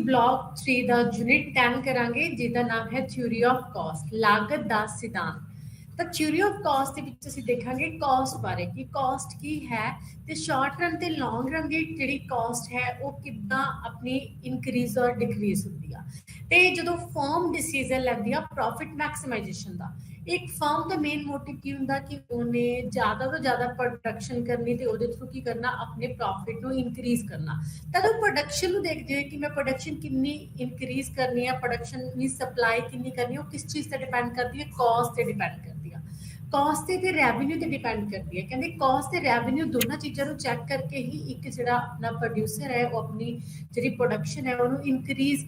Block 3 ਦਾ unit 10 ਕਰਾਂਗੇ ਜਿਹਦਾ ਨਾਮ ਹੈ ਥਿਊਰੀ ਆਫ ਕਾਸਟ, ਲਾਗਤ ਦਾ ਸਿਧਾਂਤ। ਤਾਂ ਥਿਊਰੀ ਆਫ ਕਾਸਟ ਦੇ ਵਿੱਚ ਅਸੀਂ ਦੇਖਾਂਗੇ ਕਾਸਟ ਬਾਰੇ ਕਿ ਕਾਸਟ ਕੀ ਹੈ ਤੇ ਸ਼ਾਰਟ ਰਨ ਤੇ ਲੌਂਗ ਰਨ ਦੀ ਜਿਹੜੀ ਕਾਸਟ ਹੈ ਉਹ ਕਿੱਦਾਂ ਆਪਣੀ ਇਨਕਰੀਜ਼ ਔਰ ਡਿਕਰੀਜ਼ ਹੁੰਦੀ ਆ। ਤੇ ਜਦੋਂ ਫਰਮ ਡਿਸੀਜਨ ਲੈਂਦੀ ਆ ਪ੍ਰੋਫਿਟ ਮੈਕਸਿਮਾਈਜੇਸ਼ਨ ਦਾ, ਇੱਕ ਫਰਮ ਦਾ ਮੇਨ ਮੋਟਿਵ ਕੀ ਹੁੰਦਾ ਕਿ ਉਹਨੇ ਜ਼ਿਆਦਾ ਤੋਂ ਜ਼ਿਆਦਾ ਪ੍ਰੋਡਕਸ਼ਨ ਕਰਨੀ ਤੇ ਉਹਦੇ ਥਰੂ ਕੀ ਕਰਨਾ, ਆਪਣੇ ਪ੍ਰੋਫਿਟ ਨੂੰ ਇਨਕਰੀਜ਼ ਕਰਨਾ। ਤਦ ਉਹ ਪ੍ਰੋਡਕਸ਼ਨ ਨੂੰ ਦੇਖਦੇ ਹੋ ਕਿ ਮੈਂ ਪ੍ਰੋਡਕਸ਼ਨ ਕਿੰਨੀ ਇਨਕਰੀਜ਼ ਕਰਨੀ ਹੈ, ਪ੍ਰੋਡਕਸ਼ਨ ਦੀ ਸਪਲਾਈ ਕਿੰਨੀ ਕਰਨੀ ਹੈ, ਉਹ ਕਿਸ ਚੀਜ਼ ਤੇ ਡਿਪੈਂਡ ਕਰਦੀ ਹੈ, ਕਾਸਟ ਤੇ ਡਿਪੈਂਡ ਕਰਦੀ ਹੈ। ਕਾਸਟ ਤੇ ਰੈਵਨਿਊ ਤੇ ਡਿਪੈਂਡ ਕਰਦੀ ਹੈ। ਕਹਿੰਦੇ ਕਾਸਟ ਤੇ ਰੈਵਨਿਊ ਦੋਨਾਂ ਚੀਜ਼ਾਂ ਨੂੰ ਚੈੱਕ ਕਰਕੇ ਹੀ ਇੱਕ ਜਿਹੜਾ ਆਪਣਾ ਪ੍ਰੋਡਿਊਸਰ ਹੈ ਉਹ ਆਪਣੀ ਜਿਹੜੀ ਪ੍ਰੋਡਕਸ਼ਨ ਹੈ ਉਹਨੂੰ ਇਨਕਰੀਜ਼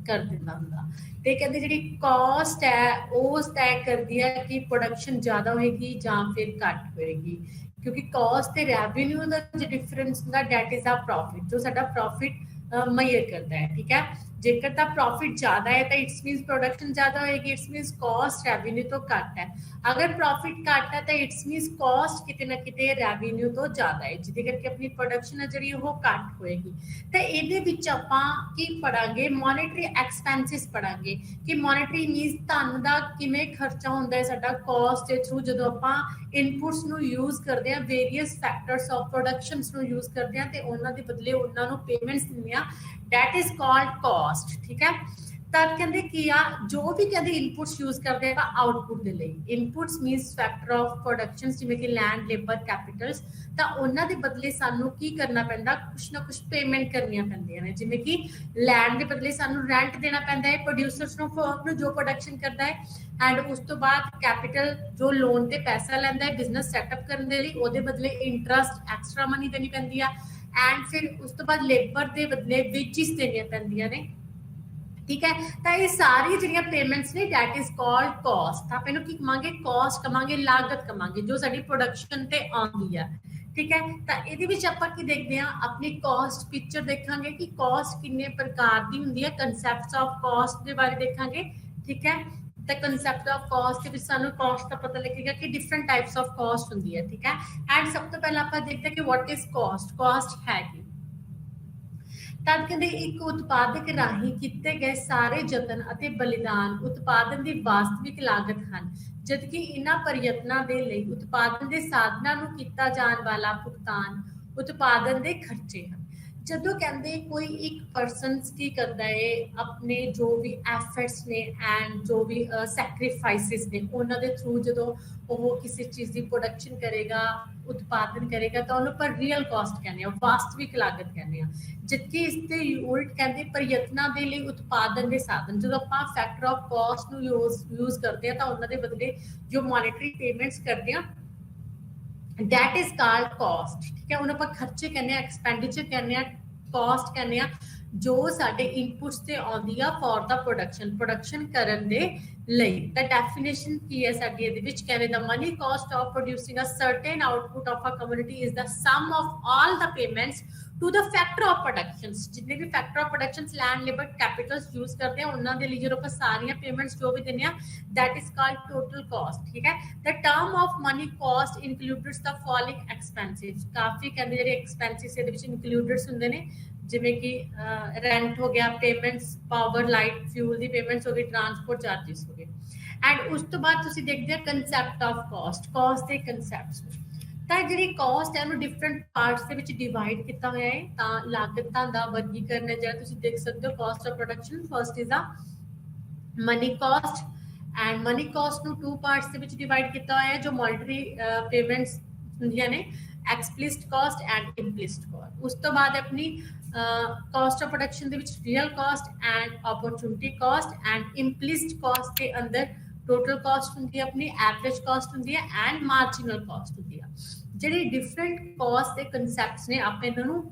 ਕਰ ਦਿੰਦਾ ਹੁੰਦਾ। ਤੇ ਕਹਿੰਦੇ ਜਿਹੜੀ ਕਾਸਟ ਹੈ ਉਹ ਤੈਅ ਕਰਦੀ ਹੈ ਕਿ ਪ੍ਰੋਡਕਸ਼ਨ ਜ਼ਿਆਦਾ ਹੋਏਗੀ ਜਾਂ ਫਿਰ ਘੱਟ ਹੋਏਗੀ, ਕਿਉਂਕਿ ਕਾਸਟ ਤੇ ਰੈਵਨਿਊ ਦਾ ਜੋ ਡਿਫਰੈਂਸ ਹੁੰਦਾ ਡੈਟ ਇਜ਼ ਆ ਪ੍ਰੋਫਿਟ, ਜੋ ਸਾਡਾ ਪ੍ਰੋਫਿਟ ਮੇਜਰ ਕਰਦਾ ਹੈ। ਠੀਕ ਹੈ, ਜੇਕਰ ਤਾਂ ਪ੍ਰੋਫਿਟ ਜ਼ਿਆਦਾ ਹੈ ਤਾਂ ਇਟਸ ਮੀਨਸ ਪ੍ਰੋਡਕਸ਼ਨ ਜ਼ਿਆਦਾ ਹੋਏਗੀ, ਇਟਸ ਮੀਨਸ ਕਾਸਟ ਰੈਵਨਿਊ ਤੋਂ ਘੱਟ ਹੈ। ਅਗਰ ਪ੍ਰੋਫਿਟ ਘੱਟ ਹੈ ਤਾਂ ਇਟਸ ਮੀਨਸ ਕਾਸਟ ਕਿਤੇ ਨਾ ਕਿਤੇ ਰੈਵਨਿਊ ਤੋਂ ਜ਼ਿਆਦਾ ਹੈ, ਜਿਹਦੇ ਕਰਕੇ ਆਪਣੀ ਪ੍ਰੋਡਕਸ਼ਨ ਹੈ ਜਿਹੜੀ ਉਹ ਘੱਟ ਹੋਏਗੀ। ਤਾਂ ਇਹਦੇ ਵਿੱਚ ਆਪਾਂ ਕੀ ਪੜਾਂਗੇ, ਮੋਨੇਟਰੀ ਐਕਸਪੈਂਸਿਸ ਪੜਾਂਗੇ ਕਿ ਮੋਨੇਟਰੀ ਮੀਨਸ ਧਨ ਦਾ ਕਿਵੇਂ ਖਰਚਾ ਹੁੰਦਾ ਹੈ ਸਾਡਾ ਕਾਸਟ ਦੇ ਥਰੂ, ਜਦੋਂ ਆਪਾਂ ਇਨਪੁਟਸ ਨੂੰ ਯੂਜ਼ ਕਰਦੇ ਹਾਂ, ਵੇਰੀਅਸ ਫੈਕਟਰਸ ਆਫ ਪ੍ਰੋਡਕਸ਼ਨਸ ਨੂੰ ਯੂਜ਼ ਕਰਦੇ ਹਾਂ ਤੇ ਉਹਨਾਂ ਦੇ ਬਦਲੇ ਉਹਨਾਂ ਨੂੰ ਪੇਮੈਂਟਸ ਦਿੰਦੇ ਹਾਂ, that is called cost। ਠੀਕ ਹੈ, ਤਾਂ ਕਹਿੰਦੇ ਕੀ ਆ, ਜੋ ਵੀ ਕਹਿੰਦੇ ਇਨਪੁਟਸ ਯੂਜ਼ ਕਰਦੇ ਆ ਆਊਟਪੁੱਟ ਦੇ ਲਈ, inputs means factor of production ਜਿਵੇਂ ਕਿ ਲੈਂਡ, ਲੇਬਰ, ਕੈਪੀਟਲਸ, ਤਾਂ ਉਹਨਾਂ ਦੇ ਬਦਲੇ ਸਾਨੂੰ ਕੀ ਕਰਨਾ ਪੈਂਦਾ, ਕੁਛ ਨਾ ਕੁਛ ਪੇਮੈਂਟ ਕਰਨੀਆਂ ਪੈਂਦੀਆਂ ਨੇ। ਜਿਵੇਂ ਕਿ ਲੈਂਡ ਦੇ ਬਦਲੇ ਸਾਨੂੰ ਰੈਂਟ ਦੇਣਾ ਪੈਂਦਾ ਹੈ ਪ੍ਰੋਡਿਊਸਰਸ ਨੂੰ, ਫਰਮ ਨੂੰ ਜੋ ਪ੍ਰੋਡਕਸ਼ਨ ਕਰਦਾ ਹੈ, ਐਂਡ ਉਸ ਤੋਂ ਬਾਅਦ ਕੈਪੀਟਲ ਜੋ ਲੋਨ ਤੇ ਪੈਸਾ ਲੈਂਦਾ ਹੈ ਬਿਜ਼ਨਸ ਸੈਟਅਪ ਕਰਨ ਦੇ ਲਈ, ਉਹਦੇ ਬਦਲੇ ਇੰਟਰਸਟ ਐਕਸਟਰਾ ਮਨੀ ਦੇਣੀ ਪੈਂਦੀ ਆ, ਐਂਡ ਫਿਰ ਉਸ ਤੋਂ ਬਾਅਦ ਲੇਬਰ ਦੇ ਬਦਲੇ ਵੇਜਿਸ ਦੇਣੀਆਂ ਪੈਂਦੀਆਂ ਨੇ। ਠੀਕ ਹੈ, ਤਾਂ ਇਹ ਸਾਰੀ ਜਿਹੜੀਆਂ ਪੇਮੈਂਟਸ ਨੇ ਡੈਟ ਇਜ਼ ਕਾਲਡ ਕਾਸਟ। ਤਾਂ ਆਪਾਂ ਇਹਨੂੰ ਕੀ ਕਵਾਂਗੇ, ਕਾਸਟ ਕਵਾਂਗੇ, ਲਾਗਤ ਕਵਾਂਗੇ, ਜੋ ਸਾਡੀ ਪ੍ਰੋਡਕਸ਼ਨ ਤੇ ਆਉਂਦੀ ਆ। ਠੀਕ ਹੈ, ਤਾਂ ਇਹਦੇ ਵਿੱਚ ਆਪਾਂ ਕੀ ਦੇਖਦੇ ਹਾਂ, ਆਪਣੀ ਕਾਸਟ ਪਿਕਚਰ ਦੇਖਾਂਗੇ ਕਿ ਕਾਸਟ ਕਿੰਨੇ ਪ੍ਰਕਾਰ ਦੀ ਹੁੰਦੀ ਹੈ, ਕਨਸੈਪਟਸ ਆਫ ਕਾਸਟ ਦੇ ਬਾਰੇ ਦੇਖਾਂਗੇ। ਠੀਕ ਹੈ, ਤਾਂ ਕਨਸੈਪਟ ਆਫ ਕਾਸਟ ਦੇ ਵਿੱਚ ਸਾਨੂੰ ਕਾਸਟ ਦਾ ਪਤਾ ਲੱਗੇਗਾ ਕਿ ਡਿਫਰੈਂਟ ਟਾਈਪਸ ਆਫ ਕਾਸਟ ਹੁੰਦੀ ਹੈ। ਠੀਕ ਹੈ, ਐਂਡ ਸਭ ਤੋਂ ਪਹਿਲਾਂ ਆਪਾਂ ਦੇਖਦੇ ਹਾਂ ਕਿ ਵਾਟ ਇਜ਼ ਕਾਸਟ। ਕਾਸਟ ਹੈ ਕੀ, ਤਾਂ ਕਹਿੰਦੇ ਇੱਕ ਉਤਪਾਦਕ ਰਾਹੀਂ ਕੀਤੇ ਗਏ ਸਾਰੇ ਯਤਨ ਅਤੇ ਬਲਿਦਾਨ ਉਤਪਾਦਨ ਦੀ ਵਾਸਤਵਿਕ ਲਾਗਤ ਹਨ, ਜਦਕਿ ਇਹਨਾਂ ਪ੍ਰਯਤਨਾਂ ਦੇ ਲਈ ਉਤਪਾਦਨ ਦੇ ਸਾਧਨਾਂ ਨੂੰ ਕੀਤਾ ਜਾਣ ਵਾਲਾ ਭੁਗਤਾਨ ਉਤਪਾਦਨ ਦੇ ਖਰਚੇ ਹਨ। ਜਦੋਂ ਕਹਿੰਦੇ ਕੋਈ ਇੱਕ ਪਰਸਨ ਕੀ ਕਰਦਾ ਹੈ, ਆਪਣੇ ਜੋ ਵੀ ਐਫਰਟਸ ਨੇ ਐਂਡ ਜੋ ਵੀ ਸੈਕਰੀਫਾਈਸਿਸ ਨੇ ਉਹਨਾਂ ਦੇ ਥਰੂ ਜਦੋਂ ਉਹ ਕਿਸੇ ਚੀਜ਼ ਦੀ ਪ੍ਰੋਡਕਸ਼ਨ ਕਰੇਗਾ, ਉਤਪਾਦਨ ਕਰੇਗਾ, ਤਾਂ ਉਹਨੂੰ ਪਰ ਰੀਅਲ ਕਾਸਟ ਕਹਿੰਦੇ ਆ, ਵਾਸਤਵਿਕ ਲਾਗਤ ਕਹਿੰਦੇ ਆ। ਜਦਕਿ ਇਸ ਦੇ ਉਲਟ ਕਹਿੰਦੇ ਪ੍ਰਯਤਨਾਂ ਦੇ ਲਈ ਉਤਪਾਦਨ ਦੇ ਸਾਧਨ, ਜਦੋਂ ਆਪਾਂ ਫੈਕਟਰ ਆਫ ਕਾਸਟ ਨੂੰ ਯੂਜ਼ ਕਰਦੇ ਆ ਤਾਂ ਉਹਨਾਂ ਦੇ ਬਦਲੇ ਜੋ ਮੋਨੇਟਰੀ ਪੇਮੈਂਟਸ ਕਰਦੇ ਆ that is called cost। ਠੀਕ ਹੈ, ਉਹਨੂੰ ਆਪਾਂ ਖਰਚੇ ਕਹਿੰਦੇ ਆ, ਐਕਸਪੈਂਡੀਚਰ ਕਹਿੰਦੇ ਆ, ਕਾਸਟ ਕਹਿੰਦੇ ਆ, ਜੋ ਸਾਡੇ ਇਨਪੁਟਸ ਤੇ ਆਉਂਦੀ ਆ ਫॉर ਦਾ ਪ੍ਰੋਡਕਸ਼ਨ ਕਰਨ ਦੇ ਲਈ। ਤਾਂ ਡੈਫੀਨੇਸ਼ਨ ਕੀ ਹੈ ਸਾਡੀ ਇਹਦੇ ਵਿੱਚ, ਕਹਿੰਦੇ the money cost of producing a certain output of a commodity is the sum of all the payments to the factor of productions. ਜਿੰਨੇ ਵੀ factor of productions land, labour, capitals use ਕਰਦੇ ਆ ਉਹਨਾਂ ਦੇ ਲਈ ਜਦੋਂ ਆਪਾਂ ਸਾਰੀਆਂ ਪੇਮੈਂਟਸ ਜੋ ਵੀ ਦਿੰਦੇ ਆ that is called total cost। ਠੀਕ ਹੈ, the term of money cost includes the following expenses। ਕਾਫੀ ਕਹਿੰਦੇ ਜਿਹੜੇ ਐਕਸਪੈਂਸਿਸ ਇਹਦੇ ਵਿੱਚ ਇਨਕਲੂਡਡ ਹੁੰਦੇ ਨੇ, ਜਿਵੇਂ ਕਿ ਰੈਂਟ ਹੋ ਗਿਆ, ਪੇਮੈਂਟਸ, ਪਾਵਰ, ਲਾਈਟ, ਫਿਊਲ ਦੀ ਪੇਮੈਂਟਸ ਹੋ ਗਈ, ਟਰਾਂਸਪੋਰਟ ਚਾਰजेस ਹੋ ਗਏ। ਐਂਡ ਉਸ ਤੋਂ ਬਾਅਦ ਤੁਸੀਂ ਦੇਖਦੇ ਆ ਕੰਸੈਪਟ ਆਫ ਕਾਸਟ ਦੇ ਕੰਸੈਪਟਸ। ਤਾਂ ਜਿਹੜੀ ਕਾਸਟ ਹੈ ਉਹਨੂੰ ਡਿਫਰੈਂਟ ਪਾਰਟਸ ਦੇ ਵਿੱਚ ਡਿਵਾਈਡ ਕੀਤਾ ਹੋਇਆ ਹੈ। ਤਾਂ ਲਾਗਤਾਂ ਦਾ ਵਰਗੀਕਰਨ ਹੈ ਜਿਹੜਾ ਤੁਸੀਂ ਦੇਖ ਸਕਦੇ ਹੋ, cost of production first is a money cost, and money cost ਨੂੰ ਟੂ ਪਾਰਟਸ ਦੇ ਵਿੱਚ ਡਿਵਾਈਡ ਕੀਤਾ ਹੋਇਆ ਹੈ, ਜੋ ਮੋਨੇਟਰੀ ਪੇਮੈਂਟਸ ਹੁੰਦੀਆਂ ਨੇ, explicit cost and implicit cost. ਉਸ ਤੋਂ ਬਾਅਦ ਆਪਣੀ ਕਾਸਟ ਆਫ ਪ੍ਰੋਡਕਸ਼ਨ ਦੇ ਵਿੱਚ real cost and opportunity cost, and implicit cost ਦੇ ਅੰਦਰ ਟੋਟਲ ਕਾਸਟ ਹੁੰਦੀ ਹੈ, ਆਪਣੀ ਐਵਰੇਜ ਕਾਸਟ ਹੁੰਦੀ ਹੈ, ਐਂਡ ਮਾਰਜਨਲ ਕਾਸਟ ਹੁੰਦੀ ਹੈ। ਜਿਹੜੇ ਡਿਫਰੈਂਟ ਕਾਸਟ ਦੇ ਕਨਸੈਪਟਸ ਨੇ ਆਪਾਂ ਇਹਨਾਂ ਨੂੰ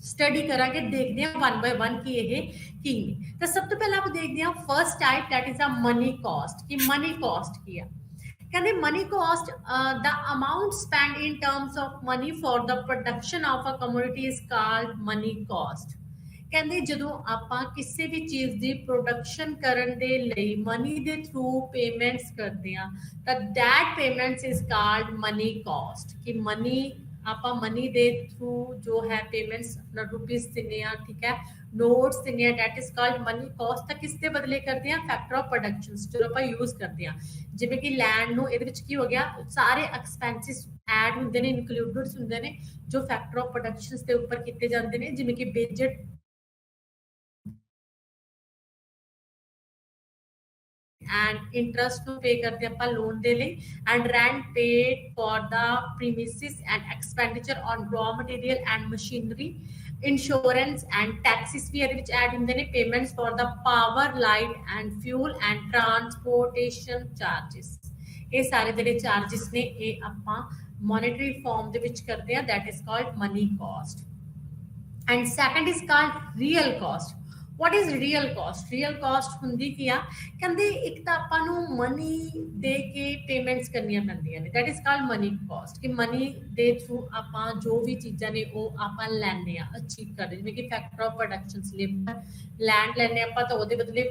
ਸਟੱਡੀ ਕਰਾਂਗੇ, ਦੇਖਦੇ ਹਾਂ ਵਨ ਬਾय वन ਕਿ ਇਹ ਕੀ ਨੇ। ਤਾਂ ਸਭ ਤੋਂ ਪਹਿਲਾਂ ਆਪਾਂ ਦੇਖਦੇ ਹਾਂ first type that is a money cost. ਕਿ ਮਨੀ ਕਾਸਟ ਕੀ ਆ, ਕਹਿੰਦੇ money cost the amount spent in terms of money for the production of a commodity is called money cost। ਕਹਿੰਦੇ ਜਦੋਂ ਆਪਾਂ ਕਿਸੇ ਵੀ ਚੀਜ਼ ਦੀ ਪ੍ਰੋਡਕਸ਼ਨ ਕਰਨ ਦੇ ਲਈ ਮਨੀ ਦੇ ਥਰੂ ਪੇਮੈਂਟਸ ਕਰਦੇ ਆ ਤਾਂ that payments is called money cost। ਕਿ ਮਨੀ ਆਪਾਂ ਮਨੀ ਦੇ ਥਰੂ ਜੋ ਹੈ ਪੇਮੈਂਟਸ ਆਪਣਾ ਰੁਪੀਸ ਦਿੰਦੇ ਆ, ਠੀਕ ਹੈ, ਨੋਟਸ ਦਿੰਦੇ ਆ, that is called money cost. ਤਾਂ ਕਿਸ ਦੇ ਬਦਲੇ ਕਰਦੇ ਆ? ਫੈਕਟਰ ਆਫ ਪ੍ਰੋਡਕਸ਼ਨਸ ਜਦੋਂ ਆਪਾਂ ਯੂਜ਼ ਕਰਦੇ ਆ, ਜਿਵੇਂ ਕਿ ਲੈਂਡ ਨੂੰ ਇਹਦੇ ਵਿੱਚ ਕੀ ਹੋ ਗਿਆ, ਸਾਰੇ ਐਕਸਪੈਂਸਿਸ ਐਡ ਹੁੰਦੇ ਨੇ, ਇਨਕਲੂਡਡ ਹੁੰਦੇ ਨੇ ਜੋ ਫੈਕਟਰ ਆਫ ਪ੍ਰੋਡਕਸ਼ਨਸ ਦੇ ਉੱਪਰ ਕੀਤੇ ਜਾਂਦੇ ਨੇ, ਜਿਵੇਂ ਕਿ budget and interest to pay करते हैं अपन loan दे ले, and rent paid for the premises and expenditure on raw material and machinery, insurance and taxes भी ਇਹਦੇ ਵਿੱਚ add ਹੁੰਦੇ ਨੇ, payments for the power, light and fuel and transportation charges। ਇਹ ਸਾਰੇ ਜਿਹੜੇ charges ਨੇ ਇਹ ਆਪਾਂ monetary form ਦੇ ਵਿੱਚ ਕਰਦੇ ਆ, that is called money cost। and second is called real cost। what is real cost? real cost ਹੁੰਦੀ ਕੀ ਆ, ਕਹਿੰਦੇ ਇੱਕ ਤਾਂ ਆਪਾਂ ਨੂੰ ਮਨੀ ਦੇ ਕੇ ਪੇਮੈਂਟਸ ਕਰਨੀਆਂ ਪੈਂਦੀਆਂ ਨੇ, that is called money cost। ਕਿ ਮਨੀ ਦੇ ਥਰੂ ਆਪਾਂ ਜੋ ਵੀ ਚੀਜ਼ਾਂ ਨੇ ਉਹ ਆਪਾਂ ਲੈਣੇ ਆ, ਅਚੀਵ ਕਰਦੇ, ਜਿਵੇਂ ਕਿ factor of productions labour, land ਲੈਣੇ ਆਪਾਂ ਤਾਂ ਉਹਦੇ ਬਦਲੇ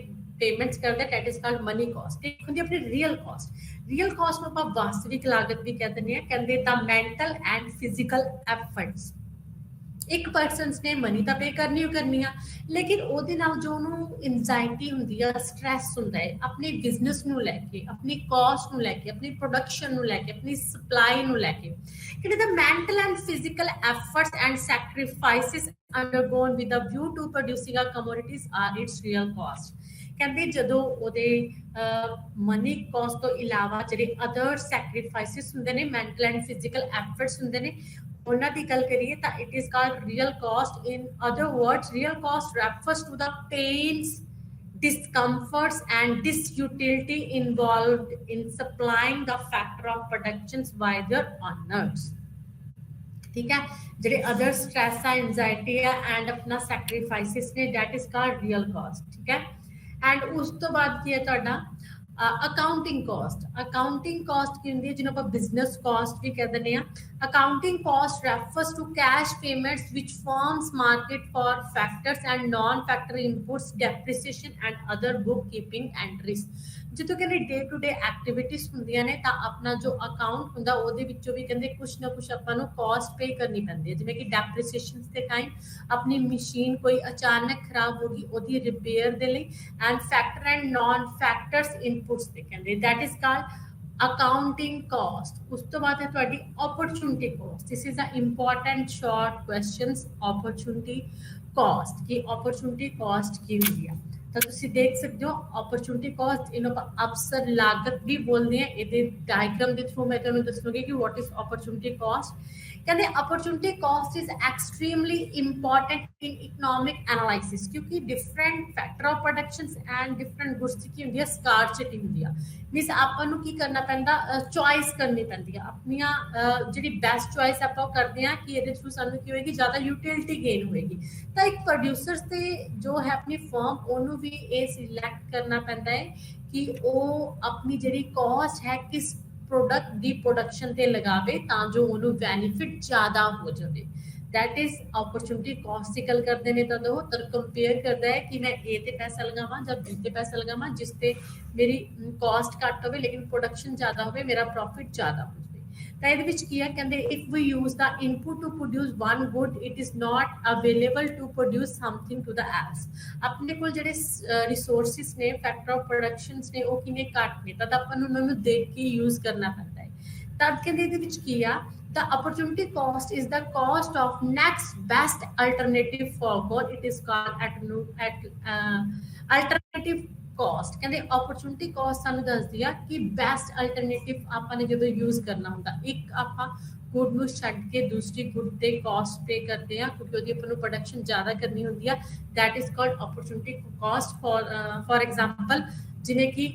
ਪੇਮੈਂਟਸ ਕਰਦੇ, that is called money cost। ਇੱਕ ਹੁੰਦੀ ਆਪਣੀ real cost। real cost ਨੂੰ ਆਪਾਂ ਵਾਸਤਵਿਕ ਲਾਗਤ ਵੀ ਕਹਿ ਦਿੰਦੇ ਆ, ਕਹਿੰਦੇ ਤਾਂ ਮੈਂਟਲ ਐਂਡ ਫਿਜ਼ੀਕਲ ਐਫਰਟਸ। ਇੱਕ ਪਰਸਨਸ ਨੇ ਮਨੀ ਤਾਂ ਪੇ ਕਰਨੀ ਆ, ਲੇਕਿਨ ਉਹਦੇ ਨਾਲ ਜੋ ਉਹਨੂੰ ਐਂਜ਼ਾਇਟੀ ਹੁੰਦੀ ਆ, ਸਟ੍ਰੈਸ ਹੁੰਦਾ ਹੈ ਆਪਣੇ ਬਿਜ਼ਨਸ ਨੂੰ ਲੈ ਕੇ, ਆਪਣੀ ਕਾਸਟ ਨੂੰ ਲੈ ਕੇ, ਆਪਣੀ ਪ੍ਰੋਡਕਸ਼ਨ ਨੂੰ ਲੈ ਕੇ, ਆਪਣੀ ਸਪਲਾਈ ਨੂੰ ਲੈ ਕੇ, ਕਿਉਂਕਿ ਦਾ mental and physical efforts and sacrifices undergone with a view to producing a commodities are its real cost. ਕਹਿੰਦੇ ਜਦੋਂ ਉਹਦੇ ਮਨੀ ਕਾਸਟ ਤੋਂ ਇਲਾਵਾ ਜਿਹੜੇ ਅਦਰ ਸੈਕਰੀਫਾਈਸਿਸ ਹੁੰਦੇ ਨੇ, ਮੈਂਟਲ ਐਂਡ ਫਿਜ਼ੀਕਲ ਐਫਰਟਸ ਹੁੰਦੇ ਨੇ, ਉਹਨਾਂ ਦੀ ਗੱਲ ਕਰੀਏ ਤਾਂ it is called real cost. In other words real cost refers to the pains, discomforts and disutility involved in supplying the factor of productions by their owners। ठीक है, ਜਿਹੜੇ other stress ਆ, ਐਂਜ਼ਾਇਟੀ ਆ ਐਂਡ ਆਪਣਾ ਸੈਕਰੀਫਾਈਸਿਸ ਨੇ, that is called real cost। ਠੀਕ ਹੈ, and ਉਸ ਤੋਂ ਬਾਅਦ ਕੀ ਹੈ ਤੁਹਾਡਾ ਅਕਾਊਂਟਿੰਗ ਕਾਸਟ। ਅਕਾਊਂਟਿੰਗ ਕਾਸਟ ਕੀ ਹੁੰਦੀ ਹੈ, ਜਿਹਨੂੰ ਆਪਾਂ ਬਿਜ਼ਨਸ ਕਾਸਟ ਵੀ ਕਹਿ ਦਿੰਦੇ ਆ। Accounting cost refers to cash payments which firms market for factors and non factor inputs, depreciation and other book keeping entries. ਜਦੋਂ ਕਹਿੰਦੇ ਡੇ ਟੂ ਡੇ ਐਕਟੀਵਿਟੀਜ਼ ਹੁੰਦੀਆਂ ਨੇ ਤਾਂ ਆਪਣਾ ਜੋ ਅਕਾਊਂਟ ਹੁੰਦਾ ਉਹਦੇ ਵਿੱਚੋਂ ਵੀ ਕਹਿੰਦੇ ਕੁਛ ਨਾ ਕੁਛ ਆਪਾਂ ਨੂੰ ਕਾਸਟ ਪੇ ਕਰਨੀ ਪੈਂਦੀ ਹੈ, ਜਿਵੇਂ ਕਿ ਡੈਪਰੀਸੀਏਸ਼ਨ ਦੇ ਟਾਈਮ ਆਪਣੀ ਮਸ਼ੀਨ ਕੋਈ ਅਚਾਨਕ ਖਰਾਬ ਹੋ ਗਈ ਉਹਦੀ ਰਿਪੇਅਰ ਦੇ ਲਈ, and factor and naan factors inputs ਤੇ ਕਹਿੰਦੇ that is called accounting cost। ਉਸ ਤੋਂ ਬਾਅਦ ਹੈ ਤੁਹਾਡੀ opportunity cost। this is a important short questions, opportunity cost। ਕਿ opportunity cost ਕੀ ਹੁੰਦੀ ਆ, ਤਾਂ ਤੁਸੀਂ ਦੇਖ ਸਕਦੇ ਹੋ opportunity cost ਇਹਨੂੰ ਆਪਾਂ ਅਵਸਰ ਲਾਗਤ ਵੀ ਬੋਲਦੇ ਆ। ਇਹਦੇ ਡਾਇਗਰਾਮ ਦੇ ਥਰੂ ਮੈਂ ਤੁਹਾਨੂੰ ਦੱਸੂਗੀ ਕਿ what is opportunity cost। ਕਹਿੰਦੇ opportunity cost is extremely important in economic analysis, ਕਿਉਂਕਿ different factor of productions and different goods ਕੀ ਹੁੰਦੀ ਹੈ, scarcity ਹੁੰਦੀ ਆ। ਮੀਨਸ ਆਪਾਂ ਨੂੰ ਕੀ ਕਰਨਾ ਪੈਂਦਾ, ਚੋਇਸ ਕਰਨੀ ਪੈਂਦੀ ਆ ਆਪਣੀਆਂ, ਜਿਹੜੀ ਬੈਸਟ ਚੋਇਸ ਆਪਾਂ ਉਹ ਕਰਦੇ ਆ ਕਿ ਇਹਦੇ ਥਰੂ ਸਾਨੂੰ ਕੀ ਹੋਏਗੀ, ਜ਼ਿਆਦਾ ਯੂਟਿਲਿਟੀ ਗੇਨ ਹੋਏਗੀ। ਤਾਂ ਇੱਕ ਪ੍ਰੋਡਿਊਸਰਸ ਤੇ ਜੋ ਹੈ ਆਪਣੀ ਫਰਮ, ਉਹਨੂੰ ਵੀ ਇਹ ਸਿਲੈਕਟ ਕਰਨਾ ਪੈਂਦਾ ਹੈ ਕਿ ਉਹ ਆਪਣੀ ਜਿਹੜੀ ਕਾਸਟ ਹੈ ਕਿਸ ਪ੍ਰੋਡਕਟ ਦੀ ਪ੍ਰੋਡਕਸ਼ਨ ਤੇ ਲਗਾਵੇ ਤਾਂ ਜੋ ਉਹਨੂੰ ਬੈਨੀਫਿਟ ਜ਼ਿਆਦਾ ਹੋ ਜਾਵੇ। that is opportunity cost ਦੀ ਗੱਲ ਕਰਦੇ ਨੇ ਤਾਂ ਉਹ ਕੰਪੇਅਰ ਕਰਦਾ ਹੈ ਕਿ ਮੈਂ A ਤੇ ਪੈਸਾ ਲਗਾਵਾਂ ਜਾਂ B ਤੇ ਪੈਸਾ ਲਗਾਵਾਂ, ਜਿਸ ਤੇ ਮੇਰੀ ਕਾਸਟ ਘੱਟ ਹੋਵੇ ਲੇਕਿਨ ਪ੍ਰੋਡਕਸ਼ਨ ਜ਼ਿਆਦਾ ਹੋਵੇ, ਮੇਰਾ ਪ੍ਰੋਫਿਟ ਜ਼ਿਆਦਾ ਹੋ ਜਾਵੇ। ਤਾਂ ਇਹਦੇ ਵਿੱਚ ਕੀ ਹੈ, ਕਹਿੰਦੇ if we use the input to produce one good, it is not available to produce something to the else। ਆਪਣੇ ਕੋਲ ਜਿਹੜੇ ਰਿਸੋਰਸਿਸ ਨੇ, ਫੈਕਟਰ ਆਫ ਪ੍ਰੋਡਕਸ਼ਨਸ ਨੇ, ਉਹ ਕਿੰਨੇ ਘੱਟ ਨੇ, ਤਾਂ ਆਪਾਂ ਨੂੰ ਉਹਨਾਂ ਨੂੰ ਦੇਖ ਕੇ ਯੂਜ਼ ਕਰਨਾ ਪੈਂਦਾ ਹੈ। ਤਾਂ ਕਹਿੰਦੇ ਇਹਦੇ ਵਿੱਚ ਕੀ ਆ, the opportunity cost is the cost of next best alternative for goal, it is called alternative cost। ਕਹਿੰਦੇ opportunity cost ਸਾਨੂੰ ਦੱਸਦੀ ਆ ਕਿ best alternative ਆਪਾਂ ਨੇ ਜਦੋਂ ਯੂਜ਼ ਕਰਨਾ ਹੁੰਦਾ, ਇੱਕ ਆਪਾਂ ਗੁੱਡ ਨੂੰ ਛੱਡ ਕੇ ਦੂਸਰੀ ਗੁੱਡ ਤੇ ਕਾਸਟ ਪੇ ਕਰਦੇ ਆ ਕਿਉਂਕਿ ਉਹਦੀ ਆਪਾਂ ਨੂੰ ਪ੍ਰੋਡਕਸ਼ਨ ਜ਼ਿਆਦਾ ਕਰਨੀ ਹੁੰਦੀ ਆ, that is called opportunity cost। for example ਜਿਵੇਂ ਕਿ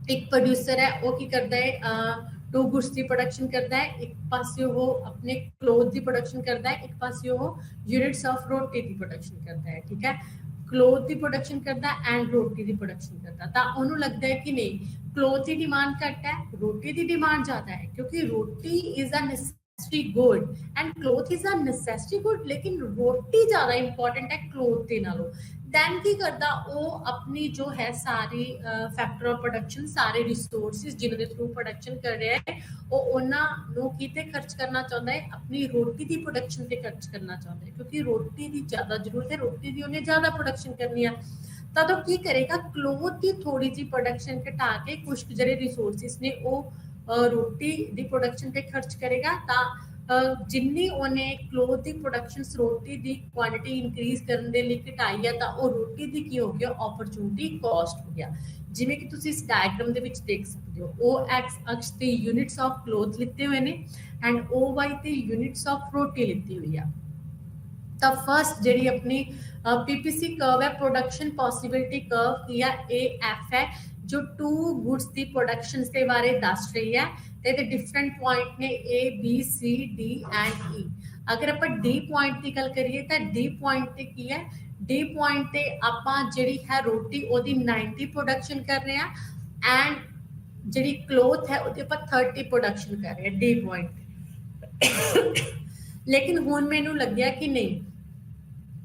ਇੱਕ ਪ੍ਰੋਡਿਊਸਰ ਹੈ, ਉਹ ਕੀ ਕਰਦਾ ਹੈ, टू गुड्स की प्रोडक्शन करता है, एक पासे वो अपने क्लोथ की प्रोडक्शन करता है, एक पासे वो यूनिट्स ऑफ रोटी की प्रोडक्शन करता है। ठीक है, क्लोथ की प्रोडक्शन करता है एंड रोटी की प्रोडक्शन करता है। तो उन्होंने लगता है कि नहीं क्लोथ की डिमांड घट है, रोटी की डिमांड ज्यादा है, क्योंकि roti is a necessary good and cloth is a necessary good, लेकिन रोटी ज्यादा इंपॉर्टेंट है क्लोथ के नालों। दैन की करता वो अपनी जो है सारी फैक्टर ऑफ प्रोडक्शन, सारे रिसोर्सिस जिन्होंने थ्रू प्रोडक्शन कर रहे हैं वो उन्होंने कीते खर्च करना चाहता है, अपनी रोटी की प्रोडक्शन पे खर्च करना चाहता है, क्योंकि रोटी की ज्यादा जरूरत है, रोटी की उन्हें ज्यादा प्रोडक्शन करनी है। तो की करेगा क्लोथ की थोड़ी जी प्रोडक्शन घटा के कुछ ਜਿਹੜੇ रिसोर्सिस ने वो रोटी की प्रोडक्शन पे खर्च करेगा, जिन्नी ਉਹਨੇ क्लोथ की प्रोडक्शन रोटी की क्वांटिटी इंक्रीज करने के लिए घटाई है, तो वो रोटी की की हो गया अपॉर्चुनिटी कॉस्ट हो गया। जिमें कि तुम इस डायग्राम ਦੇ ਵਿੱਚ देख सकते हो, ओ एक्स अक्ष ਤੇ यूनिट्स ऑफ क्लोथ लिते हुए ने एंड ओ वाई ਤੇ यूनिट्स ऑफ रोटी लिती हुई है। तो फर्स्ट जी अपनी पीपीसी कर्व है, प्रोडक्शन पॉसिबिलिटी कर्व की है, ए एफ है जो टू गुड्स की प्रोडक्शन के बारे दस रही है। तो डिफरेंट पॉइंट ने A B C D and E. अगर आप डी पॉइंट की गल करिए तो डी पॉइंट ते की है, डी पॉइंट ते आपां जिहड़ी है रोटी ओदी 90 प्रोडक्शन कर रहे हैं एंड जिहड़ी क्लोथ है ओदी आपां 30 प्रोडक्शन कर रहे हैं डी पॉइंट। लेकिन हुण मैनूं लग्गिया कि नहीं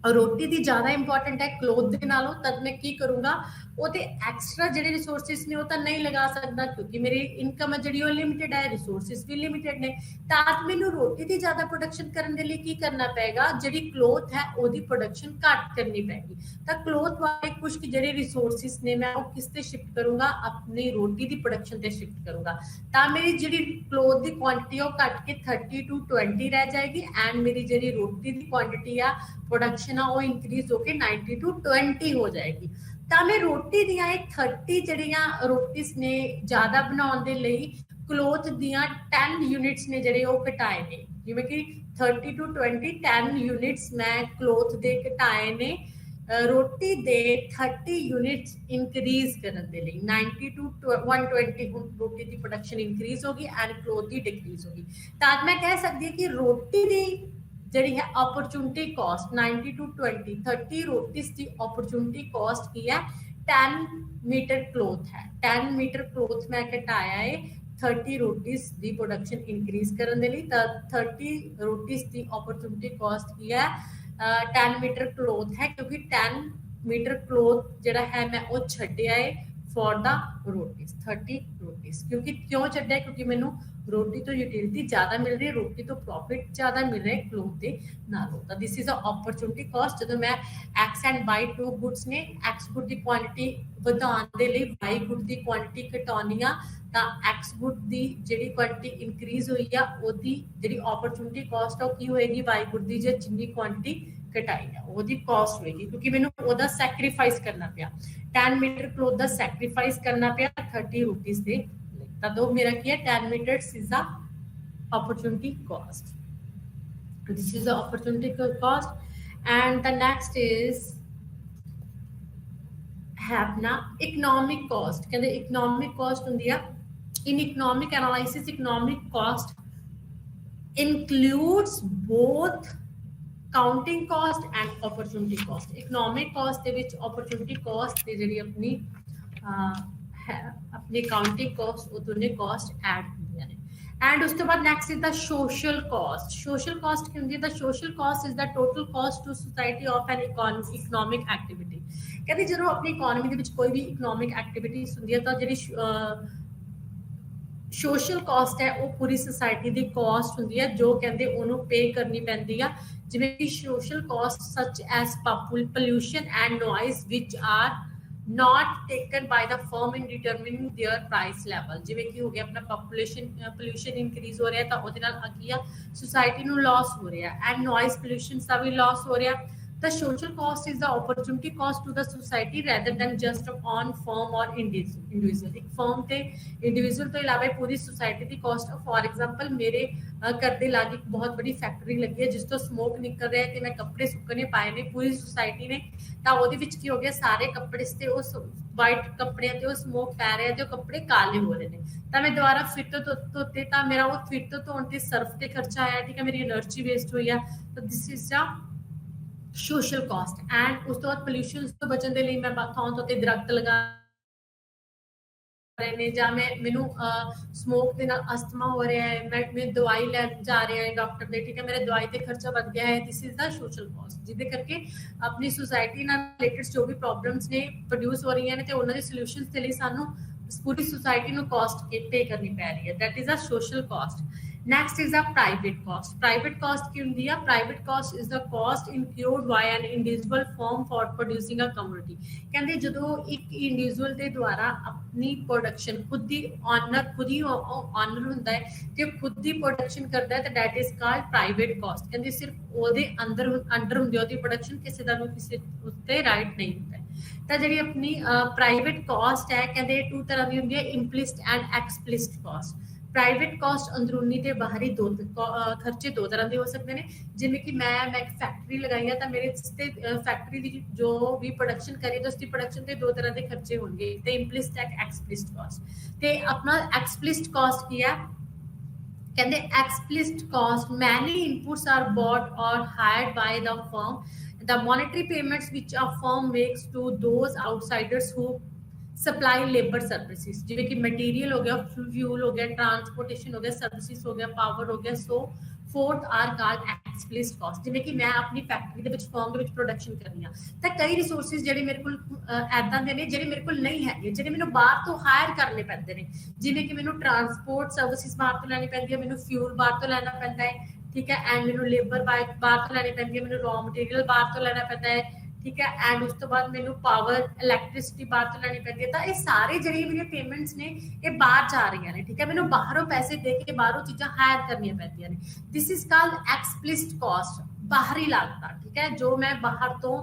रोटी दी ज्यादा इंपॉर्टेंट है क्लोथ दे नालों, तद मैं की करूंगा ओते एक्स्ट्रा जिहड़े रिसोर्सिस ने वो तो नहीं लगा सकदा, क्योंकि मेरी इनकम है जिहड़ी वो लिमिटेड है, रिसोर्सिस भी लिमिटेड ने। तां मैनूं रोटी दी ज्यादा प्रोडक्शन करने के लिए की करना पेगा, जिहड़ी क्लोथ है ओदी प्रोडक्शन घट करनी पेगी। तां क्लोथ वाले कुछ जिहड़े रिसोर्सिस ने मैं वो किस ते शिफ्ट करूंगा, अपनी रोटी दी प्रोडक्शन ते शिफ्ट करूंगा। तां मेरी जिहड़ी क्लोथ दी क्वांटिटी है वो घट के 30 to 20 रह जाएगी एंड मेरी जिहड़ी रोटी दी क्वांटिटी आ प्रोडक्शन आ वो इंक्रीज होके 90 to 20 हो जाएगी। ਤਾਂ मैं रोटी दियां 30 ਜਿਹੜੀਆਂ ਰੋਟੀਸ ਨੇ ਜ਼ਿਆਦਾ ਬਣਾਉਣ ਦੇ ਲਈ ਕਲੋਥ ਦੀਆਂ 10 ਯੂਨਿਟਸ ਨੇ ਜਿਹੜੇ ਉਹ ਘਟਾਏ ਨੇ, ਜਿਵੇਂ ਕਿ 30 to 20 10 ਯੂਨਿਟਸ ਮੈਂ ਕਲੋਥ ਦੇ ਘਟਾਏ ਨੇ ਰੋਟੀ ਦੇ 30 ਯੂਨਿਟਸ ਇਨਕਰੀਜ਼ ਕਰਨ ਦੇ ਲਈ। 90 to 120 ਹੁਣ ਰੋਟੀ ਦੀ ਪ੍ਰੋਡਕਸ਼ਨ ਇਨਕਰੀਜ਼ ਹੋਗੀ ਐਂਡ ਕਲੋਥ ਦੀ ਡਿਕਰੀਜ਼ ਹੋਗੀ। ਤਾਂ ਮੈਂ ਕਹਿ ਸਕਦੀ ਹਾਂ ਕਿ ਰੋਟੀ ਦੀ ਜਿਹੜੀ ਹੈ अपॉर्चुनिटी कॉस्ट 90 to 20 30 रोटीज की अपॉर्चुनिटी कॉस्ट की है 10 मीटर क्लोथ है। 10 मीटर क्लोथ मैं घटाया है 30 रोटीज की प्रोडक्शन इंक्रीज करने के लिए। 30 रोटीज की अपॉर्चुनिटी कॉस्ट की है 10 मीटर क्लोथ है, क्योंकि 10 मीटर क्लोथ जड़ा है मैं वो छड्डिया है फॉर द रोटीज 30 रोटीज। क्योंकि क्यों छड्डिया, क्योंकि मैनू रोटी तो यूटिलिटी ज्यादा मिल रही है, रोटी तो प्रॉफिट ज्यादा मिल रहा है क्लोथ के नालों। तो this is a opportunity cost. जो मैं X and Y two goods ने एक्स गुड की क्वांटिटी ਵਧਾਉਣ ਦੇ ਲਈ वाई गुड की क्वांटिटी घटाਉਣੀ ਆ, ਤਾਂ एक्स गुड की ਜਿਹੜੀ क्वांटिटी इंक्रीज हुई ਆ ਉਹਦੀ ਜਿਹੜੀ अपॉर्चुनिटी कॉस्ट ਆ ਕੀ ਹੋਏਗੀ वाई गुड ਦੀ ਜੇ ਜਿੰਨੀ क्वांटिटी घटाई है ਉਹਦੀ कॉस्ट होएगी, क्योंकि मैंने ਉਹਦਾ सैक्रिफाइस करना पिया 10 मीटर क्लोथ का सैक्रिफाइस करना पिया 30 रुपीज ਦੇ। तो मेरा क्या 10 meters is the opportunity cost. This is the opportunity cost, and the next is have na economic cost। कहते economic cost होती है in economic analysis, economic cost includes both counting cost and opportunity cost। economic cost ਦੇ ਵਿੱਚ opportunity cost ਤੇ ਜਿਹੜੀ ਆਪਣੀ अपनी counting cost वो दोनों कॉस्ट ऐड होंगे ने। एंड उस तो बाद next is the social cost. Social cost की होंगी the social cost is the total cost to society of an economic activity. कहते जो अपनी इकोनॉमी के कोई भी इकोनॉमिक एक्टिविटीज होंगी तो जी सोशल कॉस्ट है वो पूरी सोसाइटी की कॉस्ट होंगी है जो कहते उन्होंने पे करनी पैंदी है। जिवें कि social cost such as pollution and noise which are not taken by the firm in determining their price level। ਜਿਵੇਂ ਕਿ ਹੋ ਗਿਆ ਆਪਣਾ pollution increase ਹੋ ਰਿਹਾ ਤਾਂ ਉਹਦੇ ਨਾਲ ਅਗੀਆਂ ਸੋਸਾਇਟੀ ਨੂੰ ਲਾਸ ਹੋ ਰਿਹਾ ਐਂਡ ਨੋਇਜ਼ pollution ਦਾ ਵੀ ਲਾਸ ਹੋ ਰਿਹਾ। The social cost is the opportunity cost to the society rather than just on firm or individual। एक firm ਤੇ individual ਤੋਂ ਇਲਾਵਾ ਪੂਰੀ society the cost। for example ਮੇਰੇ ਘਰ ਦੇ ਲਾਗੇ ਇੱਕ ਬਹੁਤ ਬੜੀ ਫੈਕਟਰੀ ਲੱਗੀ ਹੈ ਜਿਸ ਤੋਂ ਸਮੋਕ ਨਿਕਲ ਰਿਹਾ ਤੇ ਮੈਂ ਕੱਪੜੇ ਸੁੱਕਣੇ ਪਾਏ ਨੇ ਪੂਰੀ society ਨੇ, ਤਾਂ ਉਹਦੇ ਵਿੱਚ ਕੀ ਹੋ ਗਿਆ ਸਾਰੇ ਕੱਪੜੇ ਤੇ ਉਸ ਵਾਈਟ ਕੱਪੜਿਆਂ ਤੇ ਉਹ ਸਮੋਕ ਪੈ ਰਿਹਾ ਤੇ ਉਹ ਕੱਪੜੇ ਕਾਲੇ ਹੋ ਰਹੇ ਨੇ। ਤਾਂ ਮੈਂ ਦੁਬਾਰਾ ਫਿਰ ਤੋਂ ਧੋਤੇ ਤਾਂ ਮੇਰਾ ਉਹ ਫਿਰ ਤੋਂ ਧੋਣ ਤੇ ਸਰਫ ਤੇ ਖਰਚਾ ਆਇਆ, ਠੀਕ ਹੈ, ਮੇਰੀ એનર્ਜੀ ਵੇਸਟ ਹੋਈ ਆ। ਤਾਂ ਦਿਸ is the social cost. And उस तो बाद पोल्यूशन तो बचने के लिए मैं थां तो दरख्त लगा रहे ने, ਜਾਂ ਮੈਨੂੰ ਸਮੋਕ ਦੇ ਨਾਲ ਅਸਥਮਾ ਹੋ ਰਿਹਾ ਹੈ, ਮੈਂ ਦਵਾਈ ਲੈਣ ਜਾ ਰਿਹਾ ਹੈ ਡਾਕਟਰ ਦੇ, ਠੀਕ ਹੈ, ਮੇਰੇ ਦਵਾਈ ਤੇ ਖਰਚਾ ਵੱਧ ਗਿਆ ਹੈ, this is the social cost, ਜਿਹਦੇ ਕਰਕੇ ਆਪਣੀ ਸੁਸਾਇਟੀ ਨਾਲ ਰਿਲੇਟਡ ਜੋ ਵੀ ਪ੍ਰੋਬਲਮਸ ਨੇ ਪ੍ਰੋਡਿਊਸ ਹੋ ਰਹੀਆਂ ਨੇ ਤੇ ਉਹਨਾਂ ਦੇ ਸੋਲੂਸ਼ਨਸ ਦੇ ਲਈ ਸਾਨੂੰ पूरी सोसाइटी ਨੂੰ ਕਾਸਟ पे करनी पै रही है, that is a social cost. Next is a private cost. Private cost की होंदी है? Private cost is the cost incurred by an individual firm for producing a commodity. कहंदे जदों एक इंडिविजुअल दे द्वारा अपनी प्रोडक्शन खुद ही ऑनर हुंदा है ते खुद ही प्रोडक्शन करदा है, तो that is called private cost. कहंदे सिर्फ ओदे अंदर हुंदी ओदी प्रोडक्शन, किसी दा किसी उत्ते राइट नहीं हुंदा। ਤਾਂ ਜਿਹੜੀ ਆਪਣੀ ਪ੍ਰਾਈਵੇਟ ਕਾਸਟ ਹੈ, ਕਹਿੰਦੇ ਟੂ ਤਰ੍ਹਾਂ ਦੀ ਹੁੰਦੀ ਹੈ, ਇੰਪਲਿਸਟ ਐਂਡ ਐਕਸਪਲਿਸਟ ਕਾਸਟ। ਪ੍ਰਾਈਵੇਟ ਕਾਸਟ ਅੰਦਰੂਨੀ ਤੇ ਬਾਹਰੀ ਦੋ ਖਰਚੇ ਦੋ ਤਰ੍ਹਾਂ ਦੇ ਹੋ ਸਕਦੇ ਨੇ। ਜਿਵੇਂ ਕਿ ਮੈਂ ਇੱਕ ਫੈਕਟਰੀ ਲਗਾਈ ਹੈ ਤਾਂ ਮੇਰੇ ਤੇ ਫੈਕਟਰੀ ਦੀ ਜੋ ਵੀ ਪ੍ਰੋਡਕਸ਼ਨ ਕਰੀ ਤਾਂ ਉਸਦੀ ਪ੍ਰੋਡਕਸ਼ਨ ਤੇ ਦੋ ਤਰ੍ਹਾਂ ਦੇ ਖਰਚੇ ਹੋਣਗੇ, ਤੇ ਇੰਪਲਿਸਟ ਐਂਡ ਐਕਸਪਲਿਸਟ ਕਾਸਟ। ਤੇ ਆਪਣਾ ਐਕਸਪਲਿਸਟ ਕਾਸਟ ਕੀ ਹੈ? ਕਹਿੰਦੇ explicit cost many inputs are bought or hired by the firm, the monetary payments which a firm makes to those outsiders who supply labor services, ਜਿਵੇਂ ਕਿ ਮਟੀਰੀਅਲ ਹੋ ਗਿਆ, ਫਿਊਲ ਹੋ ਗਿਆ, ਟਰਾਂਸਪੋਰਟੇਸ਼ਨ ਹੋ ਗਿਆ, ਸਰਵਿਸਿਜ਼ ਹੋ ਗਿਆ, ਪਾਵਰ ਹੋ ਗਿਆ, ਸੋ ਫੋਰਥ ਆਰ ਕਾਲਡ ਐਕਸਪਲਿਸਟ ਕਾਸਟ। ਜਿਵੇਂ ਕਿ ਮੈਂ ਆਪਣੀ ਫੈਕਟਰੀ ਦੇ ਵਿੱਚ ਫਰਮ ਦੇ ਵਿੱਚ ਪ੍ਰੋਡਕਸ਼ਨ ਕਰਨੀ ਆ ਤਾਂ ਕਈ ਰਿਸੋਰਸਿਸ ਜਿਹੜੇ ਮੇਰੇ ਕੋਲ ਐਦਾਂ ਦੇ ਨੇ ਜਿਹੜੇ ਮੇਰੇ ਕੋਲ ਨਹੀਂ ਹੈਗੇ, ਜਿਹੜੇ ਮੈਨੂੰ ਬਾਹਰ ਤੋਂ ਹਾਇਰ ਕਰਨੇ ਪੈਂਦੇ ਨੇ, ਜਿਵੇਂ ਕਿ ਮੈਨੂੰ ਟਰਾਂਸਪੋਰਟ ਸਰਵਿਸਿਜ਼ ਬਾਹਰ ਤੋਂ ਲੈਣੀ ਪੈਂਦੀ ਹੈ, ਮੈਨੂੰ ਫਿਊਲ ਬਾਹਰ ਤੋਂ ਲੈਣਾ ਪੈਂਦਾ ਹੈ, ठीक है, एंड मैनू लेबर बाहर तो लैनी पैंदी है, मैनू रॉ मटीरियल बाहर तो लेना पैंदा है, ठीक है, एंड उस तो बाद मैनू पावर इलैक्ट्रिसिटी बाहर तो लैनी पैंदी है। तो ये सारे जिहड़ी मेरी पेमेंट्स ने ये बाहर जा रही ने, ठीक है, मैनू बाहरों पैसे दे के बाहरों चीज़ां हायर करनियां पैंदियां ने। This is called explicit cost, बाहरी लागत, ठीक है, जो मैं बाहर तो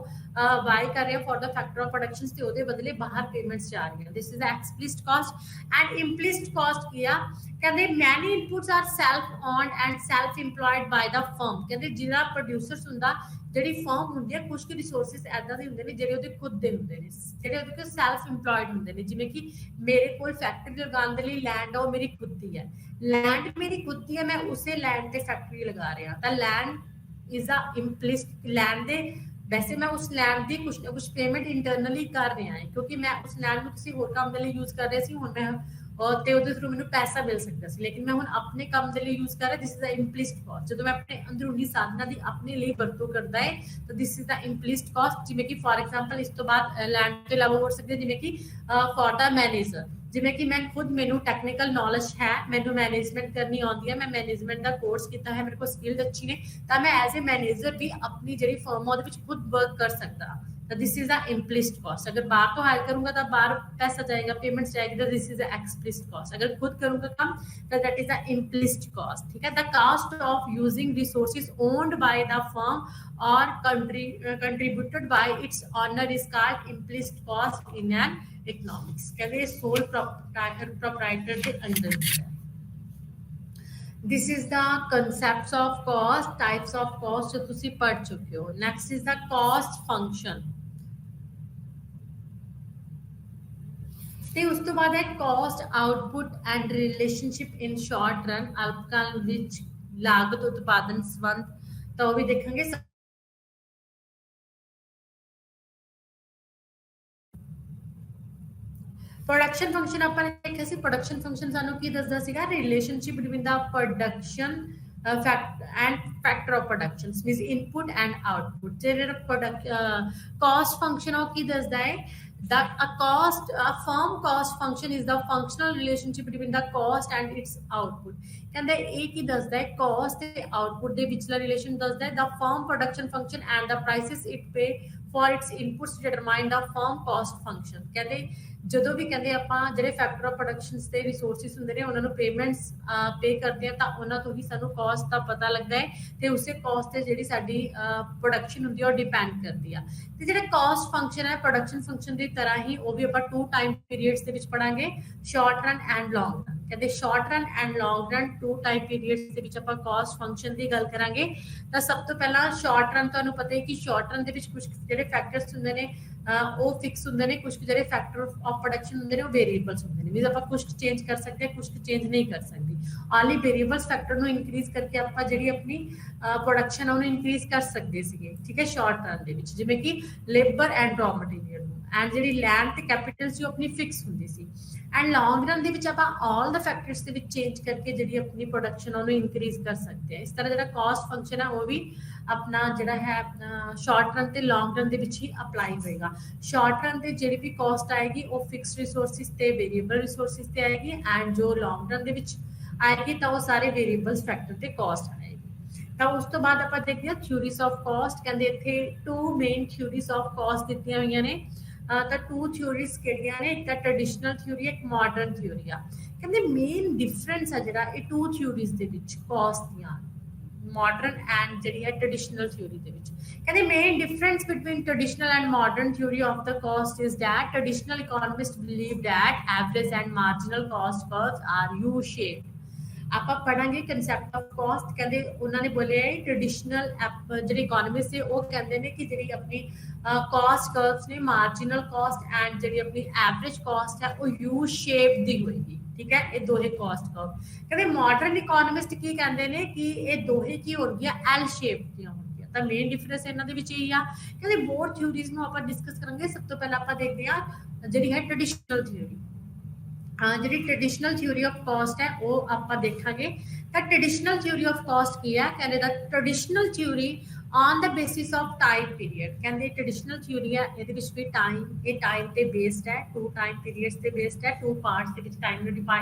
बाय कर रहा for the factor of production ते ओदे बदले बाहर पेमेंट्स जा रही हैं। This is explicit cost. And implicit cost किया कहते many inputs are self owned and self employed by the firm. कहते जिहड़ा प्रोड्यूसर्स हुंदा, जिहड़ी फर्म हुंदी है, कुछ के रिसोर्सेस ऐदां दे हुंदे ने जिहड़े ओहदे खुद दे हुंदे ने, जिहड़े ओहदे कोल सेल्फ इंप्लॉयड हुंदे ने। जिवें कि मेरे कोल फैक्टरी लगाउण दे लई लैंड है, मेरी खुद दी है, लैंड मेरी खुद दी है, मैं उसे लैंड ते फैक्टरी लगा रहा, तो land is a implicit, land दे वैसे मैं उस लैंड की कुछ ना कुछ पेमेंट इंटरनली कर रहा है, क्योंकि मैं उस लैंड को किसी होर काम के लिए यूज कर रहा सी, हुण मैं ਤੇ ਉਹਦੇ ਥਰੂ ਮੈਨੂੰ ਪੈਸਾ ਮਿਲ ਸਕਦਾ ਸੀ, ਲੇਕਿਨ ਮੈਂ ਹੁਣ ਆਪਣੇ ਕੰਮ ਦੇ ਲਈ ਯੂਜ਼ ਕਰ ਰਿਹਾ। This is a implicit cost. ਜਦੋਂ ਮੈਂ ਆਪਣੇ ਅੰਦਰੂਨੀ ਸਾਧਨਾਂ ਦੀ ਆਪਣੇ ਲਈ ਵਰਤੋਂ ਕਰਦਾ ਹੈ ਤਾਂ ਦਿਸ ਇਜ਼ ਅ ਇੰਪਲਿਸਟ ਕਾਸਟ। ਜਿਵੇਂ ਕਿ ਫੋਰ ਐਗਜ਼ਾਮਪਲ ਇਸ ਤੋਂ ਬਾਅਦ ਲੈਂਡ ਤੋਂ ਇਲਾਵਾ ਹੋ ਸਕਦਾ, ਜਿਵੇਂ ਕਿ ਫॉर द ਮੈਨੇਜਰ, ਜਿਵੇਂ ਕਿ ਮੈਂ ਖੁਦ ਮੈਨੂੰ ਟੈਕਨੀਕਲ ਨੌਲੇਜ ਹੈ, ਮੈਨੂੰ ਮੈਨੇਜਮੈਂਟ ਕਰਨੀ ਆਉਂਦੀ ਹੈ, ਮੈਂ ਮੈਨੇਜਮੈਂਟ ਦਾ ਕੋਰਸ ਕੀਤਾ ਹੈ, ਮੇਰੇ ਕੋਲ ਸਕਿੱਲਸ ਅੱਛੀ ਨੇ, ਤਾਂ ਮੈਂ ਐਜ਼ ਅ ਮੈਨੇਜਰ ਵੀ ਆਪਣੀ ਜਿਹੜੀ ਫਰਮ ਉਹਦੇ ਵਿੱਚ ਖੁਦ ਵਰਕ ਕਰ ਸਕਦਾ। तो this is a implicit cost. अगर बाहर तो हायर करूंगा तो बाहर पैसा जाएगा, पेमेंट्स जाएगी, तो this is a explicit cost. अगर खुद करूंगा काम तो that is a implicit cost, ठीक है। The cost of using resources owned by the firm और contributed by its owner is called implicit cost in an economics. कहते सोल प्रोप्राइटर के अंडर है। This is the concepts of cost, types of cost जो तुसी पढ़ चुके हो। Next is the cost function, ਤੇ ਉਸ ਤੋਂ ਬਾਅਦ ਹੈ cost output and relationship in short run, ਅਲਪਕਾਲ ਵਿੱਚ ਲਾਗਤ ਉਤਪਾਦਨ ਸੰਬੰਧ, ਤਾਂ ਉਹ ਵੀ ਦੇਖਾਂਗੇ। प्रोडक्शन फंक्शन ਆਪਾਂ ਨੇ ਦੇਖਿਆ ਸੀ। प्रोडक्शन फंक्शन ਸਾਨੂੰ ਕੀ ਦੱਸਦਾ ਸੀਗਾ? Relationship between the production and factor of production means input and output। ਜਿਹੜਾ प्रोडक्ट cost function ਉਹ ਕੀ ਦੱਸਦਾ ਹੈ? That a firm cost function is the functional relationship between the cost and its output। ਕਹਿੰਦੇ ਇਹ ਕੀ ਦੱਸਦਾ ਹੈ? cost ਤੇ output ਦੇ ਵਿਚਲਾ ਰਿਲੇਸ਼ਨ ਦੱਸਦਾ ਹੈ। the firm production function and the prices it pay for its inputs determine the firm cost function। ਕਹਿੰਦੇ ਜਦੋਂ ਵੀ ਕਹਿੰਦੇ ਆਪਾਂ ਜਿਹੜੇ ਫੈਕਟਰ ਆਫ ਪ੍ਰੋਡਕਸ਼ਨਸ ਤੇ ਰਿਸੋਰਸਿਸ ਹੁੰਦੇ ਨੇ ਉਹਨਾਂ ਨੂੰ ਪੇਮੈਂਟਸ ਪੇ ਕਰਦੇ ਆ, ਤਾਂ ਉਹਨਾਂ ਤੋਂ ਹੀ ਸਾਨੂੰ ਕਾਸਟ ਦਾ ਪਤਾ ਲੱਗਦਾ ਹੈ, ਤੇ ਉਸੇ ਕਾਸਟ ਤੇ ਜਿਹੜੀ ਸਾਡੀ ਪ੍ਰੋਡਕਸ਼ਨ ਹੁੰਦੀ ਹੈ ਉਹ ਡਿਪੈਂਡ ਕਰਦੀ ਆ। ਤੇ ਜਿਹੜਾ ਕਾਸਟ ਫੰਕਸ਼ਨ ਹੈ ਪ੍ਰੋਡਕਸ਼ਨ ਫੰਕਸ਼ਨ ਦੀ ਤਰ੍ਹਾਂ ਹੀ ਉਹ ਵੀ ਆਪਾਂ 2 ਟਾਈਮ ਪੀਰੀਅਡਸ ਦੇ ਵਿੱਚ ਪੜਾਂਗੇ, short run and long run. ਕਹਿੰਦੇ short run and long run 2 time periods ਦੇ ਵਿੱਚ ਆਪਾਂ ਕਾਸਟ ਫੰਕਸ਼ਨ ਦੀ ਗੱਲ ਕਰਾਂਗੇ। ਤਾਂ ਸਭ ਤੋਂ ਪਹਿਲਾਂ ਸ਼ਾਰਟ ਰਨ, ਤੁਹਾਨੂੰ ਪਤਾ ਹੈ ਕਿ ਸ਼ਾਰਟ ਰਨ ਦੇ ਵਿੱਚ ਕੁਝ ਜਿਹੜੇ ਫੈਕਟਰਸ ਹੁੰਦੇ ਨੇ ਉਹ ਫਿਕਸ ਹੁੰਦੇ ਨੇ, ਕੁਝ ਜਿਹੜੇ ਫੈਕਟਰ ਆਫ ਪ੍ਰੋਡਕਸ਼ਨ ਹੁੰਦੇ ਨੇ ਉਹ ਵੇਰੀਏਬਲਸ ਹੁੰਦੇ ਨੇ। ਮੀਨਸ ਆਪਾਂ ਕੁਝ ਚੇਂਜ ਕਰ ਸਕਦੇ ਹਾਂ, ਕੁਝ ਚੇਂਜ ਨਹੀਂ ਕਰ ਸਕਦੇ। ਆਲੀ ਵੇਰੀਏਬਲਸ ਫੈਕਟਰ ਨੂੰ ਇਨਕਰੀਜ਼ ਕਰਕੇ ਆਪਾਂ ਜਿਹੜੀ ਆਪਣੀ ਪ੍ਰੋਡਕਸ਼ਨ ਉਹਨੂੰ ਇਨਕਰੀਜ਼ ਕਰ ਸਕਦੇ ਸੀਗੇ, ਠੀਕ ਹੈ, ਸ਼ਾਰਟ ਰਨ ਦੇ ਵਿੱਚ। ਜਿਵੇਂ ਕਿ ਲੇਬਰ ਐਂਡ ਰॉ ਮਟੀਰੀਅਲ ਨੂੰ, ਐਂਡ ਜਿਹੜੀ ਲੈਂਡ ਤੇ ਕੈਪੀਟਲ ਸੀ ਉਹ ਆਪਣੀ ਫਿਕਸ ਹੁੰਦੀ ਸੀ। ਐਂਡ ਲੌਂਗ ਰਨ ਦੇ ਵਿੱਚ ਆਪਾਂ ਆਲ ਦਾ ਫੈਕਟਰਸ ਦੇ ਵਿੱਚ ਚੇਂਜ ਕਰਕੇ ਜਿਹੜੀ ਆਪਣੀ ਪ੍ਰੋਡਕਸ਼ਨ ਉਹਨੂੰ ਇਨਕਰੀਜ਼ ਕਰ ਸਕਦੇ ਆ। ਇਸ ਤਰ੍ਹਾਂ ਜਿਹੜਾ ਕਾਸਟ ਫੰਕਸ਼ਨ ਹੈ ਉਹ ਵੀ ਆਪਣਾ ਜਿਹੜਾ ਹੈ ਆਪਣਾ ਸ਼ਾਰਟ ਰਨ ਤੇ ਲੌਂਗ ਰਨ ਦੇ ਵਿੱਚ ਹੀ ਅਪਲਾਈ ਹੋਏਗਾ। ਸ਼ਾਰਟ ਰਨ ਤੇ ਜਿਹੜੀ ਵੀ ਕਾਸਟ ਆਏਗੀ ਉਹ ਫਿਕਸਡ ਰਿਸੋਰਸਿਸ ਤੇ ਵੇਰੀਏਬਲ ਰਿਸੋਰਸਿਸ ਤੇ ਆਏਗੀ, ਐਂਡ ਜੋ ਲੌਂਗ ਰਨ ਦੇ ਵਿੱਚ ਆਏਗੀ ਤਾਂ ਉਹ ਸਾਰੇ ਵੇਰੀਏਬਲਸ ਫੈਕਟਰ ਤੇ ਕਾਸਟ ਆਏਗੀ। ਤਾਂ ਉਸ ਤੋਂ ਬਾਅਦ ਆਪਾਂ ਦੇਖਦੇ ਹਾਂ ਥਿਊਰੀਜ਼ ਆਫ ਕਾਸਟ। ਕਹਿੰਦੇ ਇੱਥੇ 2 ਮੇਨ ਥਿਊਰੀਜ਼ ਆਫ ਕਾਸਟ ਦਿੱਤੀਆਂ ਹੋਈਆਂ ਨੇ। ਤਾਂ 2 ਥਿਊਰੀਜ਼ ਕਿਹੜੀਆਂ ਨੇ, ਇੱਕ ਤਾਂ ਟ੍ਰੈਡੀਸ਼ਨਲ ਥਿਊਰੀ, ਇੱਕ ਮਾਡਰਨ ਥਿਊਰੀ ਆ। ਕਹਿੰਦੇ ਮੇਨ ਡਿਫਰੈਂਸ ਆ ਜਿਹੜਾ ਇਹ 2 ਥਿਊਰੀਜ਼ ਦੇ ਵਿੱਚ ਕਾਸਟ ਦੀਆਂ, ਮਾਡਰਨ ਐਂਡ ਜਿਹੜੀ ਹੈ ਟ੍ਰੈਡੀਸ਼ਨਲ ਥਿਊਰੀ ਦੇ ਵਿੱਚ। ਕਹਿੰਦੇ main difference between traditional and modern theory of the cost is that traditional economists believe that average and marginal cost curves are U-shaped। ਆਪਾਂ ਪੜਾਂਗੇ ਕਨਸੈਪਟ ਆਫ ਕਾਸਟ। ਕਹਿੰਦੇ ਉਹਨਾਂ ਨੇ ਬੋਲਿਆ ਹੈ ਟ੍ਰੈਡੀਸ਼ਨਲ ਜਿਹੜੇ ਇਕਨੋਮਿਸਟ ਹੈ ਉਹ ਕਹਿੰਦੇ ਨੇ ਕਿ ਜਿਹੜੀ ਆਪਣੀ ਕਾਸਟ ਕਰਵਸ ਨੇ, ਮਾਰਜਨਲ ਕਾਸਟ ਐਂਡ ਜਿਹੜੀ ਆਪਣੀ ਐਵਰੇਜ ਕਾਸਟ ਹੈ ਉਹ ਯੂ ਸ਼ੇਪ ਦੀ ਹੋਏਗੀ। ਠੀਕ ਹੈ, ਇਹ ਦੋਹੇ ਕਾਸਟ ਕਰਵ। ਕਹਿੰਦੇ ਮਾਡਰਨ ਇਕਨੋਮਿਸਟ ਕੀ ਕਹਿੰਦੇ ਨੇ ਕਿ ਇਹ ਦੋਹੇ ਕੀ ਹੋਣਗੀਆਂ, ਐਲ ਸ਼ੇਪ ਦੀਆਂ ਹੋਣਗੀਆਂ। ਤਾਂ ਮੇਨ ਡਿਫਰੈਂਸ ਇਹਨਾਂ ਦੇ ਵਿੱਚ ਇਹ ਆ। ਕਹਿੰਦੇ ਬੋਥ ਥਿਊਰੀਜ਼ ਨੂੰ ਆਪਾਂ ਡਿਸਕਸ ਕਰਾਂਗੇ। ਸਭ ਤੋਂ ਪਹਿਲਾਂ ਆਪਾਂ ਦੇਖਦੇ ਹਾਂ ਜਿਹੜੀ ਹੈ ਟ੍ਰੈਡੀਸ਼ਨਲ ਥਿਊਰੀ। ਜਿਹੜੀ ਟ੍ਰੈਡੀਸ਼ਨਲ ਥਿਊਰੀ ਆਫ ਕਾਸਟ ਹੈ ਉਹ ਆਪਾਂ ਦੇਖਾਂਗੇ। ਤਾਂ ਟ੍ਰੈਡੀਸ਼ਨਲ ਥਿਊਰੀ ਆਫ ਕਾਸਟ ਕੀ ਹੈ, ਕਹਿੰਦੇ the traditional theory on the basis of time period. ਕਹਿੰਦੇ ਟ੍ਰੈਡੀਸ਼ਨਲ ਥਿਊਰੀ ਹੈ ਇਹਦੇ ਵਿੱਚ ਵੀ ਟਾਈਮ, ਇਹ ਟਾਈਮ ਤੇ ਬੇਸਡ ਹੈ, 2 ਟਾਈਮ ਪੀਰੀਅਡਸ ਤੇ ਬੇਸਡ ਹੈ, 2 ਪਾਰਟਸ ਦੇ ਵਿੱਚ ਟਾਈਮ ਨੂੰ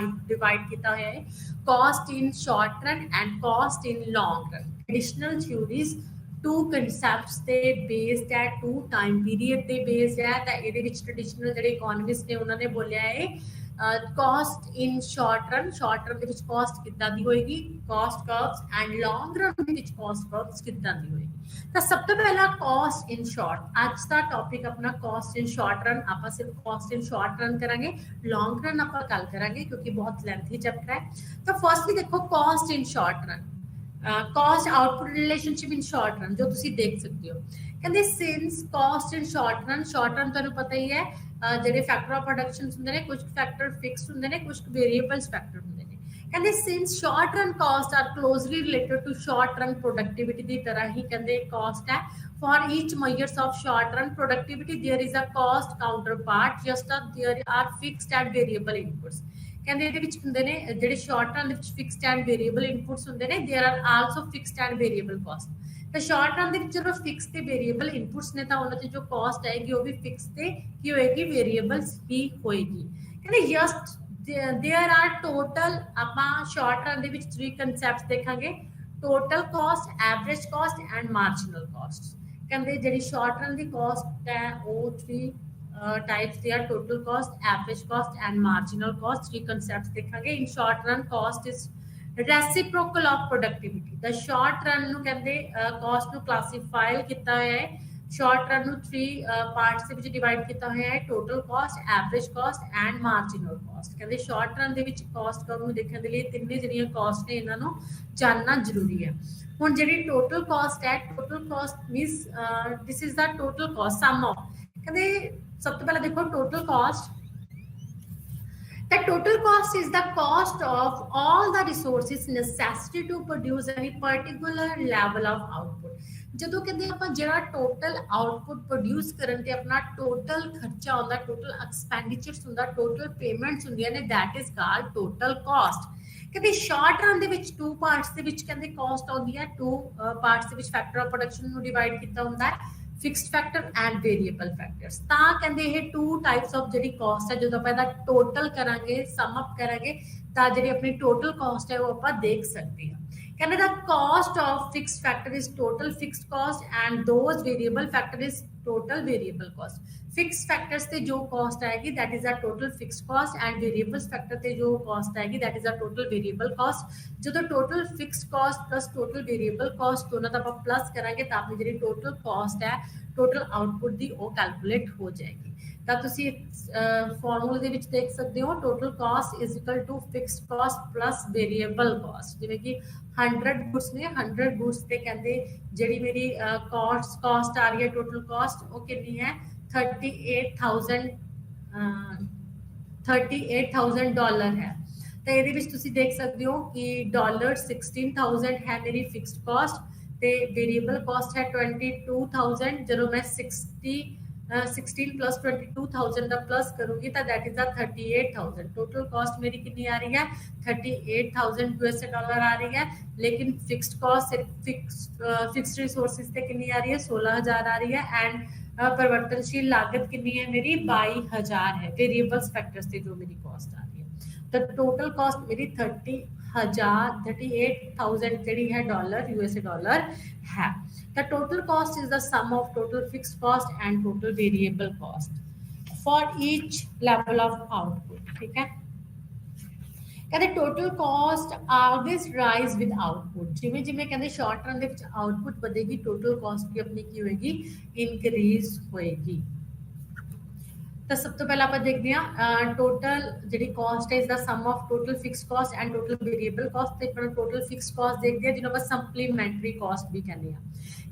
ਡਿਵਾਈਡ ਕੀਤਾ ਹੋਇਆ ਹੈ, cost in short run and cost in long run. Traditional theories 2 concepts ਤੇ ਬੇਸਡ ਹੈ, 2 ਟਾਈਮ ਪੀਰੀਅਡ ਤੇ ਬੇਸਡ ਹੈ। ਤਾਂ ਇਹਦੇ ਵਿੱਚ ਟ੍ਰੈਡੀਸ਼ਨਲ ਜਿਹੜੇ ਇਕਨੋਮਿਸਟ ਨੇ ਉਹਨਾਂ ਨੇ ਬੋਲਿਆ ਹੈ cost in short run, short run ਦੇ ਵਿੱਚ ਕਾਸਟ ਕਿੱਦਾਂ ਦੀ ਹੋਏਗੀ, cost curves, and long run ਦੇ ਵਿੱਚ ਕਾਸਟ ਕਰਵਸ ਕਿੱਦਾਂ ਦੀ ਹੋਏਗੀ। ਤਾਂ ਸਭ ਤੋਂ ਪਹਿਲਾਂ ਕਾਸਟ ਇਨ ਸ਼ਾਰਟ, ਅੱਜ ਦਾ ਟੌਪਿਕ ਆਪਣਾ ਕਾਸਟ ਇਨ ਸ਼ਾਰਟ ਰਨ। ਆਪਾਂ ਸਿਰਫ ਕਾਸਟ ਇਨ ਸ਼ਾਰਟ ਰਨ ਕਰਾਂਗੇ, ਲੌਂਗ ਰਨ ਆਪਾਂ ਕੱਲ ਕਰਾਂਗੇ ਕਿਉਂਕਿ ਬਹੁਤ ਲੈਂਥੀ ਚੈਪਟਰ ਹੈ। ਤਾਂ ਫਰਸਟਲੀ ਦੇਖੋ cost in short run, cost output relationship in short run ਜੋ ਤੁਸੀਂ ਦੇਖ ਸਕਦੇ ਹੋ। ਕਹਿੰਦੇ since cost in short run, short run ਤੁਹਾਨੂੰ ਪਤਾ ਹੀ ਹੈ ਜਿਹੜੇ ਫੈਕਟਰ ਆਫ ਪ੍ਰੋਡਕਸ਼ਨ ਹੁੰਦੇ ਨੇ, ਕੁਝ ਫੈਕਟਰ ਫਿਕਸਡ ਹੁੰਦੇ ਨੇ, ਕੁਝ ਵੇਰੀਏਬਲਸ ਫੈਕਟਰ ਹੁੰਦੇ ਨੇ। ਕਹਿੰਦੇ since short run cost are closely related to short run productivity ਦੀ ਤਰ੍ਹਾਂ ਹੀ ਕਹਿੰਦੇ ਕਾਸਟ ਹੈ for each measures of short run productivity there is a cost counterpart just as there are fixed and variable inputs। ਕਹਿੰਦੇ ਇਹਦੇ ਵਿੱਚ ਹੁੰਦੇ ਨੇ ਜਿਹੜੇ ਸ਼ਾਰਟ ਰਨ ਦੇ ਵਿੱਚ ਫਿਕਸਡ ਐਂਡ ਵੇਰੀਏਬਲ ਇਨਪੁਟਸ ਹੁੰਦੇ ਨੇ, there are also fixed and variable cost. ਤਾਂ ਸ਼ਾਰਟ ਰਨ ਦੇ ਵਿੱਚ ਜਦੋਂ ਫਿਕਸ ਤੇ ਵੇਰੀਏਬਲ ਇਨਪੁਟਸ ਨੇ ਤਾਂ ਉਹਨਾਂ ਦੀ ਜੋ ਕਾਸਟ ਆਏਗੀ ਉਹ ਵੀ ਫਿਕਸ ਤੇ ਕੀ ਹੋਏਗੀ, ਵੇਰੀਏਬਲਸ ਹੀ ਹੋਏਗੀ। ਕਹਿੰਦੇ ਜਸਟ देयर आर टोटल ਆਪਾਂ ਸ਼ਾਰਟ ਰਨ ਦੇ ਵਿੱਚ 3 ਕਨਸੈਪਟਸ ਦੇਖਾਂਗੇ, total cost, average cost and marginal cost. ਕਹਿੰਦੇ ਜਿਹੜੀ ਸ਼ਾਰਟ ਰਨ ਦੀ ਕਾਸਟ ਹੈ ਉਹ 3 types they are total cost, average cost and marginal cost। 3 concepts ਦੇਖਾਂਗੇ। in short run cost is reciprocal of productivity। the short run ਨੂੰ ਕਹਿੰਦੇ cost ਨੂੰ classify ਕੀਤਾ ਹੋਇਆ ਹੈ, short run ਨੂੰ 3 parts ਦੇ ਵਿੱਚ ਡਿਵਾਈਡ ਕੀਤਾ ਹੋਇਆ ਹੈ, total cost, average cost and marginal cost। ਕਹਿੰਦੇ short run ਦੇ ਵਿੱਚ cost curve ਨੂੰ ਦੇਖਣ ਦੇ ਲਈ ਤਿੰਨੇ ਜਿਹੜੀਆਂ cost ਨੇ ਇਹਨਾਂ ਨੂੰ ਜਾਣਨਾ ਜ਼ਰੂਰੀ ਹੈ। ਹੁਣ ਜਿਹੜੀ total cost ਹੈ, total cost means this is the total cost sum of। ਕਹਿੰਦੇ ਸਭ ਤੋਂ ਪਹਿਲਾਂ ਦੇਖੋ total cost. The total cost is the cost of all the resources necessary to produce any particular level of output। ਜਦੋਂ ਕਹਿੰਦੇ ਆਪਾਂ ਜਿਹੜਾ ਟੋਟਲ ਆਊਟਪੁੱਟ ਪ੍ਰੋਡਿਊਸ ਕਰਨ ਤੇ ਆਪਣਾ ਟੋਟਲ ਖਰਚਾ ਹੁੰਦਾ, ਟੋਟਲ ਐਕਸਪੈਂਡੀਚਰਸ ਹੁੰਦਾ, ਟੋਟਲ ਪੇਮੈਂਟਸ ਹੁੰਦੀਆਂ ਨੇ, that is called total cost। ਕਹਿੰਦੇ ਸ਼ਾਰਟ ਰਨ ਦੇ ਵਿੱਚ 2 ਪਾਰਟਸ ਦੇ ਵਿੱਚ ਕਹਿੰਦੇ ਕਾਸਟ ਆਉਂਦੀ ਹੈ, 2 ਪਾਰਟਸ ਦੇ ਵਿੱਚ ਫੈਕਟਰ ਆਫ ਪ੍ਰੋਡਕਸ਼ਨ ਨੂੰ ਡਿਵਾਈਡ ਕੀਤਾ ਹੁੰਦਾ ਹੈ, fixed factor and variable factors. ਤਾਂ ਕਹਿੰਦੇ ਇਹ 2 ਟਾਈਪਸ ਆਫ ਜਿਹੜੀ ਕਾਸਟ ਹੈ ਜਦੋਂ ਆਪਾਂ ਇਹਦਾ ਟੋਟਲ ਕਰਾਂਗੇ, ਸਮ ਅਪ ਕਰਾਂਗੇ ਤਾਂ ਜਿਹੜੀ ਆਪਣੀ ਟੋਟਲ ਕਾਸਟ ਹੈ ਉਹ ਆਪਾਂ ਦੇਖ ਸਕਦੇ ਹਾਂ। ਕਹਿੰਦੇ the cost of fixed factor is total fixed cost and those variable factor is total variable cost. Fixed factors ਤੇ ਜੋ ਕਾਸਟ ਆਏਗੀ that is a total fixed cost and variables factor ਤੇ ਜੋ ਕਾਸਟ ਆਏਗੀ that is a total variable cost। ਜਦੋਂ total fixed cost plus total variable cost ਦੋਨਾਂ ਦਾ ਆਪਾਂ ਪਲੱਸ ਕਰਾਂਗੇ ਤਾਂ ਆਪਣੀ ਜਿਹੜੀ ਟੋਟਲ ਕਾਸਟ ਹੈ ਟੋਟਲ ਆਊਟਪੁੱਟ ਦੀ ਉਹ ਕੈਲਕੂਲੇਟ ਹੋ ਜਾਏਗੀ। ਤਾਂ ਤੁਸੀਂ ਫਾਰਮੂਲੇ ਦੇ ਵਿੱਚ ਦੇਖ ਸਕਦੇ ਹੋ total cost is equal to fixed cost plus variable cost. ਜਿਵੇਂ ਕਿ 100 ਗੁੱਡਸ ਨੇ, 100 ਗੁੱਡਸ ਤੇ ਕਹਿੰਦੇ ਜਿਹੜੀ ਮੇਰੀ ਕਾਸਟ ਆ ਰਹੀ ਹੈ ਟੋਟਲ ਕਾਸਟ ਉਹ ਕਿੰਨੀ ਹੈ, $38,000 ਹੈ। ਤਾਂ ਇਹਦੇ ਵਿੱਚ ਤੁਸੀਂ ਦੇਖ ਸਕਦੇ ਹੋ ਕਿ $16,000 ਹੈ ਮੇਰੀ ਫਿਕਸਡ ਕਾਸਟ ਤੇ ਵੇਰੀਏਬਲ ਕਾਸਟ ਹੈ 22,000। ਜਦੋਂ ਮੈਂ 16 प्लस 22,000 ਦਾ ਪਲੱਸ ਕਰੂੰਗੀ ਤਾਂ that is a 38,000 total cost ਮੇਰੀ ਕਿੰਨੀ ਆ ਰਹੀ ਹੈ 38,000 यूएस डॉलर आ रही है लेकिन फिक्स्ड कॉस्ट फिक्स्ड रिसोर्सेज ਤੇ ਕਿੰਨੀ ਆ ਰਹੀ ਹੈ 16,000 आ रही है एंड परिवर्तनशील लागत कितनी है मेरी 22,000 है वेरिएबल्स फैक्टर्स से जो मेरी कॉस्ट आ रही है तो टोटल कॉस्ट मेरी 38,000 ਜਿਹੜੀ है डॉलर यूएसए डॉलर है the total cost is the sum of total fixed cost and total variable cost for each level of output ठीक है कहते total cost always rise with output जिमें जिमें कहते शॉर्ट रन ਦੇ ਵਿੱਚ ਆਊਟਪੁੱਟ ਵਧੇਗੀ ਟੋਟਲ ਕਾਸਟ ਵੀ ਆਪਣੀ ਕੀ ਹੋਏਗੀ ਇਨਕਰੀਜ਼ ਹੋਏਗੀ ਤਾਂ ਸਭ ਤੋਂ ਪਹਿਲਾਂ ਆਪਾਂ ਦੇਖਦੇ ਹਾਂ ਟੋਟਲ ਜਿਹੜੀ ਕਾਸਟ ਹੈ ਇਸ ਦਾ sum of total fixed cost and total variable cost ਤੇ ਆਪਾਂ ਟੋਟਲ ਫਿਕਸਡ ਕਾਸਟ ਦੇਖਦੇ ਹਾਂ ਜਿਹਨੂੰ ਆਪਾਂ ਸਪਲੀਮੈਂਟਰੀ ਕਾਸਟ ਵੀ ਕਹਿੰਦੇ ਆ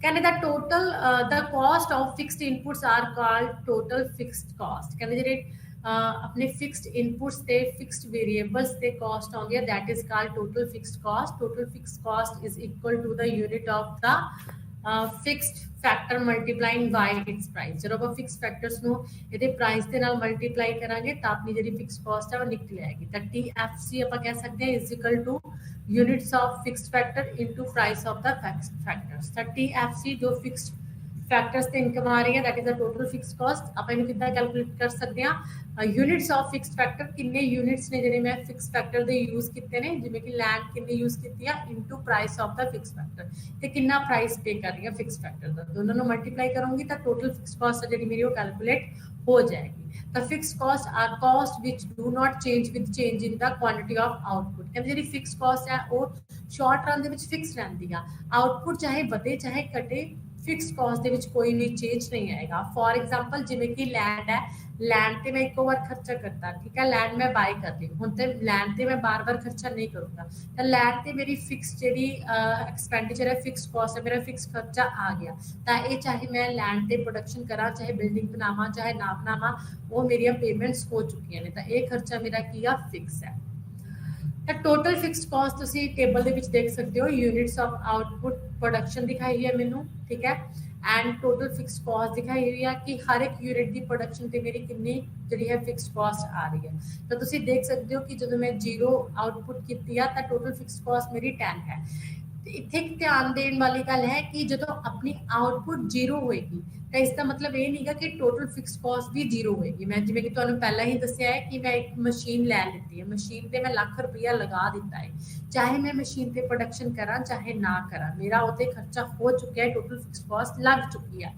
ਕਹਿੰਦੇ the total the cost of fixed inputs are called total fixed cost ਕਹਿੰਦੇ ਜਿਹੜੇ अपने फिक्स्ड इनपुट्स ते फिक्स्ड वेरिएबल्स ते कॉस्ट आउंदी है that is called total fixed cost is equal to the unit of the fixed factor multiplying by its price जब आप fix factors no ਇਹਦੇ ਪ੍ਰਾइस ਦੇ ਨਾਲ ਮਲਟੀਪਲਾਈ ਕਰਾਂਗੇ ਤਾਂ ਆਪਣੀ ਜਿਹੜੀ ਫਿਕਸ ਕਾਸਟ ਹੈ ਉਹ ਨਿਕਲ ਆਏਗੀ ਤਾਂ TFC ਆਪਾਂ ਕਹਿ ਸਕਦੇ ਹਾਂ is equal to units of fixed factor into price of the factors ਤਾਂ TFC ਜੋ ਫਿਕਸਡ फैक्टर्स ਤੇ ਇਨਕਮ ਆ ਰਹੀ ਹੈ that is the total fixed cost ਆਪਾਂ ਇਹਨੂੰ ਕਿੱਦਾਂ ਕੈਲਕੂਲੇਟ ਕਰ ਸਕਦੇ ਹਾਂ ਯੂਨਿਟਸ ਆਫ ਫਿਕਸਡ ਫੈਕਟਰ ਕਿੰਨੇ ਯੂਨਿਟਸ ਨੇ ਜਿਹੜੇ ਮੈਂ ਫਿਕਸ ਫੈਕਟਰ ਦੇ ਯੂਜ਼ ਕੀਤੇ ਨੇ ਜਿਵੇਂ ਕਿ ਲੈਂਡ ਕਿੰਨੇ ਯੂਜ਼ ਕੀਤੀ ਆ into price of the fix factor ਤੇ ਕਿੰਨਾ ਪ੍ਰਾਈਸ ਪੇ ਕਰ ਰਹੀ ਹੈ ਫਿਕਸ ਫੈਕਟਰ ਦਾ ਦੋਨਾਂ ਨੂੰ ਮਲਟੀਪਲਾਈ ਕਰੂੰਗੀ ਤਾਂ ਟੋਟਲ ਫਿਕਸ ਕਾਸਟ ਜਿਹੜੀ ਮੇਰੀ ਉਹ ਕੈਲਕੂਲੇਟ ਹੋ ਜਾਏਗੀ ਤਾਂ fix cost are cost which do not change with change in the quantity of output ਕਹਿੰਦੇ ਜਿਹੜੀ ਫਿਕਸ ਕਾਸਟ ਹੈ ਉਹ ਸ਼ਾਰਟ ਰਨ ਦੇ ਵਿੱਚ ਫਿਕਸ ਰਹਿੰਦੀ ਆ ਆਊਟਪੁੱਟ ਚਾਹੇ ਵਧੇ ਚਾਹੇ ਘਟੇ ਫਿਕਸ ਕਾਸਟ ਦੇ ਵਿੱਚ ਕੋਈ ਵੀ ਚੇਂਜ ਨਹੀਂ ਆਏਗਾ ਫॉर एग्जांपल ਜਿਵੇਂ ਕਿ ਲੈਂਡ ਹੈ ਲੈਂਡ ਤੇ ਮੈਂ ਇੱਕੋ ਵਾਰ ਖਰਚਾ ਕਰਤਾ ਠੀਕ ਹੈ ਲੈਂਡ ਮੈਂ ਬਾਈ ਕਰ ਲਈ ਹੁਣ ਤੇ ਲੈਂਡ ਤੇ ਮੈਂ ਬਾਰ-ਬਾਰ ਖਰਚਾ ਨਹੀਂ ਕਰੂੰਗਾ ਤਾਂ ਲੈਂਡ ਤੇ ਮੇਰੀ ਫਿਕਸ ਜਿਹੜੀ ਐਕਸਪੈਂਡੀਚਰ ਹੈ ਫਿਕਸ ਕਾਸਟ ਹੈ ਮੇਰਾ ਫਿਕਸ ਖਰਚਾ ਆ ਗਿਆ ਤਾਂ ਇਹ ਚਾਹੇ ਮੈਂ ਲੈਂਡ ਤੇ ਪ੍ਰੋਡਕਸ਼ਨ ਕਰਾਂ ਚਾਹੇ ਬਿਲਡਿੰਗ ਬਣਾਵਾਂ ਚਾਹੇ ਨਾ ਬਣਾਵਾਂ ਉਹ ਮੇਰੀਆਂ ਪੇਮੈਂਟਸ ਹੋ ਚੁੱਕੀਆਂ ਨੇ ਤਾਂ ਇਹ ਖਰਚਾ ਮੇਰਾ ਕੀ ਆ ਫਿਕਸ ਹੈ ਤਾਂ ਟੋਟਲ ਫਿਕਸਡ ਕਾਸਟ ਤੁਸੀਂ ਟੇਬਲ ਦੇ ਵਿੱਚ ਦੇਖ ਸਕਦੇ ਹੋ ਯੂਨਿਟਸ ਆਫ ਆਊਟਪੁੱਟ ਪ੍ਰੋਡਕਸ਼ਨ ਦਿਖਾਈ ਹੈ ਮੈਨੂੰ ਠੀਕ ਹੈ ਐਂਡ ਟੋਟਲ ਫਿਕਸਡ ਕਾਸਟ ਦਿਖਾਈ ਹੋਈ ਹੈ ਕਿ ਹਰ ਇੱਕ ਯੂਨਿਟ ਦੀ ਪ੍ਰੋਡਕਸ਼ਨ ਤੇ ਮੇਰੀ ਕਿੰਨੀ ਜਿਹੜੀ ਹੈ ਫਿਕਸਡ ਕਾਸਟ ਆ ਰਹੀ ਹੈ ਤਾਂ ਤੁਸੀਂ ਦੇਖ ਸਕਦੇ ਹੋ ਕਿ ਜਦੋਂ ਮੈਂ 0 ਆਊਟਪੁੱਟ ਕੀਤੀ ਆ ਤਾਂ ਟੋਟਲ ਫਿਕਸਡ ਕਾਸਟ ਮੇਰੀ 10 ਹੈ ਤੇ ਇੱਥੇ ਇੱਕ ਧਿਆਨ ਦੇਣ ਵਾਲੀ ਗੱਲ ਹੈ ਕਿ ਜਦੋਂ ਆਪਣੀ ਆਊਟਪੁੱਟ 0 ਹੋਏਗੀ ਤਾਂ ਇਸ ਦਾ ਮਤਲਬ ਇਹ ਨਹੀਂਗਾ ਕਿ ਟੋਟਲ ਫਿਕਸਡ ਕਾਸਟ ਵੀ 0 ਹੋਏਗੀ ਮੈਂ ਜਿਵੇਂ ਕਿ ਤੁਹਾਨੂੰ ਪਹਿਲਾਂ ਹੀ ਦੱਸਿਆ ਹੈ ਕਿ ਮੈਂ ਇੱਕ ਮਸ਼ੀਨ ਲੈ ਲਿੱਤੀ ਹੈ ਮਸ਼ੀਨ ਤੇ ਮੈਂ ਲੱਖ ਰੁਪਇਆ ਲਗਾ ਦਿੱਤਾ ਹੈ ਚਾਹੇ ਮੈਂ ਮਸ਼ੀਨ ਤੇ ਪ੍ਰੋਡਕਸ਼ਨ ਕਰਾਂ ਚਾਹੇ ਨਾ ਕਰਾਂ ਮੇਰਾ ਉਹਤੇ ਖਰਚਾ ਹੋ ਚੁੱਕਿਆ ਹੈ ਟੋਟਲ ਫਿਕਸਡ ਕਾਸਟ ਲੱਗ ਚੁੱਕੀ ਹੈ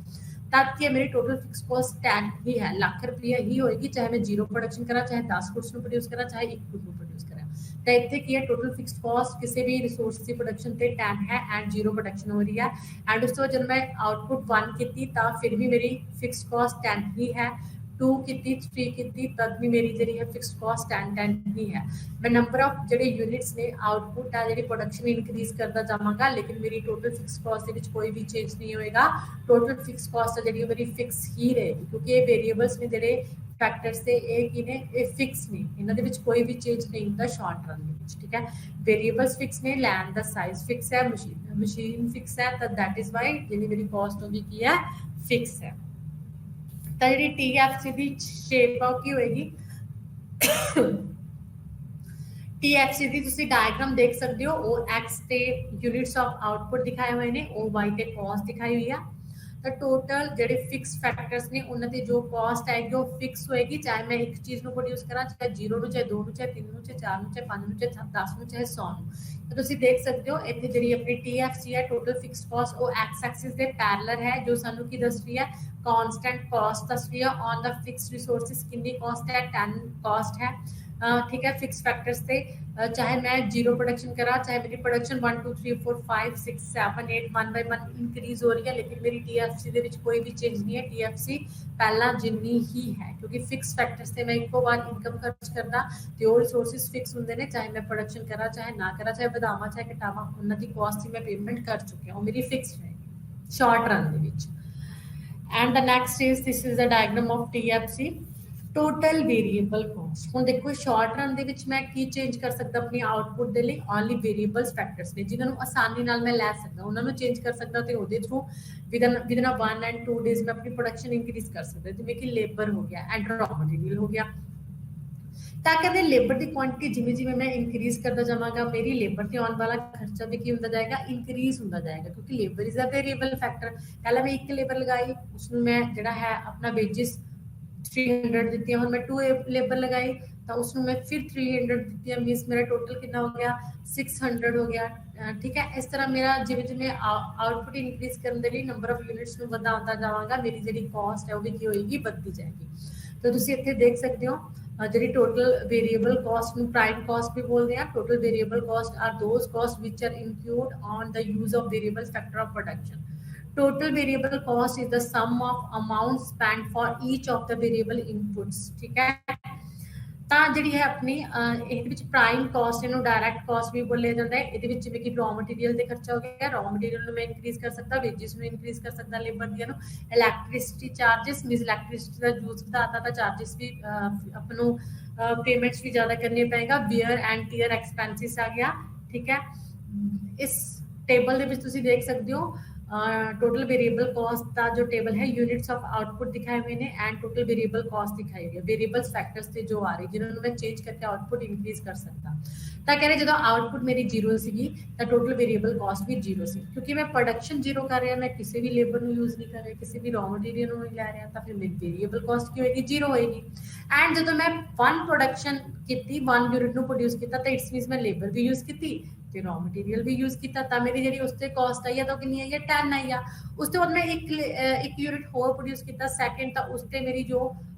तब कि मेरी टोटल फिक्स कॉस्ट 10 ही है लाख रुपया ही होगी चाहे मैं 0 प्रोडक्शन करा चाहे 10 गुड्स ਨੂੰ प्रोड्यूस करा चाहे 1 गुड ਨੂੰ प्रोड्यूस करा ਤਾਂ ਇੱਥੇ ਕੀ ਹੈ ਟੋਟਲ ਫਿਕਸਡ ਕਾਸਟ ਕਿਸੇ ਵੀ ਰਿਸੋਰਸ ਦੀ ਪ੍ਰੋਡਕਸ਼ਨ ਤੇ 10 ਹੈ ਐਂਡ 0 ਪ੍ਰੋਡਕਸ਼ਨ ਹੋ ਰਹੀ ਹੈ ਐਂਡ ਉਸ ਤੋਂ ਜਦ ਮੈਂ ਆਊਟਪੁੱਟ 1 ਕੀਤੀ ਤਾਂ ਫਿਰ ਵੀ ਮੇਰੀ ਫਿਕਸਡ ਕਾਸਟ 10 ਹੀ ਹੈ 2 ਕੀਤੀ 3 ਕੀਤੀ ਤਦ ਵੀ ਮੇਰੀ ਜਿਹੜੀ ਹੈ ਫਿਕਸਡ ਕਾਸਟ 10 ਹੀ ਹੈ ਮੈਂ ਨੰਬਰ ਆਫ ਜਿਹੜੇ ਯੂਨਿਟਸ ਨੇ ਆਊਟਪੁੱਟ ਆ ਜਿਹੜੀ ਪ੍ਰੋਡਕਸ਼ਨ ਇਨਕਰੀਜ਼ ਕਰਦਾ ਜਾਵਾਂਗਾ ਲੇਕਿਨ ਮੇਰੀ ਟੋਟਲ ਫਿਕਸਡ ਕਾਸਟ ਦੇ ਵਿੱਚ ਕੋਈ ਵੀ ਚੇਂਜ ਨਹੀਂ ਹੋਏਗਾ ਟੋਟਲ ਫਿਕਸਡ ਕਾਸਟ ਜਿਹੜੀ ਮੇਰੀ ਫਿਕਸ ਹੀ ਰਹੇਗੀ ਕਿਉਂਕਿ ਇਹ ਵੇਰੀਏਬਲਸ ਨੇ ਜਿਹੜੇ ਫੈਕਟਰਸ ਤੇ ਇਹ ਕੀ ਨੇ ਇਹ ਫਿਕਸ ਨੇ ਇਹਨਾਂ ਦੇ ਵਿੱਚ ਕੋਈ ਵੀ ਚੇਂਜ ਨਹੀਂ ਹੁੰਦਾ ਸ਼ਾਰਟ ਰਨ ਦੇ ਵਿੱਚ ਠੀਕ ਹੈ ਵੇਰੀਏਬਲਸ ਫਿਕਸ ਨੇ ਲੈਂਡ ਦਾ ਸਾਈਜ਼ ਫਿਕਸ ਹੈ ਮਸ਼ੀਨ ਫਿਕਸ ਹੈ ਤਾਂ ਦੈਟ ਇਜ਼ ਵਾਈ ਜਿਹੜੀ ਮੇਰੀ ਕਾਸਟ ਹੋਗੀ ਕੀ ਹੈ ਫਿਕਸ ਹੈ ਤਾਂ ਜਿਹੜੀ TFC ਦੀ ਸ਼ੇਪ ਆ ਕੀ ਹੋਏਗੀ TFC ਦੀ ਤੁਸੀਂ ਡਾਇਗਰਾਮ ਦੇਖ ਸਕਦੇ ਹੋ ਉਹ x ਤੇ ਯੂਨਿਟਸ ਆਫ ਆਊਟਪੁੱਟ ਦਿਖਾਏ ਹੋਏ ਨੇ ਉਹ y ਤੇ ਕਾਸਟ ਦਿਖਾਈ ਹੋਈ ਆ ਤਾਂ ਟੋਟਲ ਜਿਹੜੇ ਫਿਕਸ ਫੈਕਟਰਸ ਨੇ ਉਹਨਾਂ ਦੀ ਜੋ ਕਾਸਟ ਆਏਗੀ ਉਹ ਫਿਕਸ ਹੋਏਗੀ ਚਾਹੇ ਮੈਂ ਇੱਕ ਚੀਜ਼ ਨੂੰ ਪ੍ਰੋਡਿਊਸ ਕਰਾਂ ਚਾਹੇ 0 ਨੂੰ ਚਾਹੇ 2 ਨੂੰ ਚਾਹੇ 3 ਨੂੰ ਚਾਹੇ 4 ਨੂੰ ਚਾਹੇ 5 ਨੂੰ ਚਾਹੇ 10 ਨੂੰ ਚਾਹੇ 100 ਨੂੰ ਤਾਂ ਤੁਸੀਂ ਦੇਖ ਸਕਦੇ ਹੋ ਇੱਥੇ ਜਿਹੜੀ ਆਪਣੀ TFC ਹੈ ਟੋਟਲ ਫਿਕਸਡ ਕਾਸਟ ਉਹ x ਐਕਸਿਸ ਦੇ ਪੈਰਲਲ ਹੈ ਜੋ ਸਾਨੂੰ ਕੀ ਦੱਸ ਰਹੀ ਹੈ कांस्टेंट कॉस्ट ਦੱਸ ਰਹੀ ਹੈ ਔਨ ਦਾ ਫਿਕਸਡ ਰਿਸੋਰਸਸ ਕਿੰਨੀ ਕਾਸਟ ਹੈ 10 ਕਾਸਟ ਹੈ ठीक है फिक्स फैक्टर्स थे चाहे मैं 0 प्रोडक्शन करा चाहे मेरी प्रोडक्शन 1 2 3 4 5 6 7 8 1 बाय 1 इंक्रीज हो रही है लेकिन मेरी TFC ਦੇ ਵਿੱਚ ਕੋਈ ਵੀ ਚੇਂਜ ਨਹੀਂ ਹੈ TFC ਪਹਿਲਾਂ ਜਿੰਨੀ ਹੀ ਹੈ ਕਿਉਂਕਿ ਫਿਕਸ ਫੈਕਟਰਸ ਤੇ ਮੈਂ ਇੱਕੋ ਵਾਰ ਇਨਕਮ ਖਰਚ ਕਰਦਾ ਤੇ ਉਹ ਰਿਸੋਰਸਸ ਫਿਕਸ ਹੁੰਦੇ ਨੇ ਚਾਹੇ ਮੈਂ ਪ੍ਰੋਡਕਸ਼ਨ ਕਰਾ ਚਾਹੇ ਨਾ ਕਰਾ ਚਾਹੇ ਵਧਾਵਾਂ ਚਾਹੇ ਘਟਾਵਾਂ ਉਹਨਾਂ ਦੀ ਕਾਸਟ ਹੀ ਮੈਂ ਪੇਮੈਂਟ ਕਰ ਚੁੱਕਿਆ ਉਹ ਮੇਰੀ ਫਿਕਸ ਹੈ ਸ਼ਾਰਟ ਰਨ ਦੇ ਵਿੱਚ and the next is this is the diagram of TFC total variable cost. ਹੁਣ ਦੇਖੋ ਸ਼ਾਰਟ ਰਨ ਦੇ ਵਿੱਚ ਮੈਂ ਕੀ ਚੇਂਜ ਕਰ ਸਕਦਾ ਆਪਣੀ ਆਊਟਪੁੱਟ ਦੇ ਲਈ, ਓਨਲੀ ਵੇਰੀਏਬਲਸ ਫੈਕਟਰਸ ਨੇ ਜਿਨ੍ਹਾਂ ਨੂੰ ਆਸਾਨੀ ਨਾਲ ਮੈਂ ਲੈ ਸਕਦਾ, ਉਹਨਾਂ ਨੂੰ ਚੇਂਜ ਕਰ ਸਕਦਾ ਤੇ ਉਹਦੇ ਥਰੂ ਵਿਦਨ 1 ਐਂਡ 2 ਡੇਜ਼ ਮੈਂ ਆਪਣੀ ਪ੍ਰੋਡਕਸ਼ਨ ਇੰਕਰੀਜ਼ ਕਰ ਸਕਦਾ, ਜਿਵੇਂ ਕਿ ਲੇਬਰ ਹੋ ਗਿਆ ਐਂਡ ਰॉ ਮਟੀਰੀਅਲ ਹੋ ਗਿਆ। ਤਾਂ ਕਹਿੰਦੇ ਲੇਬਰ ਦੀ ਕੁਆਂਟੀਟੀ ਜਿਵੇਂ ਜਿਵੇਂ ਮੈਂ ਇੰਕਰੀਜ਼ ਕਰਦਾ ਜਾਵਾਂਗਾ, ਮੇਰੀ ਲੇਬਰ ਤੇ ਆਉਣ ਵਾਲਾ ਖਰਚਾ ਵੀ ਕੀ ਹੁੰਦਾ ਜਾਏਗਾ, ਇੰਕਰੀਜ਼ ਹੁੰਦਾ ਜਾਏਗਾ, ਕਿਉਂਕਿ labour is a variable factor. ਪਹਿਲਾਂ ਮੈਂ ਇੱਕ ਲੇਬਰ ਲਗਾਈ, ਉਸਨੂੰ ਮੈਂ ਜਿਹੜਾ ਹੈ ਆਪਣਾ ਵੇਜਿਸ 300 ਦਿੱਤੀਆਂ, ਹੁਣ ਮੈਂ 2 ਲੇਬਰ ਲਗਾਈ ਤਾਂ ਉਸਨੂੰ ਮੈਂ ਫਿਰ 300 ਦਿੱਤੀਆਂ, ਮੀਨਸ ਮੇਰਾ ਟੋਟਲ ਕਿੰਨਾ ਹੋ ਗਿਆ 600 ਹੋ ਗਿਆ। ਠੀਕ ਹੈ, ਇਸ ਤਰ੍ਹਾਂ ਮੇਰਾ ਜਿਵੇਂ ਜਿਵੇਂ ਆਊਟਪੁੱਟ ਇਨਕਰੀਜ਼ ਕਰਨ ਦੇ ਲਈ ਨੰਬਰ ਆਫ ਯੂਨਿਟਸ ਨੂੰ ਵਧਾਉਂਦਾ ਜਾਵਾਂਗਾ, ਮੇਰੀ ਜਿਹੜੀ ਕਾਸਟ ਹੈ ਉਹ ਵੀ ਕੀ ਹੋਏਗੀ, ਵੱਧਦੀ ਜਾਏਗੀ। ਤਾਂ ਤੁਸੀਂ ਇੱਥੇ ਦੇਖ ਸਕਦੇ ਹੋ ਜਿਹੜੀ ਟੋਟਲ ਵੇਰੀਏਬਲ ਕਾਸਟ ਨੂੰ ਪ੍ਰਾਈਮ ਕਾਸਟ ਵੀ ਬੋਲਦੇ ਆ। Total variable cost are those cost which are include on the use of variable factor of production. Total variable cost is the sum of amount spent for each of the variable inputs। ठीक है, ਤਾਂ ਜਿਹੜੀ ਹੈ ਆਪਣੀ ਇਹਦੇ ਵਿੱਚ prime caste, ਇਹਨੂੰ direct caste ਵੀ ਬੋਲਿਆ ਜਾਂਦਾ ਹੈ। ਇਹਦੇ ਵਿੱਚ ਜਿਵੇਂ ਕਿ ਰॉ ਮਟੀਰੀਅਲ ਦੇ ਖਰਚਾ ਹੋ ਗਿਆ, ਰॉ ਮਟੀਰੀਅਲ ਨੂੰ ਮੈਂ ਇਨਕਰੀਜ਼ ਕਰ ਸਕਦਾ, ਵੇਜਿਸ ਨੂੰ ਇਨਕਰੀਜ਼ ਕਰ ਸਕਦਾ, ਲੇਬਰ ਦੀਆਂ ਨੂੰ, ਇਲੈਕਟ੍ਰਿਸਿਟੀ ਚਾਰजेस ਮੀਨਸ ਇਲੈਕਟ੍ਰਿਸਿਟੀ ਦਾ ਯੂਜ਼ ਵਧਾਤਾ ਤਾਂ ਚਾਰजेस ਵੀ ਆਪਾਂ ਨੂੰ ਪੇਮੈਂਟਸ ਵੀ ਜ਼ਿਆਦਾ ਕਰਨੀ ਪਏਗਾ, ਵੀਅਰ ਐਂਡ ਟੀਅਰ ਐਕਸਪੈਂਸਿਸ ਆ ਗਿਆ। ਠੀਕ ਹੈ, ਇਸ ਟੇਬਲ ਦੇ ਵਿੱਚ ਤੁਸੀਂ ਦੇਖ ਸਕਦੇ ਹੋ टोटल वेरिएबल कॉस्ट का जो टेबल है, यूनिट्स ऑफ आउटपुट दिखाए हुए ने एंड टोटल वेरिएबल कॉस्ट दिखाई हुई है। वेरिएबल्स फैक्टर्स थे जो आ रही जिन्होंने मैं चेंज करके आउटपुट इंक्रीज कर सकता। ਤਾਂ कह रहे जो आउटपुट मेरी जीरो सी तो टोटल वेरिएबल कॉस्ट भी जीरो सी, क्योंकि मैं प्रोडक्शन जीरो कर रहा, मैं किसी भी लेबर में यूज नहीं कर रहा, किसी भी रॉ मटीरियल नहीं लै रहा, तो फिर मेरी वेरिएबल कॉस्ट की होगी, जीरो होएगी। एंड जो मैं वन प्रोडक्शन की, वन यूनिट को प्रोड्यूस किया तो इट्स मीनस मैं लेबर भी यूज की ਤੇ ਰॉ ਮਟੀਰੀਅਲ ਵੀ ਯੂਜ਼ ਕੀਤਾ, ਤਾਂ ਮੇਰੀ ਜਿਹੜੀ ਉਸ ਤੇ ਕਾਸਟ ਆਈ ਹੈ ਤਾਂ ਕਿੰਨੀ ਆਈ ਹੈ 10 ਆਈ ਆ। ਉਸ ਤੋਂ ਬਾਅਦ ਮੈਂ ਇੱਕ ਯੂਨਿਟ ਹੋਰ ਪ੍ਰੋਡਿਊਸ ਕੀਤਾ ਸੈਕਿੰਡ, ਤਾਂ ਉਸ ਤੇ ਮੇਰੀ ਜੋ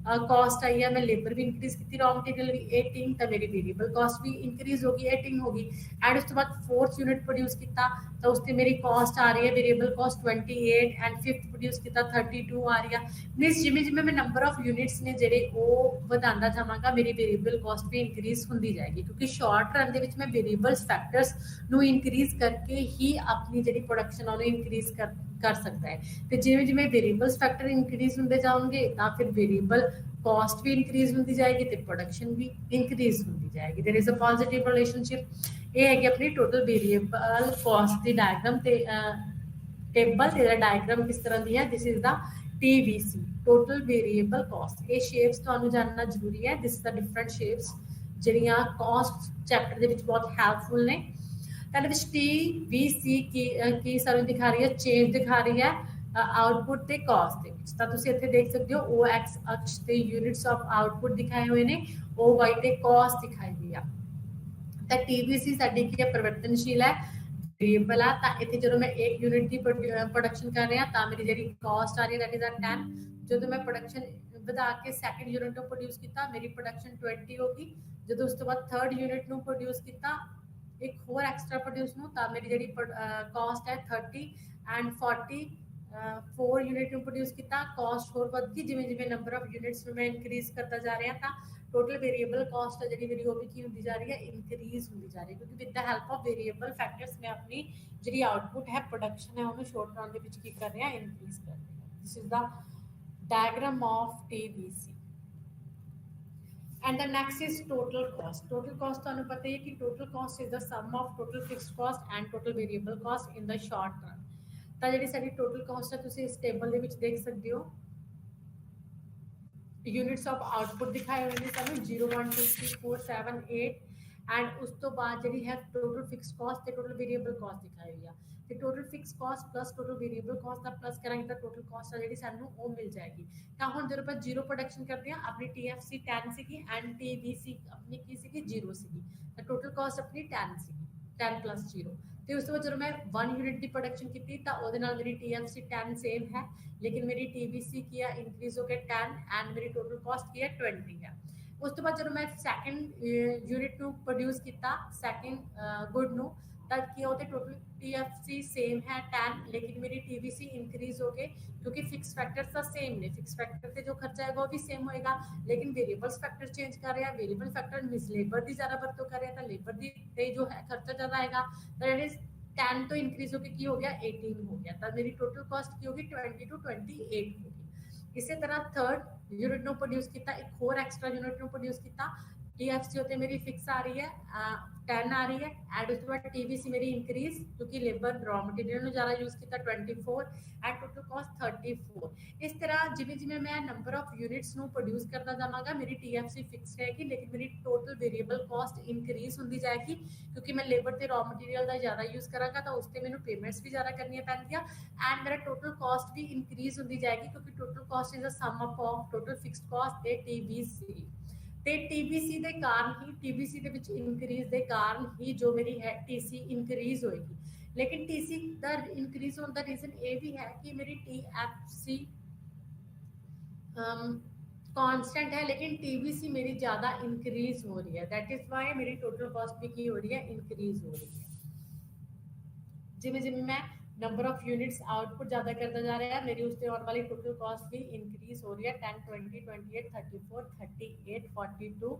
ਕਾਸਟ ਆਈ ਹੈ, ਮੈਂ ਲੇਬਰ ਵੀ ਇੰਕਰੀਜ਼ ਕੀਤੀ, ਰॉ ਮਟੀਰੀਅਲ ਵੀ 18, ਤਾਂ ਮੇਰੀ ਵੇਰੀਏਬਲ ਕਾਸਟ ਵੀ ਇੰਕਰੀਜ਼ ਹੋ ਗਈ, 18 ਹੋ ਗਈ। ਐਂਡ ਉਸ ਤੋਂ ਬਾਅਦ ਫੋਰਥ ਯੂਨਿਟ ਪ੍ਰੋਡਿਊਸ ਕੀਤਾ ਤਾਂ ਉਸ ਤੇ ਮੇਰੀ ਕਾਸਟ ਆ ਰਹੀ ਹੈ variable cost 28 and fifth produce ਕੀਤਾ 32 ਆ ਰਹੀ ਆ। ਮੀਨਸ ਜਿਵੇਂ ਜਿਵੇਂ ਮੈਂ ਨੰਬਰ ਆਫ ਯੂਨਿਟਸ ਨੇ ਜਿਹੜੇ ਉਹ ਵਧਾਉਂਦਾ ਜਾਵਾਂਗਾ, ਮੇਰੀ ਵੇਰੀਏਬਲ ਕਾਸਟ ਵੀ ਇੰਕਰੀਜ਼ ਹੁੰਦੀ ਜਾਏਗੀ, ਕਿਉਂਕਿ ਸ਼ਾਰਟ ਰਨ ਦੇ ਵਿੱਚ ਮੈਂ ਵੇਰੀਏਬਲਸ ਫੈਕਟਰਸ ਨੂੰ ਇਨਕਰੀਜ਼ ਕਰਕੇ ਹੀ ਆਪਣੀ ਜਿਹੜੀ ਪ੍ਰੋਡਕਸ਼ਨ ਉਹਨੂੰ ਇਨਕਰੀਜ਼ ਕਰ ਸਕਦਾ ਹੈ। ਤੇ ਜਿਵੇਂ ਜਿਵੇਂ ਵੇਰੀਏਬਲਸ ਫੈਕਟਰ ਇਨਕਰੀਜ਼ ਹੁੰਦੇ ਜਾਣਗੇ ਤਾਂ ਫਿਰ ਵੇਰੀਏਬਲ ਕਾਸਟ ਵੀ ਇਨਕਰੀਜ਼ ਹੁੰਦੀ ਜਾਏਗੀ ਤੇ ਪ੍ਰੋਡਕਸ਼ਨ ਵੀ ਇਨਕਰੀਜ਼ ਹੁੰਦੀ ਜਾਏਗੀ। There is a positive relationship. ਇਹ ਹੈਗੀ ਆਪਣੀ ਟੋਟਲ ਵੇਰੀਏਬਲ ਕਾਸਟ ਦੀ ਡਾਇਗਰਾਮ ਤੇ ਟੇਬਲ ਤੇ ਡਾਇਗਰਾਮ ਕਿਸ ਤਰ੍ਹਾਂ ਦੀ ਹੈ। This is the TVC, total variable cost. ਇਹ ਸ਼ੇਪਸ ਤੁਹਾਨੂੰ ਜਾਣਨਾ ਜ਼ਰੂਰੀ ਹੈ। This is the different shapes ਜਿਹੜੀਆਂ ਕਾਸਟ ਚੈਪਟਰ ਦੇ ਵਿੱਚ ਬਹੁਤ ਹੈਲਪਫੁਲ ਨੇ। कहने ਵਿੱਚ TVC ਕੀ ਸਾਨੂੰ ਦਿਖਾ ਰਹੀ ਹੈ, ਚੇਂਜ ਦਿਖਾ ਰਹੀ ਹੈ ਆਊਟਪੁੱਟ ਤੇ ਕਾਸਟ ਦੇ ਵਿੱਚ। ਤਾਂ ਤੁਸੀਂ ਇੱਥੇ ਦੇਖ ਸਕਦੇ ਹੋ OX ਅਕਸ਼ ਤੇ ਯੂਨਿਟਸ ਆਫ ਆਊਟਪੁੱਟ ਦਿਖਾਏ ਹੋਏ ਨੇ, OY ਤੇ ਕਾਸਟ ਦਿਖਾਈ ਹੋਈ ਆ। ਤਾਂ TVC ਸਾਡੀ ਕੀ ਹੈ, ਪਰਿਵਰਤਨਸ਼ੀਲ ਹੈ, ਵੇਰੀਏਬਲ ਆ। ਤਾਂ ਇੱਥੇ ਜਦੋਂ ਮੈਂ ਇੱਕ ਯੂਨਿਟ ਦੀ ਪ੍ਰੋਡਕਸ਼ਨ ਕਰ ਰਿਹਾ ਤਾਂ ਮੇਰੀ ਜਿਹੜੀ ਕਾਸਟ ਆ ਰਹੀ ਹੈ ਦੈਟ ਇਜ਼ 10। ਜਦੋਂ ਮੈਂ ਪ੍ਰੋਡਕਸ਼ਨ ਵਧਾ ਕੇ ਸੈਕੰਡ ਯੂਨਿਟ ਨੂੰ ਪ੍ਰੋਡਿਊਸ ਕੀਤਾ, ਮੇਰੀ ਪ੍ਰੋਡਕਸ਼ਨ 20 ਹੋ ਗਈ। ਜਦੋਂ ਉਸ ਤੋਂ ਬਾਅਦ ਥਰਡ ਯੂਨਿਟ ਨੂੰ ਪ੍ਰੋਡਿਊਸ ਕੀਤਾ एक होर एक्स्ट्रा प्रोड्यूस ਨੂੰ, ਤਾਂ ਮੇਰੀ ਜਿਹੜੀ ਕਾਸਟ ਹੈ 30 ਐਂਡ 40 4 ਯੂਨਿਟ ਨੂੰ ਪ੍ਰੋਡਿਊਸ ਕੀਤਾ, ਕਾਸਟ ਹੋਰ ਵੱਧ ਗਈ। ਜਿਵੇਂ ਜਿਵੇਂ ਨੰਬਰ ਆਫ ਯੂਨਿਟਸ ਨੂੰ ਮੈਂ ਇਨਕਰੀਜ਼ ਕਰਦਾ ਜਾ ਰਿਹਾ ਤਾਂ ਟੋਟਲ ਵੇਰੀਏਬਲ ਕਾਸਟ ਹੈ ਜਿਹੜੀ ਮੇਰੀ ਉਹ ਵੀ ਕੀ ਹੁੰਦੀ ਜਾ ਰਹੀ ਹੈ, ਇਨਕਰੀਜ਼ ਹੁੰਦੀ ਜਾ ਰਹੀ ਹੈ, ਕਿਉਂਕਿ with the help of variable factors ਮੈਂ ਆਪਣੀ ਜਿਹੜੀ ਆਊਟਪੁੱਟ ਹੈ ਪ੍ਰੋਡਕਸ਼ਨ ਹੈ ਉਹਨੂੰ ਸ਼ਾਰਟ ਰਨ ਦੇ ਵਿੱਚ ਕੀ ਕਰ ਰਿਹਾ, ਇਨਕਰੀਜ਼ ਕਰ ਰਿਹਾ। This is the diagram of TVC। And the next is total cost। Total cost ਤੁਹਾਨੂੰ ਪਤਾ ਹੈ ਕਿ total cost is the sum of total fixed cost and total variable cost in the short run। ਤਾਂ ਜਿਹੜੀ ਸਾਡੀ total cost ਹੈ ਤੁਸੀਂ ਇਸ ਟੇਬਲ ਦੇ ਵਿੱਚ ਦੇਖ ਸਕਦੇ ਹੋ। ਯੂਨਿਟਸ ਆਫ ਆਊਟਪੁੱਟ ਦਿਖਾਏ ਹੋਏ ਨੇ ਸਾਨੂੰ 0 1 2 3 4 7 8 ਐਂਡ ਉਸ ਤੋਂ ਬਾਅਦ ਜਿਹੜੀ ਹੈ ਟੋਟਲ ਫਿਕਸਡ ਕਾਸਟ ਤੇ ਟੋਟਲ ਵੇਰੀਏਬਲ ਕਾਸਟ ਦਿਖਾਈ ਹੋਈ ਆ। ਤੇ total fixed cost plus total variable cost ਦਾ ਪਲੱਸ ਕਰਾਂਗੇ ਤਾਂ ਟੋਟਲ ਕਾਸਟ ਆ ਜਿਹੜੀ ਸਾਨੂੰ ਉਹ ਮਿਲ ਜਾਏਗੀ। ਤਾਂ ਹੁਣ ਜਦੋਂ ਆਪਾਂ ਜ਼ੀਰੋ ਪ੍ਰੋਡਕਸ਼ਨ ਕਰਦੇ ਆ, ਆਪਣੀ TFC 10 ਸੀਗੀ ਐਂਡ TVC ਆਪਣੀ ਕੀ ਸੀਗੀ, 0 ਸੀਗੀ, ਤਾਂ ਟੋਟਲ ਕਾਸਟ ਆਪਣੀ 10 ਸੀਗੀ, 10 ਪਲੱਸ 0। ਤੇ ਉਸ ਤੋਂ ਬਾਅਦ ਜਦੋਂ ਮੈਂ 1 ਯੂਨਿਟ ਦੀ ਪ੍ਰੋਡਕਸ਼ਨ ਕੀਤੀ ਤਾਂ ਉਹਦੇ ਨਾਲ ਮੇਰੀ TFC 10 ਸੇਮ ਹੈ, ਲੇਕਿਨ ਮੇਰੀ TVC ਕੀ ਆ, ਇੰਕਰੀਜ਼ ਹੋ ਕੇ 10 ਐਂਡ ਮੇਰੀ ਟੋਟਲ ਕਾਸਟ ਕੀ ਹੈ 20 ਹੈ। ਉਸ ਤੋਂ ਬਾਅਦ ਜਦੋਂ ਮੈਂ ਸੈਕਿੰਡ ਯੂਨਿਟ ਨੂੰ ਪ੍ਰੋਡਿਊਸ ਕੀਤਾ, ਸੈਕਿੰਡ ਗੁੱਡ ਨੂੰ, ਤਾਂ ਕੀ ਉਹਦੇ ਟੋਟਲ TFC ਸੇਮ ਹੈ 10, ਲੇਕਿਨ ਮੇਰੀ TVC ਇੰਕਰੀਜ਼ ਹੋ ਗਏ ਕਿਉਂਕਿ ਫਿਕਸ ਫੈਕਟਰਸ ਤਾਂ ਸੇਮ ਨੇ। ਫਿਕਸ ਫੈਕਟਰ ਤੇ ਜੋ ਖਰਚਾ ਹੈਗਾ ਉਹ ਵੀ ਸੇਮ ਹੋਏਗਾ, ਲੇਕਿਨ ਵੇਰੀਏਬਲਸ ਫੈਕਟਰ ਚੇਂਜ ਕਰ ਰਿਹਾ। ਵੇਰੀਏਬਲ ਫੈਕਟਰ ਮਿਸ ਲੇਬਰ ਦੀ ਜ਼ਿਆਦਾ ਵਰਤੋਂ ਕਰ ਰਿਹਾ ਤਾਂ ਲੇਬਰ ਦੀ ਤੇ ਜੋ ਹੈ ਖਰਚਾ ਜ਼ਿਆਦਾ ਆਏਗਾ। ਤਾਂ ਜਿਹੜੇ 10 ਤੋਂ ਇੰਕਰੀਜ਼ ਹੋ ਕੇ ਕੀ ਹੋ ਗਿਆ, 18 ਹੋ ਗਿਆ। ਤਾਂ ਮੇਰੀ ਟੋਟਲ ਕਾਸਟ ਕੀ ਹੋਗੀ, 20 to 28 ਹੋਗੀ। ਇਸੇ ਤਰ੍ਹਾਂ ਥਰਡ ਯੂਨਿਟ ਨੂੰ ਪ੍ਰੋਡਿਊਸ ਕੀਤਾ, ਇੱਕ ਹੋਰ ਐਕਸਟਰਾ ਯੂਨਿਟ ਨੂੰ ਪ੍ਰੋਡਿਊਸ ਕੀਤਾ, टीएफसी होते मेरी फिक्स आ रही है 10 आ रही है एंड उसके बाद टीवीसी मेरी इंक्रीज क्योंकि लेबर रॉ मटेरियल ज़्यादा यूज किया 24 एंड टोटल कॉस्ट 34। इस तरह जिमें जिमें मैं नंबर ऑफ यूनिट्स ਨੂੰ ਪ੍ਰੋਡਿਊਸ ਕਰਦਾ ਜਾਵਾਂਗਾ ਮੇਰੀ टीएफसी ਫਿਕਸ रहेगी लेकिन मेरी टोटल वेरिएबल कॉस्ट इंक्रीज ਹੁੰਦੀ ਜਾਏਗੀ क्योंकि मैं लेबर ਤੇ रॉ मटेरियल ਦਾ ਜ਼ਿਆਦਾ यूज ਕਰਾਂਗਾ ਤਾਂ ਉਸ ਤੇ ਮੈਨੂੰ ਪੇਮੈਂਟਸ ਵੀ ਜ਼ਿਆਦਾ ਕਰਨੀਆਂ ਪੈਣਗੀਆਂ एंड मेरा टोटल कॉस्ट भी इंक्रीज ਹੁੰਦੀ ਜਾਏਗੀ क्योंकि total cost is a sum of total fixed cost ਤੇ टीवीसी ਤੇ टीबीसी ਦੇ ਕਾਰਨ ਹੀ टीबीसी ਦੇ ਵਿੱਚ ਇਨਕਰੀਜ਼ ਦੇ ਕਾਰਨ ਹੀ ਜੋ ਮੇਰੀ ਹੈ टीसी ਇਨਕਰੀਜ਼ ਹੋਏਗੀ लेकिन टीसी ਦਾ ਇਨਕਰੀਜ਼ ਹੋਣ ਦਾ ਰੀਜ਼ਨ ਇਹ ਵੀ ਹੈ ਕਿ ਮੇਰੀ टीएफसी कांस्टेंट है लेकिन टीबीसी मेरी ज़्यादा इंक्रीज हो रही है दैट इज वाई मेरी टोटल कॉस्ट भी की हो रही है इंक्रीज हो रही है जिमें जिमें मैं नंबर ऑफ यूनिट्स आउटपुट ज़्यादा करता जा रहा है मेरी उससे और वाली टोटल कॉस्ट भी इंक्रीज हो रही है 10 20 28 34 38 42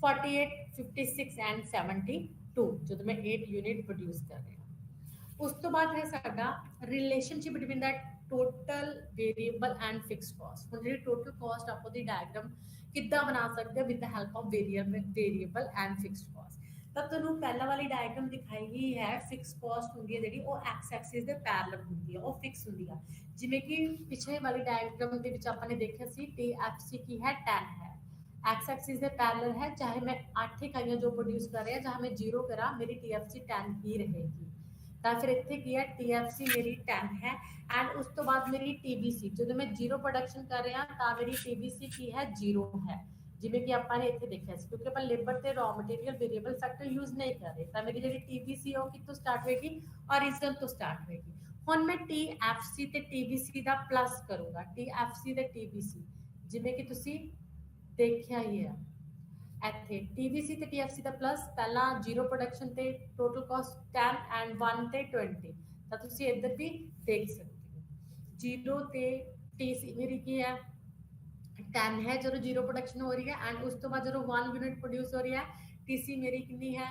48 56 एंड 72 जो मैं 8 यूनिट प्रोड्यूस कर रही हूँ उस तो बाद है साडा relationship between that total variable and fixed cost ਹੁਣ ਜਿਹੜੀ टोटल कॉस्ट ਆਪਾਂ ਦੀ ਡਾਇਗਰਾਮ ਕਿੱਦਾਂ ਬਣਾ ਸਕਦੇ ਹਾਂ with the help of variable and fixed cost ਤਾਂ ਤੁਹਾਨੂੰ ਪਹਿਲਾਂ ਵਾਲੀ ਡਾਇਗਰਾਮ ਦਿਖਾਈ ਗਈ ਹੈ ਫਿਕਸ ਕਾਸਟ ਹੁੰਦੀ ਹੈ ਜਿਹੜੀ ਉਹ ਐਕਸ ਐਕਸਿਸ ਦੇ ਪੈਰਲਲ ਹੁੰਦੀ ਹੈ ਉਹ ਫਿਕਸ ਹੁੰਦੀ ਆ ਜਿਵੇਂ ਕਿ ਪਿਛਲੇ ਵਾਲੀ ਡਾਇਗਰਾਮ ਦੇ ਵਿੱਚ ਆਪਾਂ ਨੇ ਦੇਖਿਆ ਸੀ TFC ਕੀ ਹੈ 10 है एक्स एक्सिस ਦੇ ਪੈਰਲਲ ਹੈ ਚਾਹੇ ਮੈਂ 8 ਇਕਾਈਆਂ ਜੋ ਪ੍ਰੋਡਿਊਸ ਕਰ ਰਿਹਾ ਚਾਹੇ ਮੈਂ 0 ਕਰਾਂ ਮੇਰੀ TFC 10 ਹੀ ਰਹੇਗੀ ਤਾਂ ਫਿਰ ਇੱਥੇ ਕੀ ਹੈ TFC ਮੇਰੀ 10 ਹੈ ਐਂਡ ਉਸ ਤੋਂ ਬਾਅਦ ਮੇਰੀ TBC ਜਦੋਂ ਮੈਂ 0 ਪ੍ਰੋਡਕਸ਼ਨ ਕਰ ਰਿਹਾ ਤਾਂ ਮੇਰੀ TBC ਕੀ ਹੈ 0 ਹੈ ਜਿਵੇਂ ਕਿ ਆਪਾਂ ਨੇ ਇੱਥੇ ਦੇਖਿਆ ਸੀ ਕਿਉਂਕਿ ਆਪਾਂ ਲੇਬਰ ਤੇ raw material variable factor use ਨਹੀਂ ਕਰ ਰਹੇ ਤਾਂ ਮੇਰੀ ਜਿਹੜੀ TBC ਉਹ ਕਿੱਥੋਂ ਸਟਾਰਟ ਹੋਏਗੀ ओरिजिनल ਤੋਂ ਸਟਾਰਟ ਹੋਏਗੀ ਹੁਣ ਮੈਂ TFC ਤੇ TBC ਦਾ ਪਲੱਸ ਕਰੂੰਗਾ TFC ਤੇ TBC ਜਿਵੇਂ ਕਿ ਤੁਸੀਂ ਦੇਖਿਆ ਹੀ ਹੈ ਇੱਥੇ TBC ਤੇ TFC ਦਾ ਪਲੱਸ ਪਹਿਲਾਂ 0 ਪ੍ਰੋਡਕਸ਼ਨ ਤੇ ਟੋਟਲ ਕਾਸਟ 10 ਐਂਡ 1 ਤੇ 20 ਤਾਂ ਤੁਸੀਂ ਇੱਧਰ ਵੀ ਦੇਖ ਸਕਦੇ ਹੋ 0 ਤੇ TC ਮੇਰੀ ਕੀ ਹੈ 10 है जो 0 प्रोडक्शन हो रही है एंड उस तो बाद जो 1 यूनिट प्रोड्यूस हो रही है TC मेरी कितनी है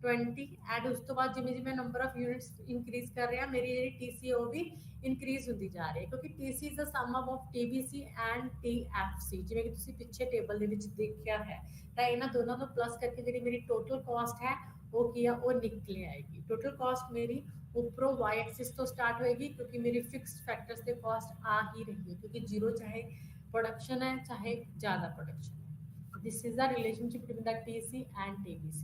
20 एंड उस तो बाद जिमें जिमें नंबर ऑफ यूनिट्स इंक्रीज कर रहे हैं मेरी जी TC वो भी इंक्रीज होती जा रही है क्योंकि TC is the sum of TBC and TFC जिमें कि तुसी पिछे टेबल दे विच देखिया है ਤਾਂ ਇਹਨਾਂ ਦੋਨਾਂ ਨੂੰ ਪਲੱਸ ਕਰਕੇ ਜਿਹੜੀ ਮੇਰੀ ਟੋਟਲ ਕਾਸਟ ਹੈ ਉਹ ਕੀ ਆ ਉਹ ਨਿਕਲ ਆਏਗੀ ਟੋਟਲ ਕਾਸਟ ਮੇਰੀ ऊपरों y एक्सिस तो स्टार्ट होएगी क्योंकि मेरी फिक्स्ड फैक्टर्स से कॉस्ट आ ही रही है क्योंकि 0 चाहे प्रोडक्शन है चाहे ज्यादा प्रोडक्शन है this is the relationship between the TC and TBC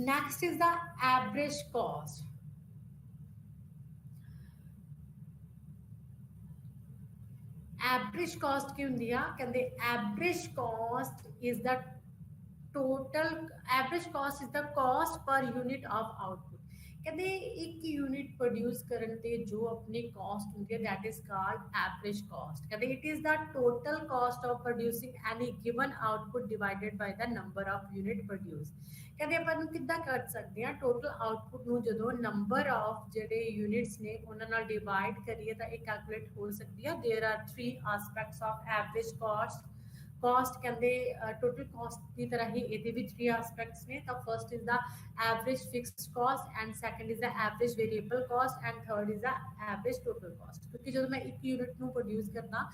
next is the average cost average cost की हुंदी आ कहंदे average cost is the total average cost is the cost per unit of output कहते एक unit produce करने ते जो अपनी cost होती है that is called average cost कहते it is the total cost of producing any given output divided by the number of unit produce कहते अपन किद्दां कर सकते हैं टोटल आउटपुट ਨੂੰ ਜਦੋਂ ਨੰਬਰ ਆਫ ਜਿਹੜੇ ਯੂਨਿਟਸ ਨੇ ਉਹਨਾਂ ਨਾਲ ਡਿਵਾਈਡ ਕਰੀਏ ਤਾਂ ਇਹ ਕੈਲਕੂਲੇਟ ਹੋ ਸਕਦੀ ਹੈ there are 3 aspects of average cost कहते टोटल कॉस्ट की तरह ही ये भी 3 एस्पेक्ट्स ने तो first is the average fixed cost and second is the average variable cost and third is the average total cost क्योंकि जो मैं एक यूनिट ਨੂੰ प्रोड्यूस करना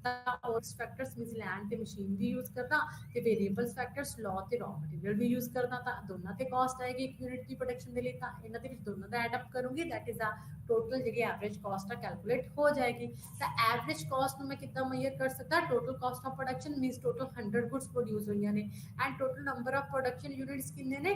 और फैक्टर्स मींस लैंड ते मशीन भी यूज करना ते वेरिएबल्स फैक्टर्स लॉ ते रॉ मटेरियल भी यूज करना ਤਾਂ ਦੋਨਾਂ ਤੇ ਕਾਸਟ ਆਏਗੀ ਇੱਕ ਯੂਨਿਟ ਦੀ ਪ੍ਰੋਡਕਸ਼ਨ ਦੇ ਲਈ ਤਾਂ ਇਹਨਾਂ ਦੇ ਵਿੱਚ ਦੋਨਾਂ ਦਾ ਐਡ ਅਪ ਕਰੂੰਗੀ दैट इज द टोटल ਜਿਹੜੀ ਐਵਰੇਜ ਕਾਸਟ ਆ ਕੈਲਕੂਲੇਟ ਹੋ ਜਾਏਗੀ ਤਾਂ ਐਵਰੇਜ ਕਾਸਟ ਨੂੰ ਮੈਂ ਕਿੱਦਾਂ ਮੇਜ਼ਰ ਕਰ ਸਕਦਾ total caste of production means total 100 goods produce ਹੋਈਆਂ ਨੇ and total number of production units ਕਿੰਨੇ ਨੇ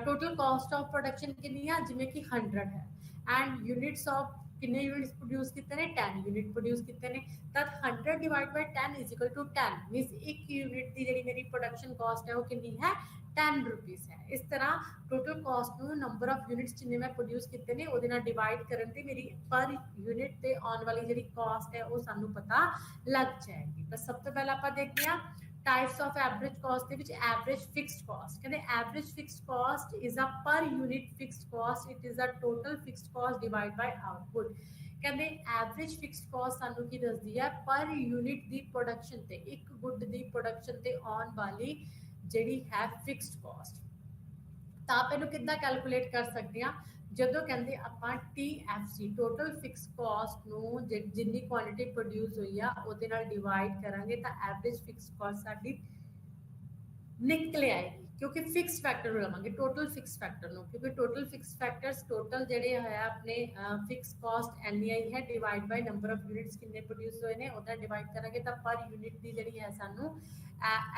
ਟੋਟਲ ਕਾਸਟ ਆਫ ਪ੍ਰੋਡਕਸ਼ਨ ਕਿੰਨੀ ਆ ਜਿਵੇਂ ਕਿ 100 ਹੈ ਐਂਡ ਯੂਨਿਟਸ ਆਫ कितने यूनिट्स प्रोड्यूस कितने ने 10 यूनिट प्रोड्यूस कितने ने तब 100 divide by 10 is equal to 10 means एक यूनिट की ਜਿਹੜੀ ਮੇਰੀ ਪ੍ਰੋਡਕਸ਼ਨ ਕਾਸਟ ਹੈ ਉਹ ਕਿੰਨੀ ਹੈ 10 ਰੁਪੀਸ ਹੈ ਇਸ ਤਰ੍ਹਾਂ ਟੋਟਲ ਕਾਸਟ ਨੂੰ ਨੰਬਰ ਆਫ ਯੂਨਿਟਸ ਜਿੰਨੇ ਮੈਂ ਪ੍ਰੋਡਿਊਸ ਕੀਤੇ ਨੇ ਉਹਦੇ ਨਾਲ ਡਿਵਾਈਡ ਕਰਨ ਤੇ ਮੇਰੀ ਪਰ ਯੂਨਿਟ ਤੇ ਆਉਣ ਵਾਲੀ ਜਿਹੜੀ ਕਾਸਟ ਹੈ ਉਹ ਸਾਨੂੰ ਪਤਾ ਲੱਗ ਜਾਏਗੀ ਤਾਂ ਸਭ ਤੋਂ ਪਹਿਲਾਂ ਆਪਾਂ ਦੇਖਦੇ ਹਾਂ types of average cost ਦੇ ਵਿੱਚ average fixed cost ਕਹਿੰਦੇ average fixed cost is a per unit fixed cost it is a total fixed cost divided by output ਕਹਿੰਦੇ average fixed cost ਸਾਨੂੰ ਕੀ ਦੱਸਦੀ ਹੈ per unit ਦੀ ਪ੍ਰੋਡਕਸ਼ਨ ਤੇ ਇੱਕ good ਦੀ production ਤੇ ਆਉਣ ਵਾਲੀ ਜਿਹੜੀ ਹੈ ਫਿਕਸਡ ਕਾਸਟ ਤਾਂ ਆਪਾਂ ਇਹਨੂੰ ਕਿੱਦਾਂ ਕੈਲਕੂਲੇਟ ਕਰ ਸਕਦੇ ਹਾਂ ਜਦੋਂ ਕਹਿੰਦੇ ਆਪਾਂ TFC ਟੋਟਲ ਫਿਕਸ ਕਾਸਟ ਨੂੰ ਜਿੰਨੀ ਕੁਆਂਟੀਟੀ ਪ੍ਰੋਡਿਊਸ ਹੋਈ ਆ ਉਹਦੇ ਨਾਲ ਡਿਵਾਈਡ ਕਰਾਂਗੇ ਤਾਂ ਐਵਰੇਜ ਫਿਕਸ ਕਾਸਟ ਸਾਡੀ ਨਿਕਲ ਆਏਗੀ क्योंकि फिक्स फैक्टर लवांगे टोटल फिक्स फैक्टर नो क्योंकि टोटल फिक्स फैक्टर्स टोटल जेडे है अपने फिक्स कॉस्ट NEI है divide by number of units कितने प्रोड्यूस होए ने ओदा डिवाइड करांगे तो पर यूनिट दी जेडी है सानू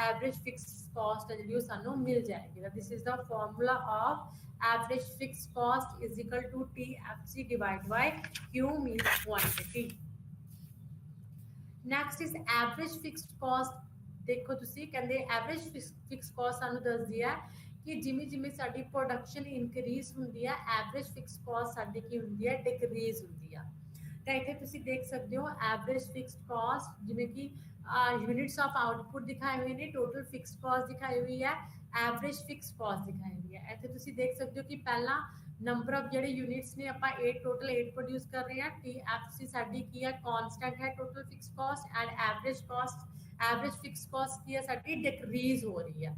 एवरेज फिक्स कॉस्ट है जेडी सानू मिल जाएगी this is the formula of average fix cost is equal to TFC divide by Q means quantity next is average fixed cost देखो तुसी कहंदे एवरेज फिक्स कॉस्ट सानू दसदी है कि जिमें जिमें साडी प्रोडक्शन इंक्रीज हुंदी है एवरेज फिक्स कॉस्ट साडी की हुंदी है डिक्रीज हुंदी है तो इत्थे तुसी देख सकते हो एवरेज फिक्स्ड कॉस्ट जिमें कि यूनिट्स ऑफ आउटपुट दिखाए हुए ने टोटल फिक्स कॉस्ट दिखाई हुई है एवरेज फिक्स कॉस्ट दिखाई हुई है इत्थे तुसी देख सकते हो कि पहला नंबर ऑफ जेडे यूनिट्स ने ਆਪਾਂ 8 टोटल 8 प्रोड्यूस कर रहे हैं TFC साडी की है कांस्टेंट है total fix cost and average fix cost की है साडी डिक्रीज हो रही है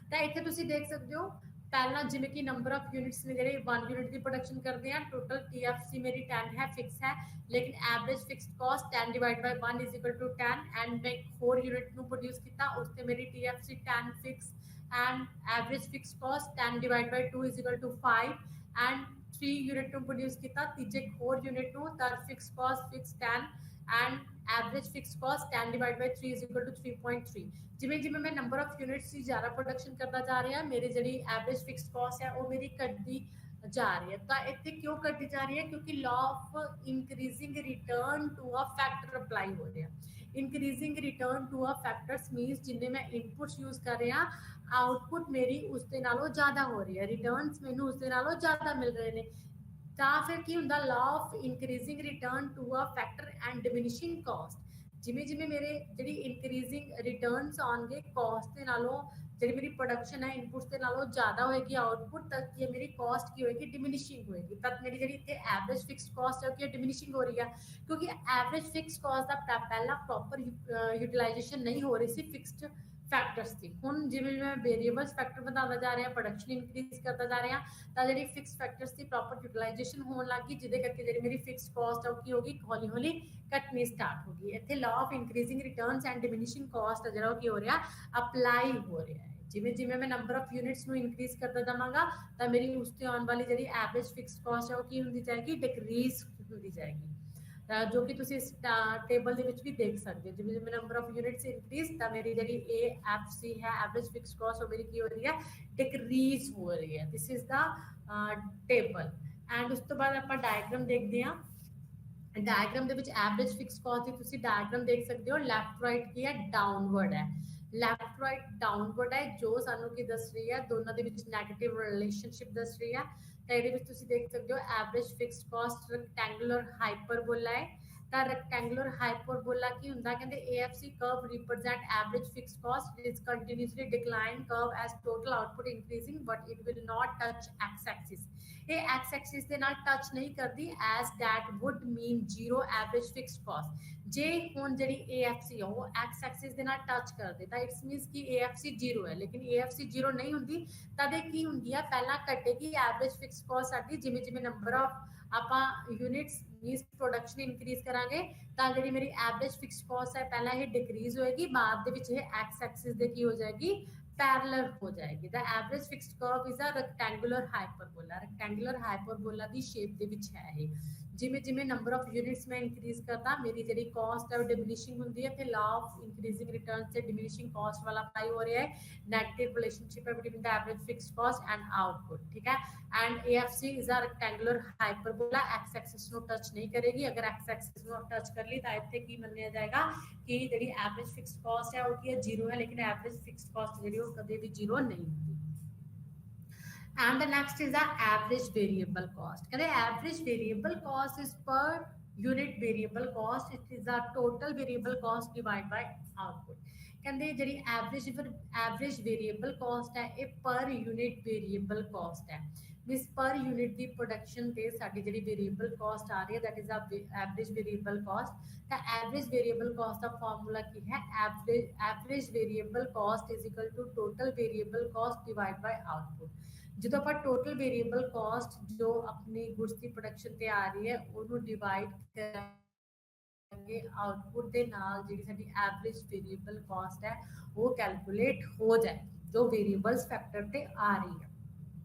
तो इत्थे तुसी देख सकते हो पहला जिमें कि नंबर ऑफ यूनिट्स ने जेडे 1 यूनिट की प्रोडक्शन करते हैं टोटल TFC मेरी 10 है फिक्स है लेकिन average fixed cost 10 divide by 1 is equal to 10 and मैं 4 यूनिट नु प्रोड्यूस किया उससे मेरी TFC 10 fix and average fix cost 10 divide by 2 is equal to 5 and 3 unit नु प्रोड्यूस किया तीजे 4 यूनिट नु तर fix cost fix 10 and average fix cost 10 divide by 3 is equal to 3.3 जिमें जिमें मैं नंबर ऑफ यूनिट्स से ज्यादा प्रोडक्शन करता जा रहा है मेरी जी एवरेज फिक्स कॉस्ट है वो मेरी घटती जा रही है तो इतने क्यों घटती जा रही है क्योंकि law of increasing return to a factor apply हो रहा है increasing return to a factors means जिन्हें मैं इनपुट्स यूज कर रहा आउटपुट मेरी उसके नालों ज्यादा हो रही है रिटर्न्स मैनू उसके नालों ज्यादा मिल रहे हैं ਤਾਂ ਫਿਰ ਕੀ ਹੁੰਦਾ law of increasing return to a factor and diminishing cost ਜਿਵੇਂ ਜਿਵੇਂ ਮੇਰੇ ਜਿਹੜੀ ਇਨਕਰੀਜ਼ਿੰਗ ਰਿਟਰਨਸ ਆਉਣਗੇ ਕਾਸਟ ਦੇ ਨਾਲੋਂ ਜਿਹੜੀ ਮੇਰੀ ਪ੍ਰੋਡਕਸ਼ਨ ਹੈ ਇਨਪੁਟਸ ਦੇ ਨਾਲੋਂ ਜ਼ਿਆਦਾ ਹੋਏਗੀ ਆਊਟਪੁੱਟ ਤੱਕ ਕੀ ਮੇਰੀ ਕਾਸਟ ਕੀ ਹੋਏਗੀ ਡਿਮਿਨਿਸ਼ਿੰਗ ਹੋਏਗੀ ਤਦ ਮੇਰੀ ਜਿਹੜੀ ਇੱਥੇ ਐਵਰੇਜ ਫਿਕਸਡ ਕਾਸਟ ਹੈ ਕਿ ਡਿਮਿਨਿਸ਼ਿੰਗ ਹੋ ਰਹੀ ਹੈ ਕਿਉਂਕਿ ਐਵਰੇਜ ਫਿਕਸਡ ਕਾਸਟ ਦਾ ਪਹਿਲਾਂ ਪ੍ਰੋਪਰ ਯੂਟਿਲਾਈਜੇਸ਼ਨ ਨਹੀਂ ਹੋ ਰਹੀ ਸੀ ਫਿਕਸਡ फैक्टर्स थी हुण जिवें जिवें वेरिएबल्स फैक्टर बढ़ाता जा रहा प्रोडक्शन इंक्रीज करता जा रहा तो जी फिक्स फैक्टर्स की प्रॉपर यूटिलाइजेशन होने लग गई जिहदे करके जी मेरी फिक्स कॉस्ट है की होगी हौली हौली घटनी स्टार्ट होगी इत्थे law of increasing returns and diminishing cost है जो हो रहा अप्लाई हो रहा है जिवें जिवें मैं नंबर ऑफ यूनिट्स नूं इंक्रीज करता जावांगा तो मेरी उसते आने वाली जी एवरेज फिक्स कॉस्ट है वो की होंदी जाएगी डिक्रीज होंदी जाएगी जो कि तुसी इस टेबल ਦੇ ਵਿੱਚ ਵੀ ਦੇਖ ਸਕਦੇ ਹੋ ਜਿਵੇਂ ਜਿਵੇਂ ਨੰਬਰ ਆਫ ਯੂਨਿਟਸ ਇਨਕਰੀਜ਼ ਤਾਂ ਮੇਰੀ ਜਿਹੜੀ AFC ਹੈ ਐਵਰੇਜ ਫਿਕਸ ਕਾਸਟ ਉਹ ਮੇਰੀ ਕੀ ਹੋ ਰਹੀ ਹੈ ਡਿਕਰੀਜ਼ ਹੋ ਰਹੀ ਹੈ this is the table and ਉਸ ਤੋਂ ਬਾਅਦ ਆਪਾਂ ਡਾਇਗਰਾਮ ਦੇਖਦੇ ਹਾਂ ਡਾਇਗਰਾਮ ਦੇ ਵਿੱਚ ਐਵਰੇਜ ਫਿਕਸ ਕਾਸਟ ਦੀ ਤੁਸੀਂ ਡਾਇਗਰਾਮ ਦੇਖ ਸਕਦੇ ਹੋ ਲੈਫਟ ਰਾਈਟ ਕੀ ਹੈ ਡਾਊਨਵਰਡ ਹੈ ਲੈਫਟ ਰਾਈਟ ਡਾਊਨਵਰਡ ਹੈ ਜੋ ਸਾਨੂੰ ਕੀ ਦੱਸ ਰਹੀ ਹੈ ਦੋਨਾਂ ਦੇ ਵਿੱਚ ਨੈਗੇਟਿਵ ਰਿਲੇਸ਼ਨਸ਼ਿਪ ਦੱਸ ਰਹੀ ਹੈ ਤਾਂ ਇਹਦੇ ਵਿੱਚ ਤੁਸੀਂ ਦੇਖ ਸਕਦੇ ਹੋ ਐਵਰੇਜ ਫਿਕਸਡ ਕਾਸਟ ਰੈਕਟੈਂਗੂਲਰ ਹਾਈਪਰਬੋਲਾ ਹੈ ਤਾਂ ਰੈਕਟੈਂਗੂਲਰ ਹਾਈਪਰਬੋਲਾ ਕੀ ਹੁੰਦਾ ਕਹਿੰਦੇ AFC curve represent average fixed cost it is continuously decline curve as total output increasing but it will not touch x axis ਇਹ x axis ਦੇ ਨਾਲ ਟੱਚ ਨਹੀਂ ਕਰਦੀ as that would mean zero average fixed cost ਜੇ ਹੁਣ ਜਿਹੜੀ AFC ਉਹ x axis ਦੇ ਨਾਲ ਟੱਚ ਕਰਦੇ ਤਾਂ ਇਟਸ ਮੀਨਸ ਕਿ AFC 0 ਹੈ ਲੇਕਿਨ AFC 0 ਨਹੀਂ ਹੁੰਦੀ ਤਦੇ ਕੀ ਹੁੰਦੀ ਹੈ ਪਹਿਲਾਂ ਘਟੇਗੀ ਐਵਰੇਜ ਫਿਕਸ ਕਾਸਟ ਸਾਡੀ ਜਿਵੇਂ ਜਿਵੇਂ ਨੰਬਰ ਆਫ ਆਪਾਂ ਯੂਨਿਟਸ मींस प्रोडक्शन इंक्रीज करांगे ਤਾਂ ਜਿਹੜੀ ਮੇਰੀ ਐਵਰੇਜ ਫਿਕਸ ਕਾਸਟ ਹੈ ਪਹਿਲਾਂ ਇਹ ਡਿਕਰੀਜ਼ ਹੋਏਗੀ ਬਾਅਦ ਦੇ ਵਿੱਚ ਇਹ x ਐਕਸਿਸ ਦੇ ਕੀ ਹੋ ਜਾਏਗੀ पैरेलल हो जाएगी the average fixed curve is a rectangular hyperbola the shape दे विच है ये जिमें जिमें नंबर ऑफ यूनिट्स में इंक्रीज करता मेरी जी कॉस्ट है वो डिमिनिशिंग होंगी है फिर लॉ ऑफ इंक्रीजिंग रिटर्न से डिमिनिशिंग कॉस्ट वाला अप्लाई हो रहा है नेगेटिव रिलेशनशिप है between the average fixed cost and output ठीक है and AFC is a rectangular hyperbola x axis नो टच नहीं करेगी अगर एक्स एक्सिस नो टच कर ली तो इत्थे की मन्निया जाएगा कि जी एवरेज फिक्स्ड कॉस्ट है वो की 0 है लेकिन एवरेज फिक्स्ड कॉस्ट जी कभी भी 0 नहीं होती and the next is the average variable cost कहते average variable cost is per unit variable cost it is the total variable cost divided by output कहते जी average variable cost है ये per unit variable cost है means per unit की production पे साडी जी variable cost आ रही है that is average variable cost तो एवरेज वेरीएबल कॉस्ट का फॉर्मूला की है average variable cost is equal to total variable cost divide by output ਜਦੋਂ ਆਪਾਂ ਟੋਟਲ ਵੇਰੀਏਬਲ ਕਾਸਟ ਜੋ ਆਪਣੀ ਗੁड्स ਦੀ ਪ੍ਰੋਡਕਸ਼ਨ ਤੇ ਆ ਰਹੀ ਹੈ ਉਹਨੂੰ ਡਿਵਾਈਡ ਕਰਾਂਗੇ ਆਊਟਪੁੱਟ ਦੇ ਨਾਲ, ਜਿਹੜੀ ਸਾਡੀ ਐਵਰੇਜ ਵੇਰੀਏਬਲ ਕਾਸਟ ਹੈ ਉਹ ਕੈਲਕੂਲੇਟ ਹੋ ਜਾਏਗੀ ਜੋ ਵੇਰੀਏਬਲਸ ਫੈਕਟਰ ਤੇ ਆ ਰਹੀ ਹੈ,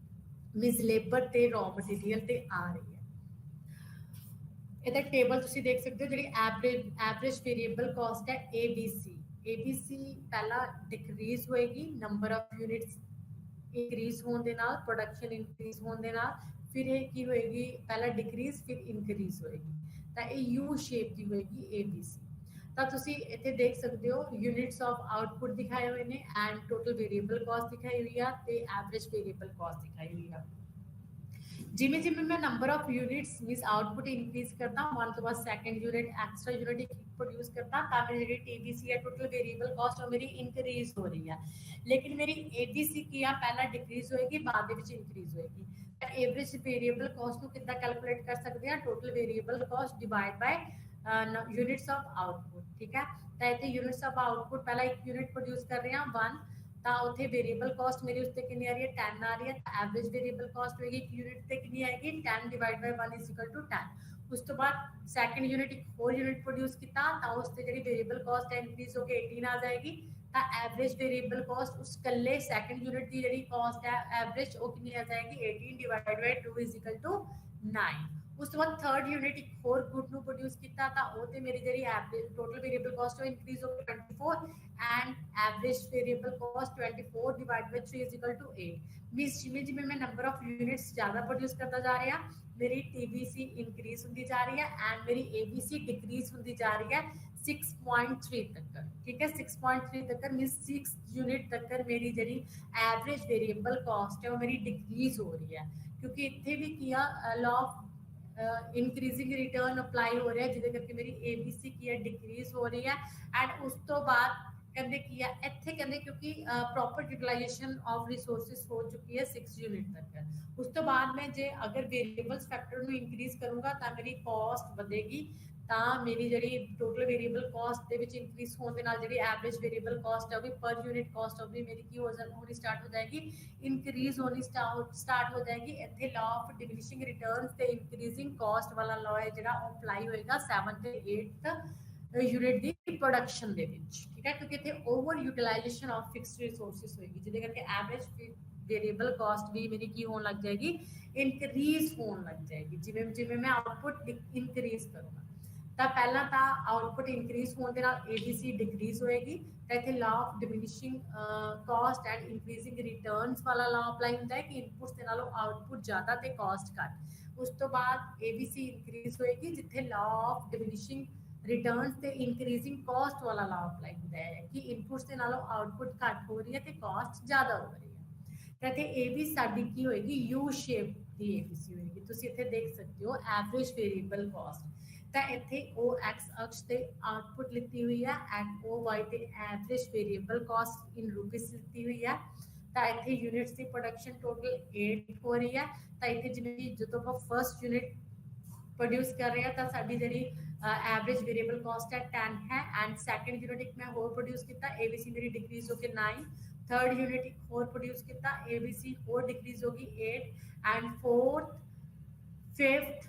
ਮੀਨਸ ਲੇਬਰ ਤੇ ਰॉ ਮਟੀਰੀयल ਤੇ ਆ ਰਹੀ ਹੈ। ਇਹਦਾ ਟੇਬਲ ਤੁਸੀਂ ਦੇਖ ਸਕਦੇ ਹੋ, ਜਿਹੜੀ ਐਵਰੇਜ ਵੇਰੀਏਬਲ ਕਾਸਟ ਹੈ ABC ਪਹਿਲਾਂ ਡਿਕਰੀਜ਼ ਹੋਏਗੀ ਨੰਬਰ ਆਫ ਯੂਨਿਟਸ इंक्रीज होने दे नाल, प्रोडक्शन इंक्रीज होने दे नाल, फिर ये की होएगी पहला डिक्रीज फिर इंक्रीज होएगी, ਤਾਂ ਇਹ ਯੂ ਸ਼ੇਪ ਦੀ ਹੋਏਗੀ ABC। ਤਾਂ ਤੁਸੀਂ ਇੱਥੇ ਦੇਖ ਸਕਦੇ ਹੋ ਯੂਨਿਟਸ ਆਫ ਆਊਟਪੁੱਟ ਦਿਖਾਏ ਹੋਏ ਨੇ ਐਂਡ ਟੋਟਲ ਵੇਰੀਏਬਲ ਕਾਸਟ ਦਿਖਾਈ ਹੋਈ ਆ ਤੇ ਐਵਰੇਜ ਵੇਰੀਏਬਲ ਕਾਸਟ ਦਿਖਾਈ ਹੋਈ ਆ। ਜਿਵੇਂ ਜਿਵੇਂ ਮੈਂ number of units means output increase ਕਰਦਾ ਵਨ ਤੋਂ ਬਾਅਦ ਸੈਕੰਡ ਯੂਨਿਟ ਐਕਸਟਰਾ ਯੂਨਿਟ ਪ੍ਰੋड्यूस करता ਤਾਂ ਮੇਰੀ ਜਿਹੜੀ TBC ਹੈ ਟੋਟਲ ਵੇਰੀਏਬਲ ਕਾਸਟ ਉਹ ਮੇਰੀ ਇਨਕਰੀਜ਼ ਹੋ ਰਹੀ ਹੈ, ਲੇਕਿਨ ਮੇਰੀ ABC ਕੀ ਆ ਪਹਿਲਾਂ ਡਿਕਰੀਜ਼ ਹੋਏਗੀ ਬਾਅਦ ਦੇ ਵਿੱਚ ਇਨਕਰੀਜ਼ ਹੋਏਗੀ। ਤਾਂ ਐਵਰੇਜ ਵੇਰੀਏਬਲ ਕਾਸਟ ਨੂੰ ਕਿੱਦਾਂ ਕੈਲਕੂਲੇਟ ਕਰ ਸਕਦੇ ਆ, total variable cost divide by units of output. ठीक है, तो इतने यूनिट्स ऑफ आउटपुट पहला एक यूनिट प्रोड्यूस कर रहे हैं 1, ਤਾਂ ਉੱਥੇ ਵੇਰੀਏਬਲ ਕਾਸਟ ਮੇਰੀ ਉਸ ਤੇ ਕਿੰਨੀ ਆ ਰਹੀ ਹੈ 10 ਆ ਰਹੀ ਹੈ, ਤਾਂ ਐਵਰੇਜ ਵੇਰੀਏਬਲ ਕਾਸਟ ਹੋਏਗੀ ਇੱਕ ਯੂਨਿਟ ਤੇ ਕਿੰਨੀ ਆਏਗੀ 10 divide by 1 is equal to 10। ਉਸ ਤੋਂ ਬਾਅਦ ਸੈਕੰਡ ਯੂਨਿਟ ਇੱਕ ਹੋਰ ਯੂਨਿਟ ਪ੍ਰੋड्यूस ਕੀਤਾ ਤਾਂ ਉਸ ਤੇ ਜਿਹੜੀ ਵੇਰੀਏਬਲ ਕਾਸਟ ਹੈ ਇਨਕਰੀਜ਼ ਹੋ ਕੇ 18 ਆ ਜਾਏਗੀ, ਤਾਂ ਐਵਰੇਜ ਵੇਰੀਏਬਲ ਕਾਸਟ ਉਸ ਕੱਲੇ ਸੈਕੰਡ ਯੂਨਿਟ ਦੀ ਜਿਹੜੀ ਕਾਸਟ ਹੈ ਐਵਰੇਜ ਉਹ ਕਿੰਨੀ ਆ ਜਾਏਗੀ 18 divide by 2 is equal to 9। ਉਸ ਤੋਂ ਬਾਅਦ ਥਰਡ ਯੂਨਿਟ ਇੱਕ ਹੋਰ ਗੁੱਡ ਨੂੰ ਪ੍ਰੋड्यूस ਕੀਤਾ ਤਾਂ ਉਹ ਤੇ ਮੇਰੀ ਜਿਹੜੀ ਐਵਰੇਜ ਟੋਟਲ ਵੇਰੀਏਬਲ ਕਾਸਟ ਉਹ ਇਨਕਰੀਜ਼ ਹੋ ਕੇ 24 and average variable cost 24 divide by 3 is equal to 8। Means ਜਿਵੇਂ ਜਿਵੇਂ ਮੈਂ ਨੰਬਰ ਆਫ ਯੂਨਿਟਸ ਜ਼ਿਆਦਾ ਪ੍ਰੋड्यूस ਕਰਦਾ ਜਾ ਰਿਹਾ ਮੇਰੀ TBC ਇਨਕਰੀਜ਼ ਹੁੰਦੀ ਜਾ ਰਹੀ ਹੈ ਐਂਡ ਮੇਰੀ ABC ਡਿਕਰੀਜ਼ ਹੁੰਦੀ ਜਾ ਰਹੀ ਹੈ 6.3 ਤੱਕ। ठीक है, 6.3 तक मीन्स 6 यूनिट तक मेरी जी एवरेज वेरिएबल कॉस्ट है वो मेरी डिक्रीज हो रही है, क्योंकि इतने भी किया law of increasing return apply ਹੋ ਰਿਹਾ ਜਿਹਦੇ ਕਰਕੇ ਮੇਰੀ ABC ਕੀ ਹੈ ਡਿਕਰੀਜ਼ ਹੋ ਰਹੀ ਹੈ। ਐਂਡ ਉਸ ਤੋਂ ਬਾਅਦ ਕਹਿੰਦੇ ਕੀ ਹੈ ਇੱਥੇ ਕਹਿੰਦੇ ਕਿਉਂਕਿ ਪ੍ਰੋਪਰ ਯੂਟਿਲਾਈਜੇਸ਼ਨ ਆਫ ਰਿਸੋਰਸਿਸ ਹੋ ਚੁੱਕੀ ਹੈ 6 ਯੂਨਿਟ ਤੱਕ। ਉਸ ਤੋਂ ਬਾਅਦ ਮੈਂ ਜੇ ਅਗਰ ਵੇਰੀਏਬਲਸ ਫੈਕਟਰ ਨੂੰ ਇਨਕਰੀਜ਼ ਕਰੂੰਗਾ ਤਾਂ ਮੇਰੀ ਕਾਸਟ ਵਧੇਗੀ, ਤਾਂ ਮੇਰੀ ਜਿਹੜੀ ਟੋਟਲ ਵੇਰੀਏਬਲ ਕਾਸਟ ਦੇ ਵਿੱਚ ਇਨਕਰੀਜ਼ ਹੋਣ ਦੇ ਨਾਲ ਜਿਹੜੀ ਐਵਰੇਜ ਵੇਰੀਏਬਲ ਕਾਸਟ ਹੈ ਉਹ ਵੀ ਪਰ ਯੂਨਿਟ ਕਾਸਟ ਉਹ ਵੀ ਮੇਰੀ ਕੀ ਹੋਣੀ ਸਟਾਰਟ ਹੋ ਜਾਏਗੀ ਇਨਕਰੀਜ਼ ਹੋਣੀ ਸਟਾਰਟ ਹੋ ਜਾਏਗੀ। ਇੱਥੇ ਲਾ ਆਫ ਡਿਮਿਨਿਸ਼ਿੰਗ ਰਿਟਰਨਸ ਤੇ ਇਨਕਰੀਜ਼ਿੰਗ ਕਾਸਟ ਵਾਲਾ ਲਾ ਹੈ ਜਿਹੜਾ ਉਹ ਅਪਲਾਈ ਹੋਏਗਾ 7th ਤੇ 8th ਯੂਨਿਟ ਦੀ ਪ੍ਰੋਡਕਸ਼ਨ ਦੇ ਵਿੱਚ। ਠੀਕ ਹੈ, ਕਿਉਂਕਿ ਇੱਥੇ over utilisation of fixed resources ਹੋਏਗੀ ਜਿਹਦੇ ਕਰਕੇ ਐਵਰੇਜ वेरिएबल कॉस्ट भी मेरी की होने लग जाएगी इनक्रीज होने लग जाएगी जिवें जिवें मैं आउटपुट इनक्रीज करूँगा। ਤਾਂ ਪਹਿਲਾਂ ਤਾਂ ਆਊਟਪੁੱਟ ਇਨਕਰੀਜ਼ ਹੋਣ ਦੇ ਨਾਲ ABC ਡਿਕਰੀਜ਼ ਹੋਏਗੀ, ਤਾਂ ਇੱਥੇ law of diminishing cost and increasing returns ਵਾਲਾ ਲਾ ਅਪਲਾਈ ਹੁੰਦਾ ਹੈ ਕਿ ਇਨਪੁਟਸ ਦੇ ਨਾਲੋਂ ਆਊਟਪੁੱਟ ਜ਼ਿਆਦਾ ਤੇ ਕਾਸਟ ਘੱਟ। ਉਸ ਤੋਂ ਬਾਅਦ ABC ਇਨਕਰੀਜ਼ ਹੋਏਗੀ ਜਿੱਥੇ ਲਾ ਆਫ ਡਿਮਿਨਿਸ਼ਿੰਗ ਰਿਟਰਨਸ ਤੇ ਇਨਕਰੀਜ਼ਿੰਗ ਕਾਸਟ ਵਾਲਾ ਲਾ ਅਪਲਾਈ ਹੁੰਦਾ ਹੈ ਕਿ ਇਨਪੁਟਸ ਦੇ ਨਾਲੋਂ ਆਊਟਪੁੱਟ ਘੱਟ ਹੋ ਰਹੀ ਹੈ ਤੇ ਕਾਸਟ ਜ਼ਿਆਦਾ ਹੋ ਰਹੀ ਹੈ। ਤਾਂ ਇੱਥੇ ਇਹ ਵੀ ਸਾਡੀ ਕੀ ਹੋਏਗੀ ਯੂ ਸ਼ੇਪ ਦੀ ABC ਹੋਏਗੀ। ਤੁਸੀਂ ਇੱਥੇ ਦੇਖ ਸਕਦੇ ਹੋ ਐਵਰੇਜ ਵੇਰੀਏਬਲ ਕਾਸਟ, ਤਾਂ ਇੱਥੇ ਉਹ ਐਕਸ ਅਕਸ਼ ਤੇ ਆਊਟਪੁੱਟ ਲਿੱਤੀ ਹੋਈ ਹੈ ਐਂਡ ਉਹ ਵਾਈ ਤੇ ਐਵਰੇਜ ਵੇਰੀਏਬਲ ਕਾਸਟ ਇਨ ਰੁਪੀਸ ਲਿੱਤੀ ਹੋਈ ਹੈ। ਤਾਂ ਇੱਥੇ ਯੂਨਿਟਸ ਦੀ ਪ੍ਰੋਡਕਸ਼ਨ ਟੋਟਲ 8 ਹੋ ਰਹੀ ਹੈ, ਤਾਂ ਇੱਥੇ ਜਿਵੇਂ ਕਿ ਜਦੋਂ ਆਪਾਂ ਫਰਸਟ ਯੂਨਿਟ ਪ੍ਰੋड्यूस कर रहे हैं तो साडी जी एवरेज वेरिएबल कॉस्ट है 10 है एंड सैकेंड यूनिट एक मैं होर प्रोड्यूस किया ABC मेरी डिक्रीज होकर 9, थर्ड यूनिट एक होर प्रोड्यूस किया ABC होर डिक्रीज होगी 8 and fourth fifth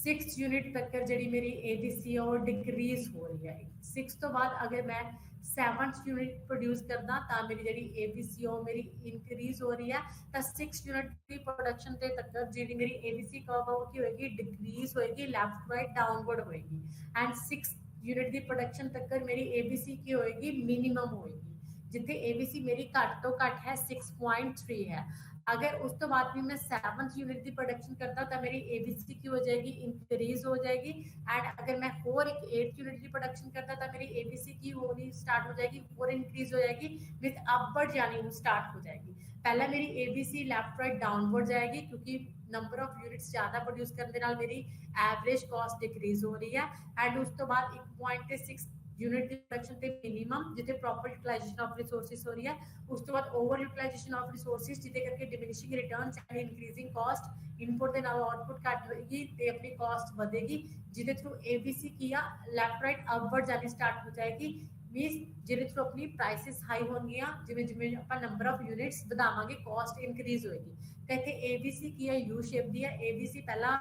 six unit तक जी मेरी ABC है वो डिक्रीज हो रही है। 6 तो बाद अगर मैं 7th यूनिट प्रोड्यूस करदा तो मेरी जी ABC है मेरी इनक्रीज हो रही है, तो 6 यूनिट की प्रोडक्शन ते तक जी मेरी ABC कर्व है की होगी डिक्रीज होएगी लैफ्ट राइट डाउनवर्ड होएगी एंड 6 यूनिट की प्रोडक्शन तक मेरी ABC की होएगी मिनिमम होएगी जिथे ABC मेरी घट तो घट है 6.3 है। अगर उस तो बाद भी मैं 7th यूनिट की प्रोडक्शन करता तो मेरी ABC की हो जाएगी इंक्रीज हो जाएगी एंड अगर मैं और एक 8th यूनिट की प्रोडक्शन करता तो मेरी ABC की होनी स्टार्ट हो जाएगी और इंक्रीज हो जाएगी विद अपवर्ड जानी स्टार्ट हो जाएगी। पहले मेरी ABC लेफ्ट राइट डाउनवर्ड जाएगी क्योंकि नंबर ऑफ यूनिट्स ज्यादा प्रोड्यूस करने के नाल मेरी एवरेज कॉस्ट डिक्रीज हो रही है एंड उस तो बाद 1.6 यूनिट की प्रोडक्शन पे मिनिमम जिथे प्रॉपर यूटिलाइजेशन ऑफ रिसोर्सेज हो रही है, उस तो बाद ओवर यूटिलाइजेशन ऑफ रिसोर्सेज जिथे करके diminishing returns and increasing cost input दे नाल आउटपुट घट होएगी ते अपनी कॉस्ट बढ़ेगी जिथे थ्रू ABC किया लेफ्ट राइट अपवर्ड जानी स्टार्ट हो जाएगी मीनस ਜਿਹਦੇ ਥਰੂ ਆਪਣੀ ਪ੍ਰਾਈਸਿਸ ਹਾਈ ਹੋਣਗੀਆਂ ਜਿਵੇਂ ਜਿਵੇਂ ਆਪਾਂ ਨੰਬਰ ਆਫ ਯੂਨਿਟਸ ਵਧਾਵਾਂਗੇ ਕਾਸਟ ਇਨਕਰੀਜ਼ ਹੋਏਗੀ ਤਾਂ ਇੱਥੇ ABC ਕੀ ਹੈ ਯੂ ਸ਼ੇਪ ਦੀ ਹੈ ABC ਪਹਿਲਾਂ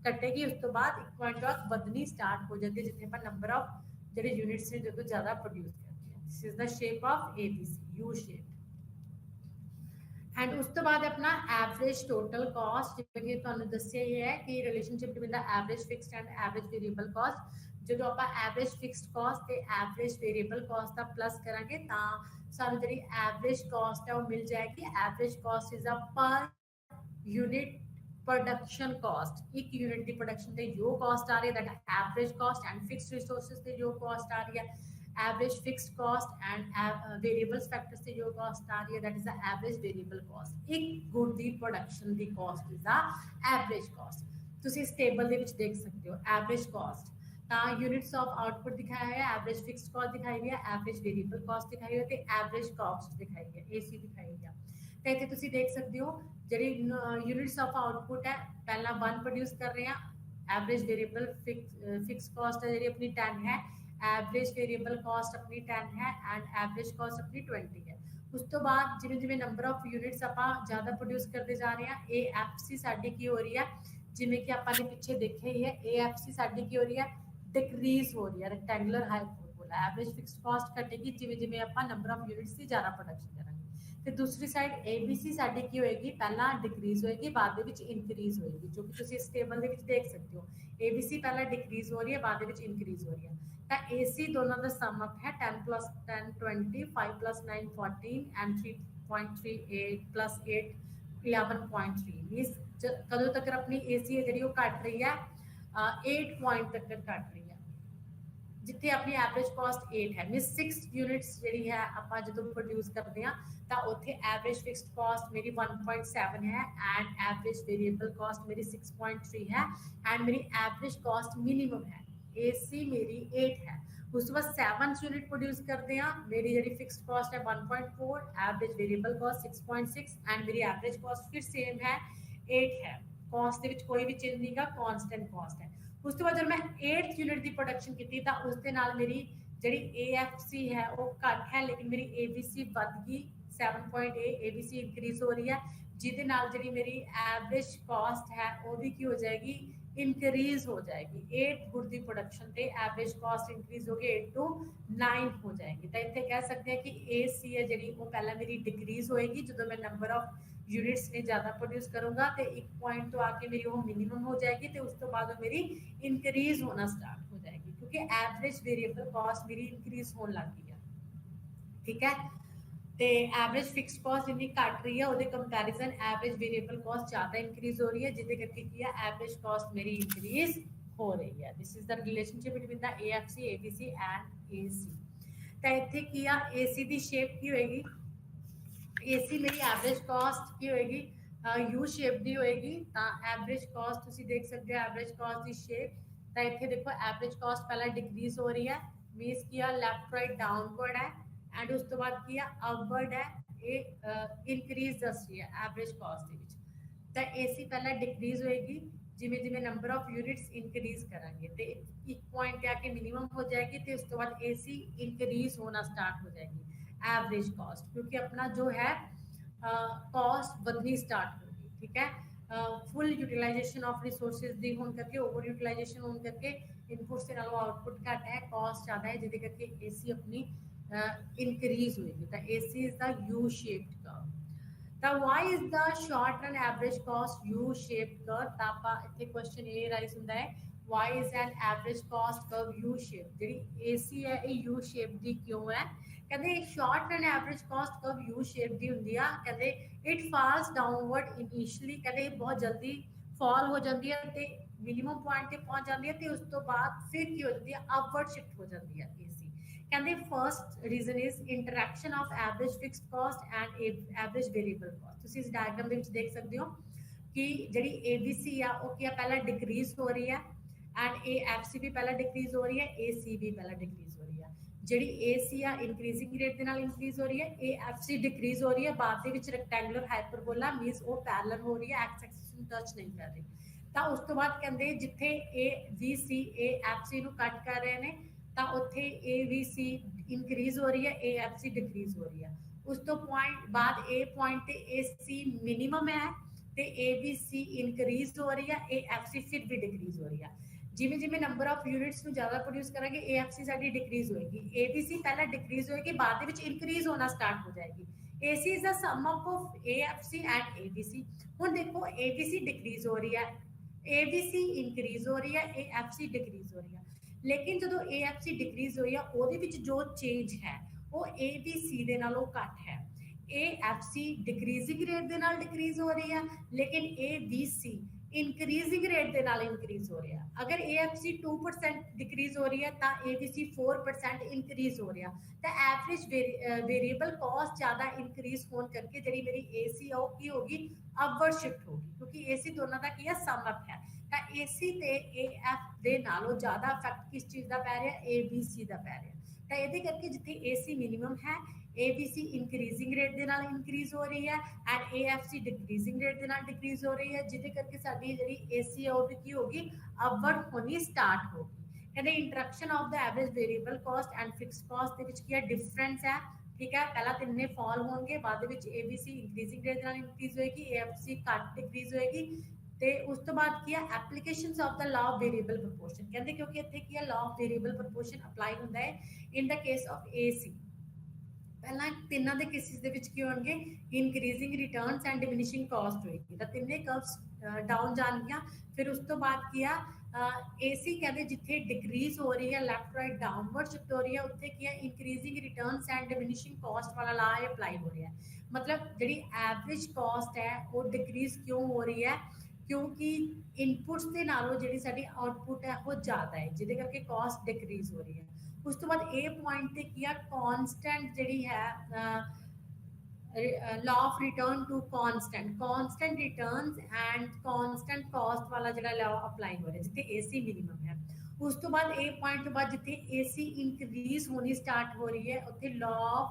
ਕੱਟੇਗੀ ਉਸ ਤੋਂ ਬਾਅਦ ਇੱਕ ਪੁਆਇੰਟ ਤੱਕ ਵਧਣੀ ਸਟਾਰਟ ਹੋ ਜਾਂਦੀ ਹੈ ਜਿੱਥੇ ਆਪਾਂ ਨੰਬਰ ਆਫ ਜਿਹੜੇ ਯੂਨਿਟਸ ਨੇ ਜਦੋਂ ਜ਼ਿਆਦਾ ਪ੍ਰੋਡਿਊਸ ਕਰਦੇ ਹਾਂ ਦਿਸ is the shape of ABC you shape and उस तो बाद अपना एवरेज टोटल कॉस्ट जिवें कि तुहानू दस्सिया ही है कि relationship between the average fixed and average variable cost जो आप एवरेज फिक्स्ड कॉस्ट ते एवरेज वेरिएबल कॉस्ट का प्लस करांगे तां सानू जिहड़ी एवरेज कॉस्ट है वो मिल जाएगी average cost is a per unit production cost एक यूनिट की प्रोडक्शन ते जो कॉस्ट आ रही है that average cost and fixed resources ते जो कॉस्ट आ रही है average fixed cost and variables factors से जो cost आ रही है that is the average variable cost एक good the production the cost is the average cost ਤੁਸੀਂ ਇਸ ਟੇਬਲ ਦੇ ਵਿੱਚ ਦੇਖ ਸਕਦੇ ਹੋ average cost ਤਾਂ units of output ਦਿਖਾਇਆ ਹੈ average fixed cost ਦਿਖਾਈ ਹੋਈ ਹੈ average variable cost ਦਿਖਾਈ ਹੋਈ ਹੈ ਤੇ average cost ਦਿਖਾਈ ਹੈ AC ਦਿਖਾਈ ਹੋਈ ਹੈ ਤੇ ਇੱਥੇ ਤੁਸੀਂ ਦੇਖ ਸਕਦੇ ਹੋ ਜਿਹੜੀ units of output ਹੈ ਪਹਿਲਾਂ 1 ਪ੍ਰੋਡਿਊਸ ਕਰ ਰਹੇ ਹਾਂ average variable fixed cost ਹੈ ਜਿਹੜੀ ਆਪਣੀ 10 ਹੈ एवरेज वेरिएबल कॉस्ट अपनी 10 है एंड एवरेज कॉस्ट अपनी 20 है उस तो बाद जिवें जिवें नंबर ऑफ यूनिट्स आप ज़्यादा प्रोड्यूस करते जा रहे हैं AFC साडी की हो रही है जिवें कि आपने पिछे देखे ही है AFC साडी की हो रही है डिक्रीज हो रही है rectangular hyperbola average fixed cost घटेगी जिवें जिवें आप नंबर ऑफ यूनिट्स की ज़्यादा प्रोडक्शन करेंगे तो दूसरी साइड ABC साडी की होएगी पहला डिक्रीज होएगी बाद दे विच इंक्रीज होएगी जो कि तुसीं इस टेबल दे विच देख सकते हो ABC पहला डिक्रीज हो रही है बाद दे विच इंक्रीज हो रही है तो AC दोनों का सम अप है 10 plus 10 20 5 plus 9 14 and 3.38 plus 8 11.3 means कदों तक अपनी AC है जी घट रही है 8 पॉइंट तक घट रही है जिथे अपनी एवरेज कॉस्ट 8 है मीन 6 यूनिट्स जी है आप जो प्रोड्यूस करते हैं तो उत्थे एवरेज फिक्स्ड कॉस्ट मेरी 1.7 है एंड एवरेज वेरिएबल कॉस्ट मेरी 6.3 है एंड मेरी एवरेज कॉस्ट मिनिमम है AC मेरी 8 है उस तो बाद 7 यूनिट प्रोड्यूस करते हैं मेरी जी फिक्स्ड कॉस्ट है 1.4 एवरेज वेरिएबल कॉस्ट 6.6 एंड मेरी एवरेज कॉस्ट फिर सेम है 8 है कॉस्ट के कोई भी चेंज नहीं का कॉन्स्टेंट कॉस्ट है उस तो बाद जब मैं 8th यूनिट की प्रोडक्शन की तो उसके नाल मेरी जी AFC है वो घट है लेकिन मेरी ABC बढ़ गई 7.8 ABC इंक्रीज हो रही है जिदे नाल जी मेरी एवरेज कॉस्ट है वो भी की हो जाएगी इंक्रीज हो जाएगी 8 गुड़ की प्रोडक्शन पे एवरेज कॉस्ट इंक्रीज हो गई 8 to 9 हो जाएगी तो इतने कह सकते हैं कि AC है जी वो पहला मेरी डिक्रीज होएगी जो मैं नंबर ऑफ यूनिट्स ने ज़्यादा प्रोड्यूस करूँगा तो एक पॉइंट तो आके मेरी वो मिनिमम हो जाएगी तो उस तो बाद मेरी इंक्रीज होना स्टार्ट हो जाएगी क्योंकि एवरेज वेरिएबल कॉस्ट मेरी इंक्रीज होने लग गई है ठीक है तो एवरेज फिक्स कॉस्ट जितनी घट रही है वो कंपैरिजन एवरेज वेरिएबल कॉस्ट ज़्यादा इंक्रीज हो रही है जिसके करके की है एवरेज कॉस्ट मेरी इंक्रीज हो रही है this is the relationship between the AFC ABC and AC तो इतने की AC की शेप की होएगी AC मेरी एवरेज कॉस्ट की होएगी U शेप दी होएगी तो एवरेज कॉस्ट तुसी देख सकते हो एवरेज कॉस्ट की शेप तो इतने देखो एवरेज कॉस्ट पहला डिक्रीज हो रही है मीन्स की लेफ्ट राइट डाउनवर्ड है एंड उस तो बाद की अपवर्ड है ये इंक्रीज दस रही है एवरेज कॉस्ट तो AC पहला डिक्रीज होएगी जिमें जिमें नंबर ऑफ यूनिट्स इंक्रीज करांगे तो एक पॉइंट आके मिनिमम हो जाएगी तो उस तो बाद AC इंक्रीज होना स्टार्ट हो जाएगी एवरेज कॉस्ट क्योंकि अपना जो है कॉस्ट बढ़नी स्टार्ट होगी ठीक है फुल यूटिलाइजेशन ऑफ रिसोर्सेज दी होने करके ओवर यूटिलाइजेशन होने करके इनपुट से नालों आउटपुट घट है कॉस्ट ज़्यादा है जिसके करके AC अपनी इंक्रीज होगी तो AC is the U shaped curve तो why is the short run average cost U shaped curve तो आप इतने क्वेश्चन ये राइज होता है why is an average cost curve U shape ਜਿਹੜੀ AC ਹੈ ਇਹ U shape ਦੀ ਕਿਉਂ ਹੈ ਕਹਿੰਦੇ short run average cost curve U shape ਦੀ ਹੁੰਦੀ ਆ ਕਹਿੰਦੇ it falls downward initially ਕਹਿੰਦੇ ਇਹ ਬਹੁਤ ਜਲਦੀ fall ਹੋ ਜਾਂਦੀ ਹੈ ਤੇ ਮਿਨੀਮਮ ਪੁਆਇੰਟ ਤੇ ਪਹੁੰਚ ਜਾਂਦੀ ਹੈ ਤੇ ਉਸ ਤੋਂ ਬਾਅਦ ਫਿਰ ਕੀ ਹੋ ਜਾਂਦੀ ਹੈ ਅਪਵਰਡ ਸ਼ਿਫਟ ਹੋ ਜਾਂਦੀ ਹੈ AC ਕਹਿੰਦੇ first reason is interaction of average fixed cost and average variable cost ਤੁਸੀਂ ਇਸ ਡਾਇਗਰਾਮ ਦੇ ਵਿੱਚ ਦੇਖ ਸਕਦੇ ਹੋ ਕਿ ਜਿਹੜੀ ABC ਆ ਉਹ ਕੀ ਆ ਪਹਿਲਾਂ ਡਿਕਰੀਜ਼ ਹੋ ਰਹੀ ਹੈ एंड AFC भी पहला डिक्रीज हो रही है AC भी पहला डिक्रीज हो रही है ਜਿਹੜੀ AC ਆ ਇੰਕਰੀਜ਼ਿੰਗ ਰੇਟ ਦੇ ਨਾਲ ਇੰਕਰੀਜ਼ ਹੋ ਰਹੀ ਹੈ AFC ਡਿਕਰੀਜ਼ ਹੋ ਰਹੀ ਹੈ ਬਾਅਦ ਦੇ ਵਿੱਚ ਰੈਕਟੈਂਗੂਲਰ ਹਾਈਪਰਬੋਲਾ ਮੀਨਸ ਉਹ ਪੈਰਲਲ ਹੋ ਰਹੀ ਹੈ ਐਕਸ ਐਕਸਿਸ ਨੂੰ ਟੱਚ ਨਹੀਂ ਕਰ ਰਹੀ ਤਾਂ ਉਸ ਤੋਂ ਬਾਅਦ ਕਹਿੰਦੇ ਜਿੱਥੇ AVC AFC ਨੂੰ ਕੱਟ ਕਰ ਰਹੇ ਨੇ ਤਾਂ ਉੱਥੇ AVC इंक्रीज हो रही है, AFC डिक्रीज हो रही है। उस तो पॉइंट बाद ए पॉइंट ते AC मिनिमम है ਤੇ ABC ਇਨਕਰੀਜ਼ ਹੋ ਰਹੀ ਹੈ, AFC ਫਿਰ ਵੀ ਡਿਕਰੀਜ਼ ਹੋ ਰਹੀ ਹੈ। ਜਿਵੇਂ ਜਿਵੇਂ ਨੰਬਰ ਆਫ ਯੂਨਿਟਸ ਨੂੰ ਜ਼ਿਆਦਾ ਪ੍ਰੋਡਿਊਸ ਕਰਾਂਗੇ, AFC ਸਾਡੀ ਡਿਕਰੀਜ਼ ਹੋਏਗੀ, ABC ਪਹਿਲਾਂ ਡਿਕਰੀਜ਼ ਹੋਏਗੀ, ਬਾਅਦ ਦੇ ਵਿੱਚ ਇਨਕਰੀਜ਼ ਹੋਣਾ ਸਟਾਰਟ ਹੋ ਜਾਏਗੀ। AC is the sum of AFC and ABC। ਹੁਣ ਦੇਖੋ ABC ਡਿਕਰੀਜ਼ ਹੋ ਰਹੀ ਹੈ, ABC ਇਨਕਰੀਜ਼ ਹੋ ਰਹੀ ਹੈ, AFC ਡਿਕਰੀਜ਼ ਹੋ ਰਹੀ ਹੈ। ਲੇਕਿਨ ਜਦੋਂ AFC ਡਿਕਰੀਜ਼ ਹੋਈ ਆ, ਉਹਦੇ ਵਿੱਚ ਜੋ ਚੇਂਜ ਹੈ ਉਹ ABC ਦੇ ਨਾਲੋਂ ਘੱਟ ਹੈ। AFC डिक्रीजिंग रेट ਦੇ ਨਾਲ डिक्रीज हो रही है, लेकिन ABC इंक्रीजिंग रेट ਦੇ ਨਾਲ इंक्रीज हो रही है। अगर AFC 2% डिक्रीज हो रही है तो ABC 4% इंक्रीज हो रही है। तो एवरेज वेरिएबल कॉस्ट ज्यादा इंक्रीज होने करके जी मेरी AC की होगी अपवर्ड शिफ्ट होगी, क्योंकि AC दोनों का की है सम अप है। तो AC ਤੇ AF ਦੇ ਨਾਲੋਂ ਜ਼ਿਆਦਾ ਇਫੈਕਟ ਕਿਸ ਚੀਜ਼ ਦਾ ਪੈ ਰਿਹਾ, ABC ਦਾ ਪੈ ਰਿਹਾ। ਤਾਂ ਇਹਦੇ ਕਰਕੇ ਜਿੱਥੇ AC ਮਿਨੀਮਮ ਹੈ, ABC इंक्रीजिंग रेट ਦੇ ਨਾਲ इंक्रीज हो रही है एंड AFC डिक्रीजिंग रेट ਦੇ ਨਾਲ डिक्रीज हो रही है, ਜਿਹਦੇ ਕਰਕੇ ਸਾਡੀ ਜਿਹੜੀ AC ਉਹ ਵੀ ਕੀ ਹੋਗੀ, ਅਪਵਰਡ ਹੋਣੀ ਸਟਾਰਟ ਹੋਗੀ। ਕਹਿੰਦੇ interaction of the average variable cost and fixed cost ਦੇ ਵਿੱਚ ਕੀ ਹੈ, ਡਿਫਰੈਂਸ ਹੈ। ਠੀਕ ਹੈ, ਪਹਿਲਾਂ ਤਿੰਨੇ ਫਾਲ ਹੋਣਗੇ, ਬਾਅਦ ਦੇ ਵਿੱਚ ABC ਇੰਕਰੀजिंग रेट ਦੇ ਨਾਲ ਇੰਕਰੀਜ਼ ਹੋਏਗੀ, AFC ਘੱਟ ਡਿਕਰੀਜ਼ ਹੋਏਗੀ। ਤੇ ਉਸ ਤੋਂ ਬਾਅਦ ਕੀ ਹੈ, applications of the law of variable proportion. ਕਹਿੰਦੇ ਕਿਉਂਕਿ ਇੱਥੇ ਕੀ ਹੈ, law of variable proportion apply ਹੁੰਦਾ ਹੈ ਇਨ ਦਾ ਕੇਸ ਆਫ AC। ਪਹਿਲਾਂ ਤਿੰਨਾਂ ਦੇ ਕੇਸਿਸ ਦੇ ਵਿੱਚ ਕੀ ਹੋਣਗੇ, increasing returns and diminishing caste ਹੋਏਗੀ। ਤਾਂ ਤਿੰਨੇ ਕਰਵਸ ਡਾਊਨ ਜਾਣਗੀਆਂ। ਫਿਰ ਉਸ ਤੋਂ ਬਾਅਦ ਕੀ ਆ, AC ਕਹਿੰਦੇ ਜਿੱਥੇ ਡਿਕਰੀਜ਼ ਹੋ ਰਹੀ ਹੈ, ਲੈਫਟ ਰਾਈਟ ਡਾਊਨਵਰਡ ਸ਼ਿਫਟ ਹੋ ਰਹੀ ਹੈ, ਉੱਥੇ ਕੀ ਹੈ, increasing returns and diminishing caste ਵਾਲਾ ਲਾ ਅਪਲਾਈ ਹੋ ਰਿਹਾ ਹੈ। ਮਤਲਬ ਜਿਹੜੀ ਐਵਰੇਜ ਕਾਸਟ ਹੈ ਉਹ ਡਿਕਰੀਜ਼ ਕਿਉਂ ਹੋ ਰਹੀ ਹੈ, ਕਿਉਂਕਿ ਇਨਪੁਟਸ ਦੇ ਨਾਲੋਂ ਜਿਹੜੀ ਸਾਡੀ ਆਊਟਪੁੱਟ ਹੈ ਉਹ ਜ਼ਿਆਦਾ ਹੈ, ਜਿਹਦੇ ਕਰਕੇ ਕਾਸਟ ਡਿਕਰੀਜ਼ ਹੋ ਰਹੀ ਹੈ। ਉਸ ਤੋਂ ਬਾਅਦ ਇਹ ਪੁਆਇੰਟ ਤੇ ਕੀ ਆ, ਕਾਂਸਟੈਂਟ ਜਿਹੜੀ ਹੈ law of return to constant returns and constant cost ਵਾਲਾ ਜਿਹੜਾ law apply ਹੋ ਰਿਹਾ, ਜਿੱਥੇ AC ਮਿਨੀਮਮ ਹੈ। ਉਸ ਤੋਂ ਬਾਅਦ ਇਹ ਪੁਆਇੰਟ ਤੋਂ ਬਾਅਦ ਜਿੱਥੇ AC ਇਨਕਰੀਜ਼ ਹੋਣੀ ਸਟਾਰਟ ਹੋ ਰਹੀ ਹੈ, ਉੱਥੇ law of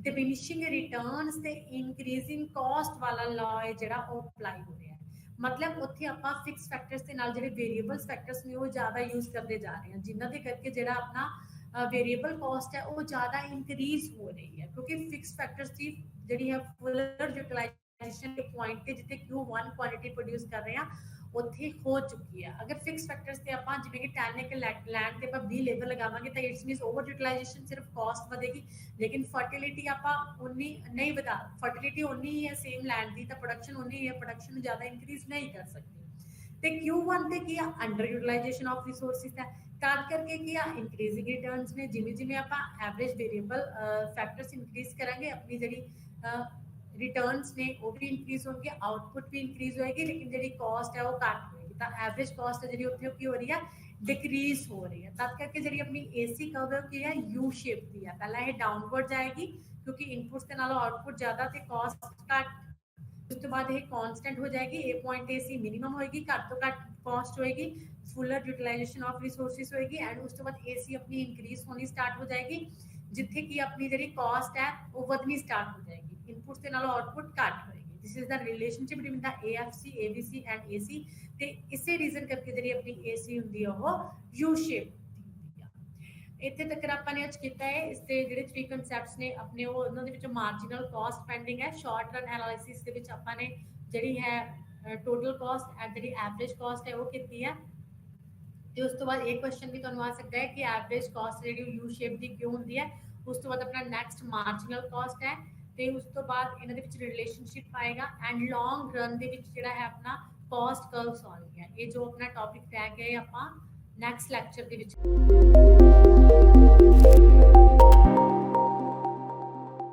diminishing returns ਤੇ increasing cost ਵਾਲਾ law ਹੈ ਜਿਹੜਾ ਉਹ ਅਪਲਾਈ ਹੋ ਰਿਹਾ ਹੈ। ਮਤਲਬ ਉੱਥੇ ਆਪਾਂ ਫਿਕਸ ਫੈਕਟਰਸ ਦੇ ਨਾਲ ਜਿਹੜੇ ਵੇਰੀਏਬਲਸ ਫੈਕਟਰਸ ਨੇ ਉਹ ਜ਼ਿਆਦਾ ਯੂਜ਼ ਕਰਦੇ ਜਾ ਰਹੇ ਹਾਂ, ਜਿਨ੍ਹਾਂ ਦੇ ਕਰਕੇ ਜਿਹੜਾ ਆਪਣਾ वेरिएबल कॉस्ट है वो ज़्यादा इंक्रीज हो रही है, क्योंकि फिक्स फैक्टर्स की जी है फुलर यूटिलाइजेशन के पॉइंट पे जिथे Q1 क्वांटिटी प्रोड्यूस कर रहे हैं उत्थे हो चुकी है। अगर फिक्स फैक्टर्स से आप जिवें कि 10 एकड़ लैंड ते आप 20 लेबर लगावांगे तो इट्स मीन्स ओवर यूटिलाइजेशन सिर्फ कॉस्ट बढ़ेगी, लेकिन फर्टिलिटी आप उन्नी नहीं बता, फर्टिलिटी उन्नी ही है सेम लैंड की, तो प्रोडक्शन उन्नी ही है, प्रोडक्शन ज़्यादा इंक्रीज नहीं कर सकती। तो Q1 ते की अंडर यूटिलाइजेशन ऑफ रिसोर्सिस है, तद करके की इंक्रीजिंग रिटर्न्स ने जिमें जिमें आप एवरेज वेरिएबल फैक्टर्स इंक्रीज करेंगे, अपनी जी रिटर्न्स ने वो भी इंक्रीज होंगे, आउटपुट भी इंक्रीज होएगी, लेकिन जी कॉस्ट है वो घट होएगी। तो एवरेज कॉस्ट है जी उत्थे की हो रही है, डिक्रीज हो रही है। तद करके जी अपनी AC कर्व की है यू शेप की है, पहला ये डाउनवर्ड जाएगी क्योंकि इनपुट्स के नालों आउटपुट ज़्यादा ते कॉस्ट घट, उस तो बाद ये कांस्टेंट हो जाएगी, ए पॉइंट AC मिनिमम होएगी, घट तो घट कॉस्ट होएगी, फुलर यूटिलाइजेशन ऑफ रिसोर्सिस होएगी एंड उस तो बाद AC अपनी इंक्रीज होनी स्टार्ट हो जाएगी, जिथे की अपनी जी कॉस्ट है वो बढ़नी स्टार्ट हो जाएगी, इनपुट्स के नालों आउटपुट घट होएगी। This is the relationship between the AFC ABC and AC। ते इसे रीजन करके जी अपनी AC हुंदी है वो यू शेप। ਇੱਥੇ ਤੱਕ ਆਪਾਂ ਨੇ ਅੱਜ ਕੀਤਾ ਹੈ। ਇਸ ਦੇ ਜਿਹੜੇ 3 ਕਨਸੈਪਟਸ ਨੇ ਆਪਣੇ ਉਹ ਉਹਨਾਂ ਦੇ ਵਿੱਚ ਮਾਰਜਨਲ ਕਾਸਟ ਪੈਂਡਿੰਗ ਹੈ, ਸ਼ਾਰਟ ਰਨ ਐਨਾਲਿਸਿਸ ਦੇ ਵਿੱਚ ਆਪਾਂ ਨੇ ਜਿਹੜੀ ਹੈ ਟੋਟਲ ਕਾਸਟ ਐਂਡ ਜਿਹੜੀ ਐਵਰੇਜ ਕਾਸਟ ਹੈ ਉਹ ਕੀਤੀ ਹੈ। ਤੇ ਉਸ ਤੋਂ ਬਾਅਦ ਇਹ ਕੁਐਸਚਨ ਵੀ ਤੁਹਾਨੂੰ ਆ ਸਕਦਾ ਹੈ ਕਿ ਐਵਰੇਜ ਕਾਸਟ ਜਿਹੜੀ ਯੂ ਸ਼ੇਪ ਦੀ ਕਿਉਂ ਹੁੰਦੀ ਹੈ। ਉਸ ਤੋਂ ਬਾਅਦ ਆਪਣਾ ਨੈਕਸਟ ਮਾਰਜਨਲ ਕਾਸਟ ਹੈ ਤੇ ਉਸ ਤੋਂ ਬਾਅਦ ਇਹਨਾਂ ਦੇ ਵਿੱਚ ਰਿਲੇਸ਼ਨਸ਼ਿਪ ਆਏਗਾ ਐਂਡ ਲੌਂਗ ਰਨ ਦੇ ਵਿੱਚ ਜਿਹੜਾ ਹੈ ਆਪਣਾ ਕਾਸਟ ਕਰਵਸ ਆਉਣਗੀਆਂ। ਇਹ ਜੋ ਆਪਣਾ ਟੌਪਿਕ ਰਹਿ ਗਿਆ ਆਪਾਂ ਨੈਕਸਟ ਲੈਕਚਰ ਦੇ ਵਿੱਚ